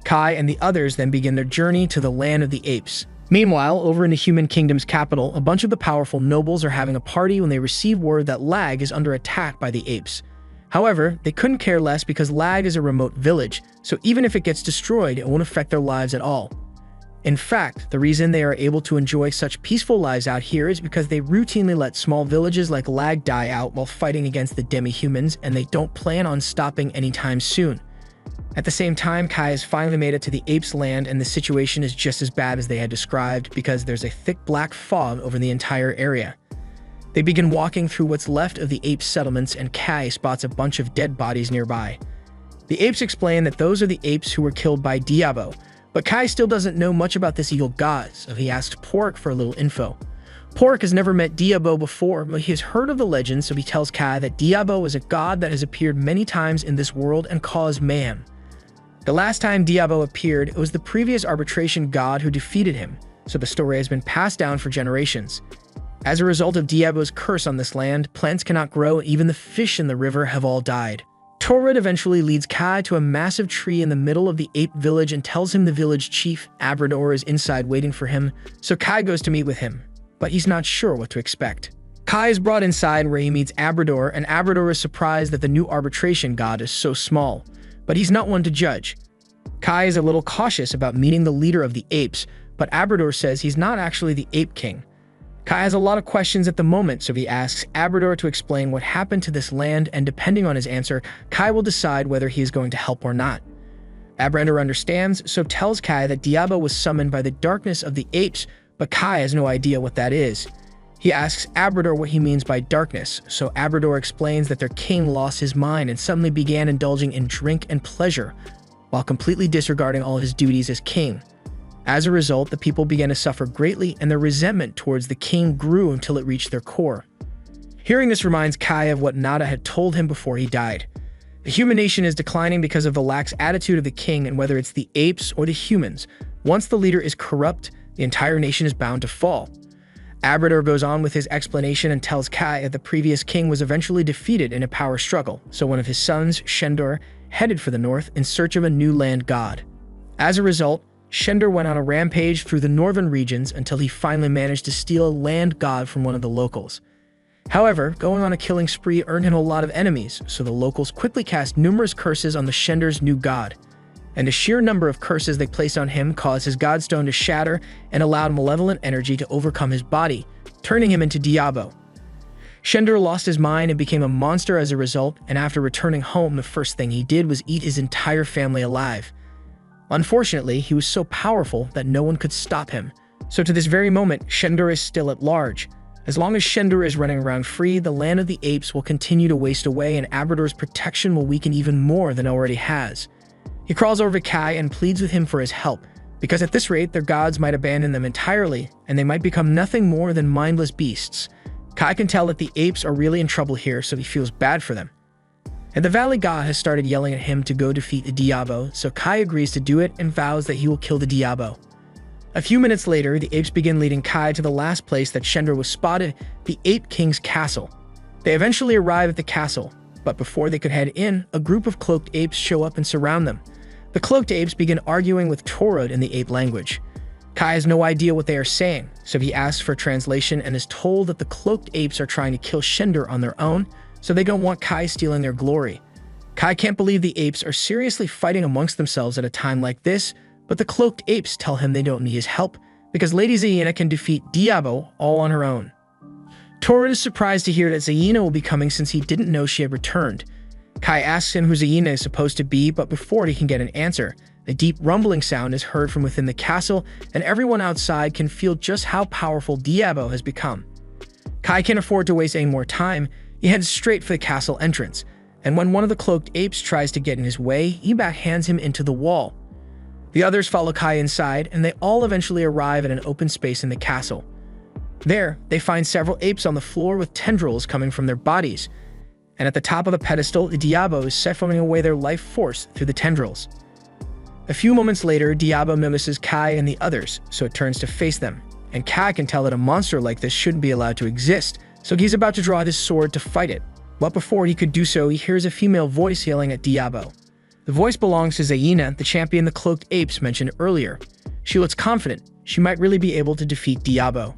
Kai and the others then begin their journey to the land of the apes. Meanwhile, over in the Human Kingdom's capital, a bunch of the powerful nobles are having a party when they receive word that Lag is under attack by the apes. However, they couldn't care less because Lag is a remote village, so even if it gets destroyed, it won't affect their lives at all. In fact, the reason they are able to enjoy such peaceful lives out here is because they routinely let small villages like Lag die out while fighting against the demi-humans, and they don't plan on stopping anytime soon. At the same time, Kai has finally made it to the apes' land, and the situation is just as bad as they had described because there's a thick black fog over the entire area. They begin walking through what's left of the ape settlements, and Kai spots a bunch of dead bodies nearby. The apes explain that those are the apes who were killed by Diabo, but Kai still doesn't know much about this evil god, so he asks Portik for a little info. Portik has never met Diabo before, but he has heard of the legend, so he tells Kai that Diabo is a god that has appeared many times in this world and caused mayhem. The last time Diabo appeared, it was the previous arbitration god who defeated him, so the story has been passed down for generations. As a result of Diabo's curse on this land, plants cannot grow, even the fish in the river have all died. Torrid eventually leads Kai to a massive tree in the middle of the ape village and tells him the village chief, Abrador, is inside waiting for him, so Kai goes to meet with him, but he's not sure what to expect. Kai is brought inside where he meets Abrador, and Abrador is surprised that the new arbitration god is so small, but he's not one to judge. Kai is a little cautious about meeting the leader of the apes, but Abrador says he's not actually the ape king. Kai has a lot of questions at the moment, so he asks Abrador to explain what happened to this land, and depending on his answer, Kai will decide whether he is going to help or not. Abrador understands, so tells Kai that Diabo was summoned by the darkness of the apes, but Kai has no idea what that is. He asks Abrador what he means by darkness, so Abrador explains that their king lost his mind and suddenly began indulging in drink and pleasure, while completely disregarding all his duties as king. As a result, the people began to suffer greatly, and their resentment towards the king grew until it reached their core. Hearing this reminds Kai of what Nada had told him before he died. The human nation is declining because of the lax attitude of the king, and whether it's the apes or the humans, once the leader is corrupt, the entire nation is bound to fall. Abrador goes on with his explanation and tells Kai that the previous king was eventually defeated in a power struggle, so one of his sons, Shendor, headed for the north in search of a new land god. As a result, Shendor went on a rampage through the northern regions until he finally managed to steal a land god from one of the locals. However, going on a killing spree earned him a lot of enemies, so the locals quickly cast numerous curses on the Shendor's new god. And the sheer number of curses they placed on him caused his godstone to shatter and allowed malevolent energy to overcome his body, turning him into Diabo. Shendor lost his mind and became a monster as a result, and after returning home, the first thing he did was eat his entire family alive. Unfortunately, he was so powerful that no one could stop him. So to this very moment, Shendor is still at large. As long as Shendor is running around free, the land of the apes will continue to waste away, and Abrador's protection will weaken even more than it already has. He crawls over to Kai and pleads with him for his help, because at this rate, their gods might abandon them entirely, and they might become nothing more than mindless beasts. Kai can tell that the apes are really in trouble here, so he feels bad for them. And the Valley God has started yelling at him to go defeat the Diabo, so Kai agrees to do it and vows that he will kill the Diabo. A few minutes later, the apes begin leading Kai to the last place that Shendor was spotted, the Ape King's castle. They eventually arrive at the castle, but before they could head in, a group of cloaked apes show up and surround them. The cloaked apes begin arguing with Torrid in the ape language. Kai has no idea what they are saying, so he asks for a translation and is told that the cloaked apes are trying to kill Shendor on their own, so they don't want Kai stealing their glory. Kai can't believe the apes are seriously fighting amongst themselves at a time like this, but the cloaked apes tell him they don't need his help, because Lady Zaina can defeat Diabo all on her own. Torrid is surprised to hear that Zaina will be coming since he didn't know she had returned. Kai asks him who Zaina is supposed to be, but before he can get an answer, a deep rumbling sound is heard from within the castle, and everyone outside can feel just how powerful Diabo has become. Kai can't afford to waste any more time. He heads straight for the castle entrance, and when one of the cloaked apes tries to get in his way, he backhands him into the wall. The others follow Kai inside, and they all eventually arrive at an open space in the castle. There, they find several apes on the floor with tendrils coming from their bodies, and at the top of the pedestal, the Diabo is siphoning away their life force through the tendrils. A few moments later, Diabo notices Kai and the others, so it turns to face them, and Kai can tell that a monster like this shouldn't be allowed to exist, so he's about to draw his sword to fight it. But before he could do so, he hears a female voice yelling at Diabo. The voice belongs to Zaina, the champion the cloaked apes mentioned earlier. She looks confident. She might really be able to defeat Diabo.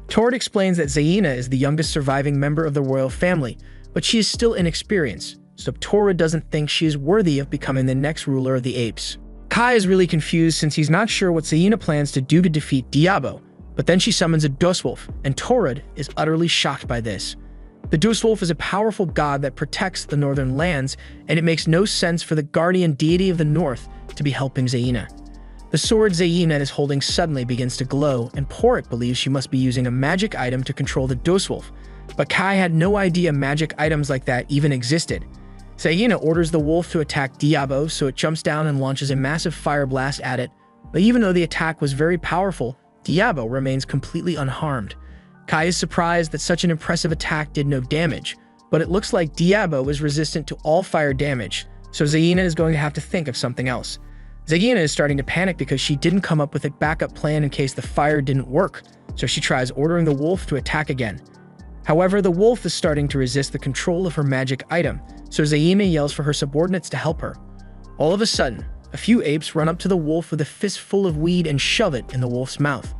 Torrid explains that Zaina is the youngest surviving member of the royal family, but she is still inexperienced, so Torrid doesn't think she is worthy of becoming the next ruler of the apes. Kai is really confused since he's not sure what Zaina plans to do to defeat Diabo, but then she summons a Dustwolf, and Torrid is utterly shocked by this. The Dustwolf is a powerful god that protects the northern lands, and it makes no sense for the guardian deity of the north to be helping Zaina. The sword Zaina is holding suddenly begins to glow, and Porrit believes she must be using a magic item to control the Dustwolf, but Kai had no idea magic items like that even existed. Zaina orders the wolf to attack Diabo, so it jumps down and launches a massive fire blast at it, but even though the attack was very powerful, Diabo remains completely unharmed. Kai is surprised that such an impressive attack did no damage, but it looks like Diabo is resistant to all fire damage, So Zaina is going to have to think of something else. Zaina is starting to panic because she didn't come up with a backup plan in case the fire didn't work, so she tries ordering the wolf to attack again. However, the wolf is starting to resist the control of her magic item, so Zaina yells for her subordinates to help her. All of a sudden, a few apes run up to the wolf with a fistful of weed and shove it in the wolf's mouth.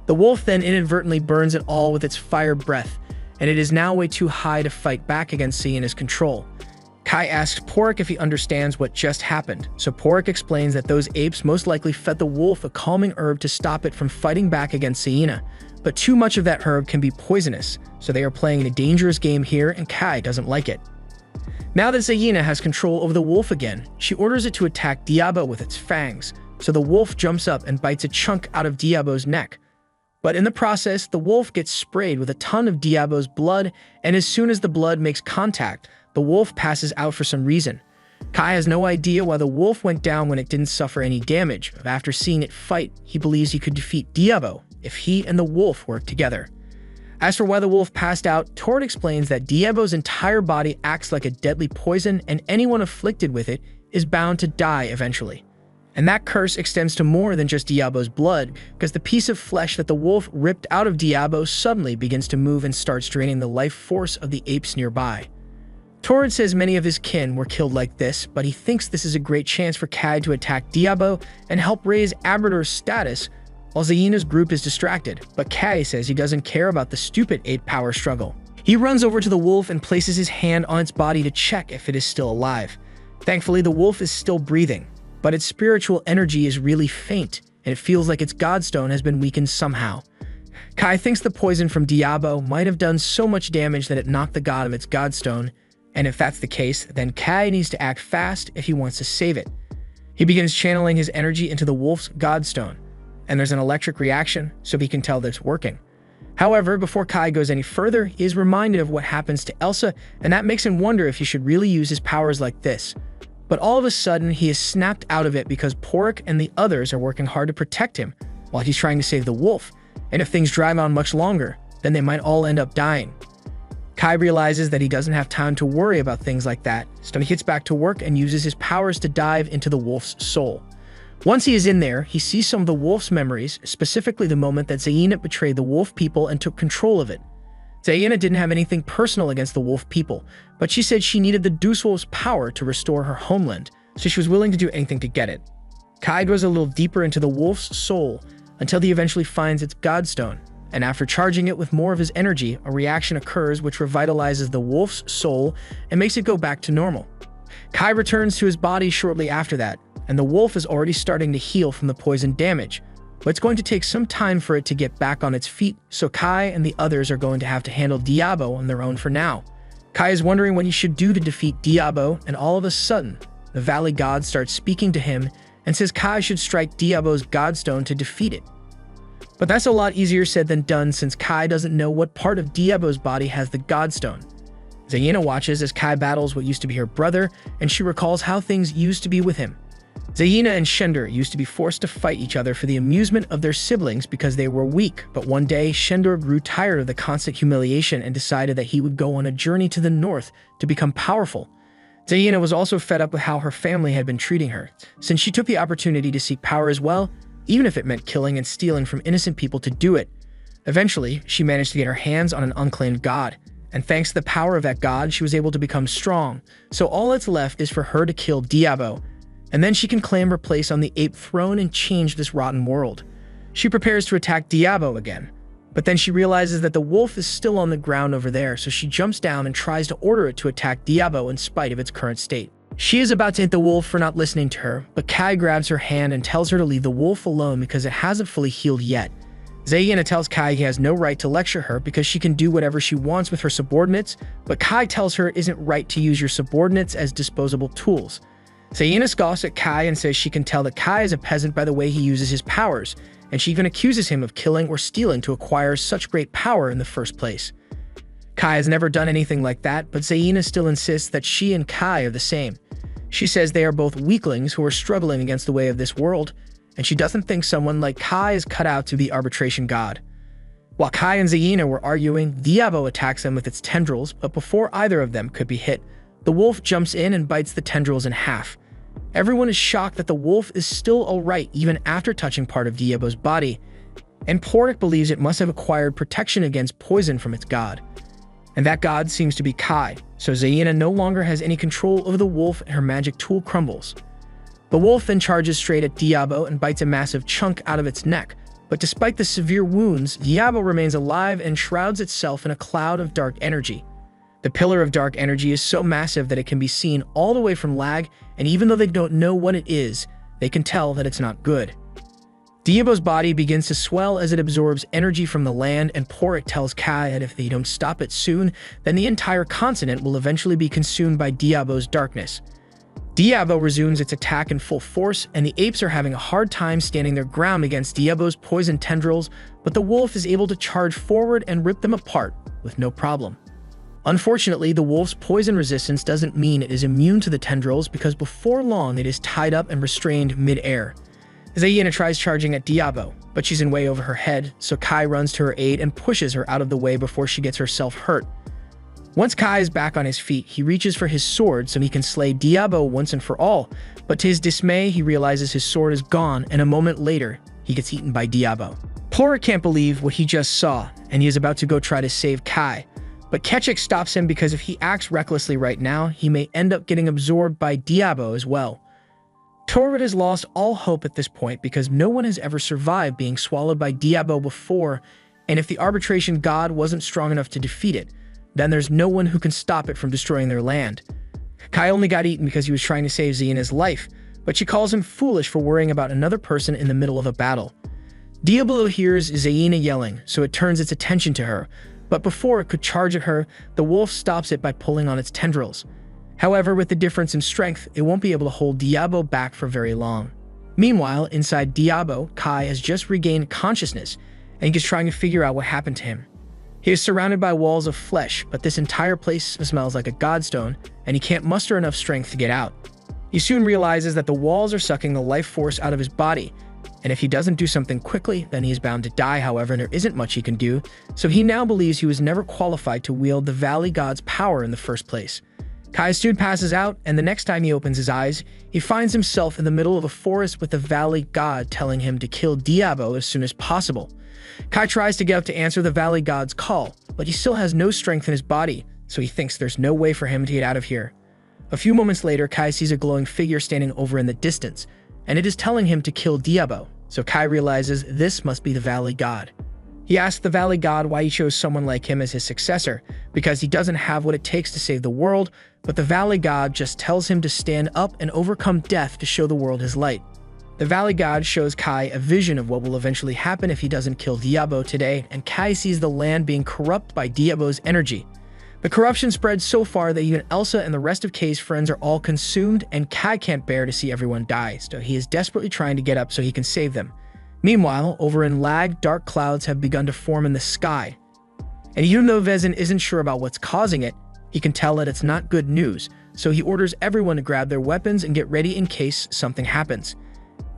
The wolf then inadvertently burns it all with its fire breath, and it is now way too high to fight back against Zaina's control. Kai asks Porik if he understands what just happened, so Porik explains that those apes most likely fed the wolf a calming herb to stop it from fighting back against Zaina, but too much of that herb can be poisonous, so they are playing a dangerous game here and Kai doesn't like it. Now that Zaina has control over the wolf again, she orders it to attack Diabo with its fangs, so the wolf jumps up and bites a chunk out of Diabo's neck. But in the process, the wolf gets sprayed with a ton of Diabo's blood, and as soon as the blood makes contact, the wolf passes out for some reason. Kai has no idea why the wolf went down when it didn't suffer any damage, but after seeing it fight, he believes he could defeat Diabo if he and the wolf work together. As for why the wolf passed out, Tord explains that Diabo's entire body acts like a deadly poison and anyone afflicted with it is bound to die eventually. And that curse extends to more than just Diabo's blood, because the piece of flesh that the wolf ripped out of Diabo suddenly begins to move and starts draining the life force of the apes nearby. Tord says many of his kin were killed like this, but he thinks this is a great chance for Kai to attack Diabo and help raise Abrador's status, while Zaina's group is distracted, but Kai says he doesn't care about the stupid ape power struggle. He runs over to the wolf and places his hand on its body to check if it is still alive. Thankfully, the wolf is still breathing, but its spiritual energy is really faint, and it feels like its godstone has been weakened somehow. Kai thinks the poison from Diabo might have done so much damage that it knocked the god of its godstone, and if that's the case, then Kai needs to act fast if he wants to save it. He begins channeling his energy into the wolf's godstone, and there's an electric reaction, so he can tell that it's working. However, before Kai goes any further, he is reminded of what happens to Elsa, and that makes him wonder if he should really use his powers like this. But all of a sudden, he is snapped out of it because Porik and the others are working hard to protect him while he's trying to save the wolf, and if things drag on much longer, then they might all end up dying. Kai realizes that he doesn't have time to worry about things like that, so he gets back to work and uses his powers to dive into the wolf's soul. Once he is in there, he sees some of the wolf's memories, specifically the moment that Zaina betrayed the wolf people and took control of it. Zaina didn't have anything personal against the wolf people, but she said she needed the Deuce-Wolf's power to restore her homeland, so she was willing to do anything to get it. Kai goes a little deeper into the wolf's soul until he eventually finds its godstone, and after charging it with more of his energy, a reaction occurs which revitalizes the wolf's soul and makes it go back to normal. Kai returns to his body shortly after that, and the wolf is already starting to heal from the poison damage, but it's going to take some time for it to get back on its feet, so Kai and the others are going to have to handle Diabo on their own for now. Kai is wondering what he should do to defeat Diabo, and all of a sudden, the Valley God starts speaking to him and says Kai should strike Diabo's godstone to defeat it. But that's a lot easier said than done since Kai doesn't know what part of Diabo's body has the godstone. Zaina watches as Kai battles what used to be her brother, and she recalls how things used to be with him. Zaina and Shendur used to be forced to fight each other for the amusement of their siblings because they were weak, but one day Shendur grew tired of the constant humiliation and decided that he would go on a journey to the north to become powerful. Zaina was also fed up with how her family had been treating her, since she took the opportunity to seek power as well, even if it meant killing and stealing from innocent people to do it. Eventually, she managed to get her hands on an unclaimed god, and thanks to the power of that god, she was able to become strong, so all that's left is for her to kill Diabo, and then she can claim her place on the ape throne and change this rotten world. She prepares to attack Diabo again, but then she realizes that the wolf is still on the ground over there, so she jumps down and tries to order it to attack Diabo in spite of its current state. She is about to hit the wolf for not listening to her, but Kai grabs her hand and tells her to leave the wolf alone because it hasn't fully healed yet. Zaina tells Kai he has no right to lecture her because she can do whatever she wants with her subordinates, but Kai tells her it isn't right to use your subordinates as disposable tools. Zaina scoffs at Kai and says she can tell that Kai is a peasant by the way he uses his powers, and she even accuses him of killing or stealing to acquire such great power in the first place. Kai has never done anything like that, but Zaina still insists that she and Kai are the same. She says they are both weaklings who are struggling against the way of this world, and she doesn't think someone like Kai is cut out to be arbitration god. While Kai and Zaina were arguing, Diabo attacks them with its tendrils, but before either of them could be hit, The wolf jumps in and bites the tendrils in half. Everyone is shocked that the wolf is still alright even after touching part of Diabo's body, and Porik believes it must have acquired protection against poison from its god. And that god seems to be Kai, so Zaina no longer has any control over the wolf and her magic tool crumbles. The wolf then charges straight at Diabo and bites a massive chunk out of its neck, but despite the severe wounds, Diabo remains alive and shrouds itself in a cloud of dark energy. The pillar of dark energy is so massive that it can be seen all the way from Lag, and even though they don't know what it is, they can tell that it's not good. Diabo's body begins to swell as it absorbs energy from the land, and Porik tells Kai that if they don't stop it soon, then the entire continent will eventually be consumed by Diabo's darkness. Diabo resumes its attack in full force, and the apes are having a hard time standing their ground against Diabo's poison tendrils, but the wolf is able to charge forward and rip them apart with no problem. Unfortunately, the wolf's poison resistance doesn't mean it is immune to the tendrils, because before long it is tied up and restrained mid-air. Zaina tries charging at Diabo, but she's in way over her head, so Kai runs to her aid and pushes her out of the way before she gets herself hurt. Once Kai is back on his feet, he reaches for his sword so he can slay Diabo once and for all, but to his dismay, he realizes his sword is gone, and a moment later, he gets eaten by Diabo. Porik can't believe what he just saw, and he is about to go try to save Kai, but Ketchik stops him because if he acts recklessly right now, he may end up getting absorbed by Diabo as well. Torrid has lost all hope at this point because no one has ever survived being swallowed by Diabo before, and if the arbitration god wasn't strong enough to defeat it, then there's no one who can stop it from destroying their land. Kai only got eaten because he was trying to save Zaina's life, but she calls him foolish for worrying about another person in the middle of a battle. Diablo hears Zaina yelling, so it turns its attention to her, but before it could charge at her, the wolf stops it by pulling on its tendrils. However, with the difference in strength, it won't be able to hold Diabo back for very long. Meanwhile, inside Diabo, Kai has just regained consciousness, and he is trying to figure out what happened to him. He is surrounded by walls of flesh, but this entire place smells like a godstone, and he can't muster enough strength to get out. He soon realizes that the walls are sucking the life force out of his body, and if he doesn't do something quickly, then he is bound to die. However, there isn't much he can do, so he now believes he was never qualified to wield the Valley God's power in the first place. Kai soon passes out, and the next time he opens his eyes, he finds himself in the middle of a forest with the Valley God telling him to kill Diabo as soon as possible. Kai tries to get up to answer the Valley God's call, but he still has no strength in his body, so he thinks there's no way for him to get out of here. A few moments later, Kai sees a glowing figure standing over in the distance, and it is telling him to kill Diabo, so Kai realizes this must be the Valley God. He asks the Valley God why he chose someone like him as his successor, because he doesn't have what it takes to save the world, but the Valley God just tells him to stand up and overcome death to show the world his light. The Valley God shows Kai a vision of what will eventually happen if he doesn't kill Diabo today, and Kai sees the land being corrupt by Diabo's energy. The corruption spreads so far that even Elsa and the rest of Kai's friends are all consumed, and Kai can't bear to see everyone die, so he is desperately trying to get up so he can save them. Meanwhile, over in Lag, dark clouds have begun to form in the sky. And even though Vezin isn't sure about what's causing it, he can tell that it's not good news, so he orders everyone to grab their weapons and get ready in case something happens.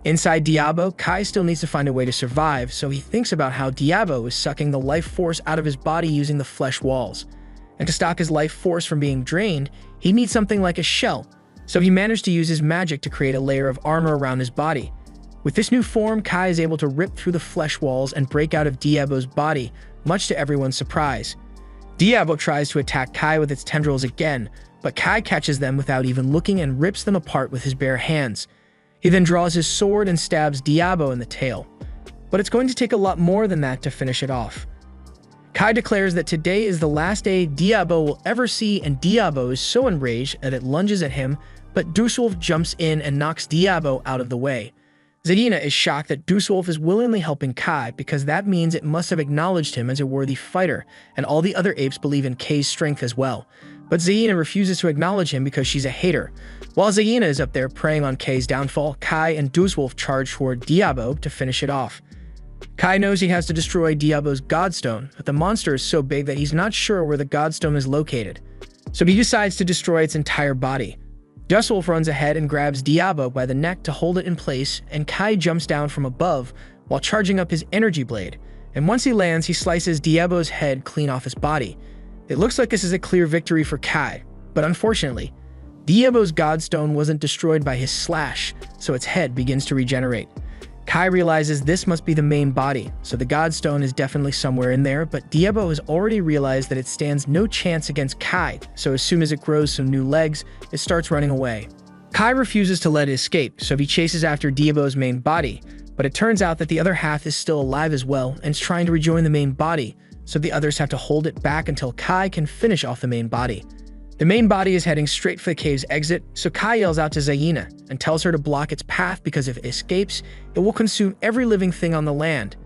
Inside Diabo, Kai still needs to find a way to survive, so he thinks about how Diabo is sucking the life force out of his body using the flesh walls. And to stop his life force from being drained, he needs something like a shell, so he managed to use his magic to create a layer of armor around his body. With this new form, Kai is able to rip through the flesh walls and break out of Diabo's body, much to everyone's surprise. Diabo tries to attack Kai with its tendrils again, but Kai catches them without even looking and rips them apart with his bare hands. He then draws his sword and stabs Diabo in the tail. But it's going to take a lot more than that to finish it off. Kai declares that today is the last day Diabo will ever see, and Diabo is so enraged that it lunges at him, but Duswolf jumps in and knocks Diabo out of the way. Zadina is shocked that Duswolf is willingly helping Kai because that means it must have acknowledged him as a worthy fighter, and all the other apes believe in Kai's strength as well. But Zaina refuses to acknowledge him because she's a hater. While Zaina is up there preying on Kai's downfall, Kai and Duswolf charge toward Diabo to finish it off. Kai knows he has to destroy Diabo's Godstone, but the monster is so big that he's not sure where the Godstone is located. So he decides to destroy its entire body. Duswolf runs ahead and grabs Diabo by the neck to hold it in place, and Kai jumps down from above while charging up his energy blade, and once he lands, he slices Diabo's head clean off his body. It looks like this is a clear victory for Kai, But unfortunately, Diabo's Godstone wasn't destroyed by his slash, so its head begins to regenerate. Kai realizes this must be the main body, so the Godstone is definitely somewhere in there, but Diabo has already realized that it stands no chance against Kai, so as soon as it grows some new legs, it starts running away. Kai refuses to let it escape, so he chases after Diabo's main body, but it turns out that the other half is still alive as well and is trying to rejoin the main body, so the others have to hold it back until Kai can finish off the main body. The main body is heading straight for the cave's exit, so Kai yells out to Zaina and tells her to block its path because if it escapes, it will consume every living thing on the land.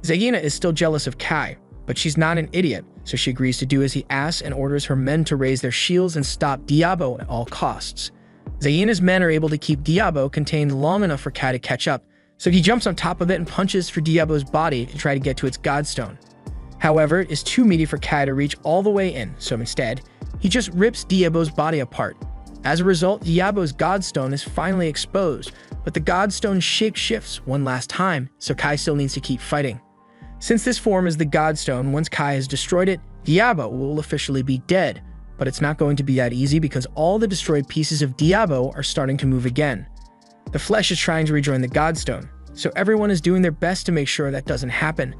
Zaina is still jealous of Kai, but she's not an idiot, so she agrees to do as he asks and orders her men to raise their shields and stop Diabo at all costs. Zaina's men are able to keep Diabo contained long enough for Kai to catch up, so he jumps on top of it and punches for Diabo's body to try to get to its Godstone. However, it is too meaty for Kai to reach all the way in, so instead, he just rips Diabo's body apart. As a result, Diabo's Godstone is finally exposed, but the Godstone shape shifts one last time, so Kai still needs to keep fighting. Since this form is the Godstone, once Kai has destroyed it, Diabo will officially be dead, but it's not going to be that easy because all the destroyed pieces of Diabo are starting to move again. The flesh is trying to rejoin the Godstone, so everyone is doing their best to make sure that doesn't happen.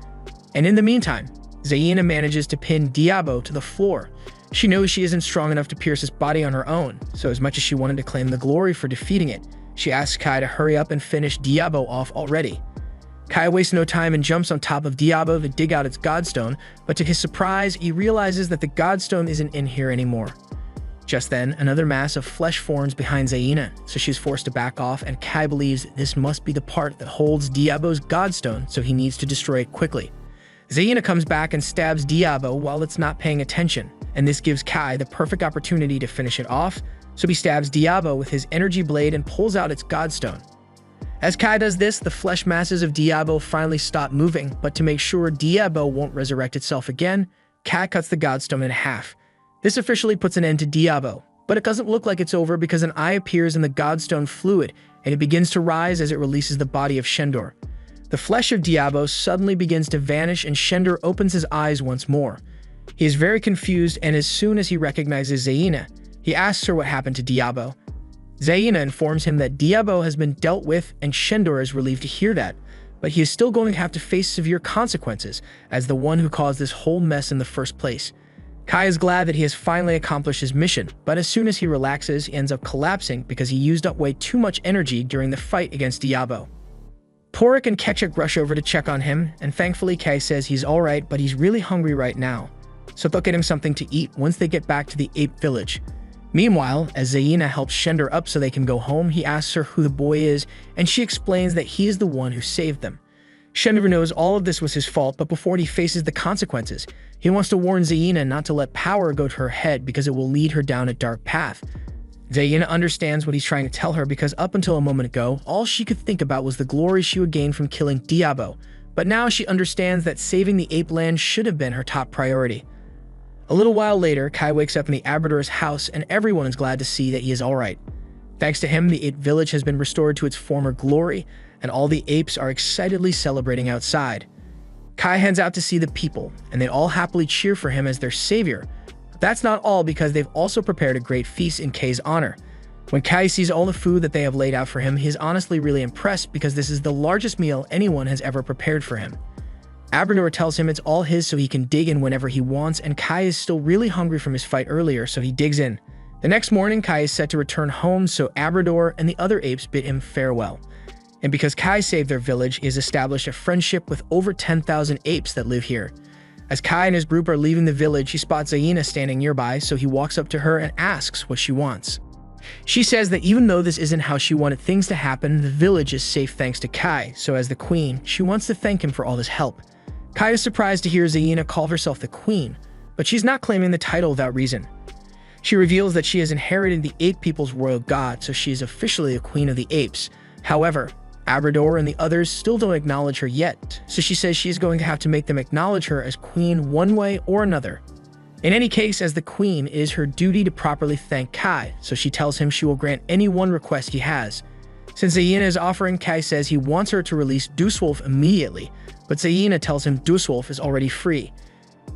And in the meantime, Zaina manages to pin Diabo to the floor. She knows she isn't strong enough to pierce his body on her own, so as much as she wanted to claim the glory for defeating it, she asks Kai to hurry up and finish Diabo off already. Kai wastes no time and jumps on top of Diabo to dig out its Godstone, but to his surprise, he realizes that the Godstone isn't in here anymore. Just then, another mass of flesh forms behind Zaina, so she's forced to back off, and Kai believes this must be the part that holds Diabo's Godstone, so he needs to destroy it quickly. Zaina comes back and stabs Diabo while it's not paying attention, and this gives Kai the perfect opportunity to finish it off, so he stabs Diabo with his energy blade and pulls out its Godstone. As Kai does this, the flesh masses of Diabo finally stop moving, but to make sure Diabo won't resurrect itself again, Kai cuts the Godstone in half. This officially puts an end to Diabo, but it doesn't look like it's over because an eye appears in the Godstone fluid, and it begins to rise as it releases the body of Shendor. The flesh of Diabo suddenly begins to vanish and Shendor opens his eyes once more. He is very confused, and as soon as he recognizes Zaina, he asks her what happened to Diabo. Zaina informs him that Diabo has been dealt with and Shendor is relieved to hear that, but he is still going to have to face severe consequences as the one who caused this whole mess in the first place. Kai is glad that he has finally accomplished his mission, but as soon as he relaxes, he ends up collapsing because he used up way too much energy during the fight against Diabo. Porik and Ketchuk rush over to check on him, and thankfully Kai says he's alright, but he's really hungry right now, so they'll get him something to eat once they get back to the ape village. Meanwhile, as Zaina helps Shendor up so they can go home, he asks her who the boy is, and she explains that he is the one who saved them. Shendor knows all of this was his fault, but before he faces the consequences, he wants to warn Zaina not to let power go to her head because it will lead her down a dark path. Zaina understands what he's trying to tell her because up until a moment ago, all she could think about was the glory she would gain from killing Diabo, but now she understands that saving the ape land should have been her top priority. A little while later, Kai wakes up in the Abrador's house and everyone is glad to see that he is alright. Thanks to him, the ape village has been restored to its former glory, and all the apes are excitedly celebrating outside. Kai heads out to see the people, and they all happily cheer for him as their savior. But that's not all because they've also prepared a great feast in Kai's honor. When Kai sees all the food that they have laid out for him, he is honestly really impressed because this is the largest meal anyone has ever prepared for him. Abrador tells him it's all his so he can dig in whenever he wants, and Kai is still really hungry from his fight earlier, so he digs in. The next morning, Kai is set to return home, so Abrador and the other apes bid him farewell. And because Kai saved their village, he has established a friendship with over 10,000 apes that live here. As Kai and his group are leaving the village, he spots Zaina standing nearby, so he walks up to her and asks what she wants. She says that even though this isn't how she wanted things to happen, the village is safe thanks to Kai, so as the queen, she wants to thank him for all his help. Kai is surprised to hear Zaina call herself the queen, but she's not claiming the title without reason. She reveals that she has inherited the ape people's royal god, so she is officially a queen of the apes. However, Abrador and the others still don't acknowledge her yet, so she says she is going to have to make them acknowledge her as queen one way or another. In any case, as the queen, it is her duty to properly thank Kai, so she tells him she will grant any one request he has. Since Zaina is offering, Kai says he wants her to release Duswolf immediately, but Zaina tells him Duswolf is already free.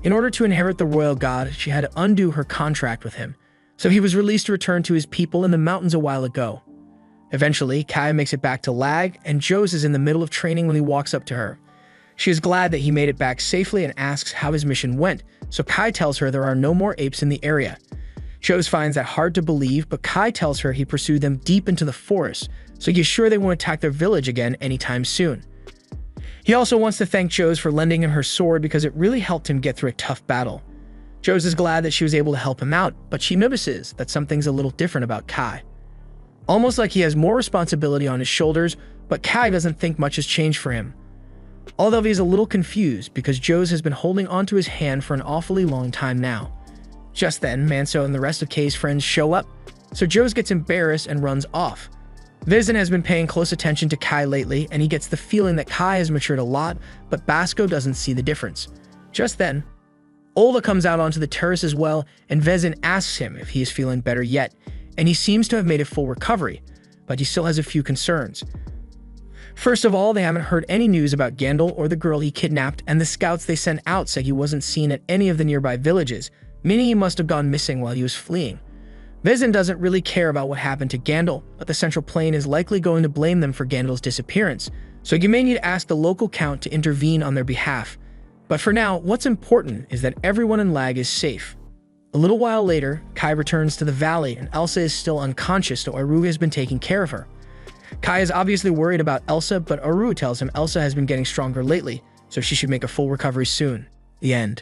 In order to inherit the royal god, she had to undo her contract with him, So he was released to return to his people in the mountains a while ago. Eventually, Kai makes it back to Lag, and Joes is in the middle of training when he walks up to her. She is glad that he made it back safely and asks how his mission went, so Kai tells her there are no more apes in the area. Joes finds that hard to believe, but Kai tells her he pursued them deep into the forest, so he is sure they won't attack their village again anytime soon. He also wants to thank Joes for lending him her sword because it really helped him get through a tough battle. Joes is glad that she was able to help him out, but she notices that something's a little different about Kai. Almost like he has more responsibility on his shoulders, but Kai doesn't think much has changed for him. Although he's a little confused because Joes has been holding onto his hand for an awfully long time now. Just then, Manso and the rest of Kai's friends show up, so Joes gets embarrassed and runs off. Vizen has been paying close attention to Kai lately, and he gets the feeling that Kai has matured a lot, but Basco doesn't see the difference. Just then, Ola comes out onto the terrace as well, and Vezin asks him if he is feeling better yet, and he seems to have made a full recovery, but he still has a few concerns. First of all, they haven't heard any news about Gandalf or the girl he kidnapped, and the scouts they sent out say he wasn't seen at any of the nearby villages, meaning he must have gone missing while he was fleeing. Vezin doesn't really care about what happened to Gandalf, but the Central Plain is likely going to blame them for Gandalf's disappearance, so you may need to ask the local count to intervene on their behalf. But for now, what's important is that everyone in Lag is safe. A little while later, Kai returns to the valley, and Elsa is still unconscious, so Aru has been taking care of her. Kai is obviously worried about Elsa, but Aru tells him Elsa has been getting stronger lately, so she should make a full recovery soon. The end.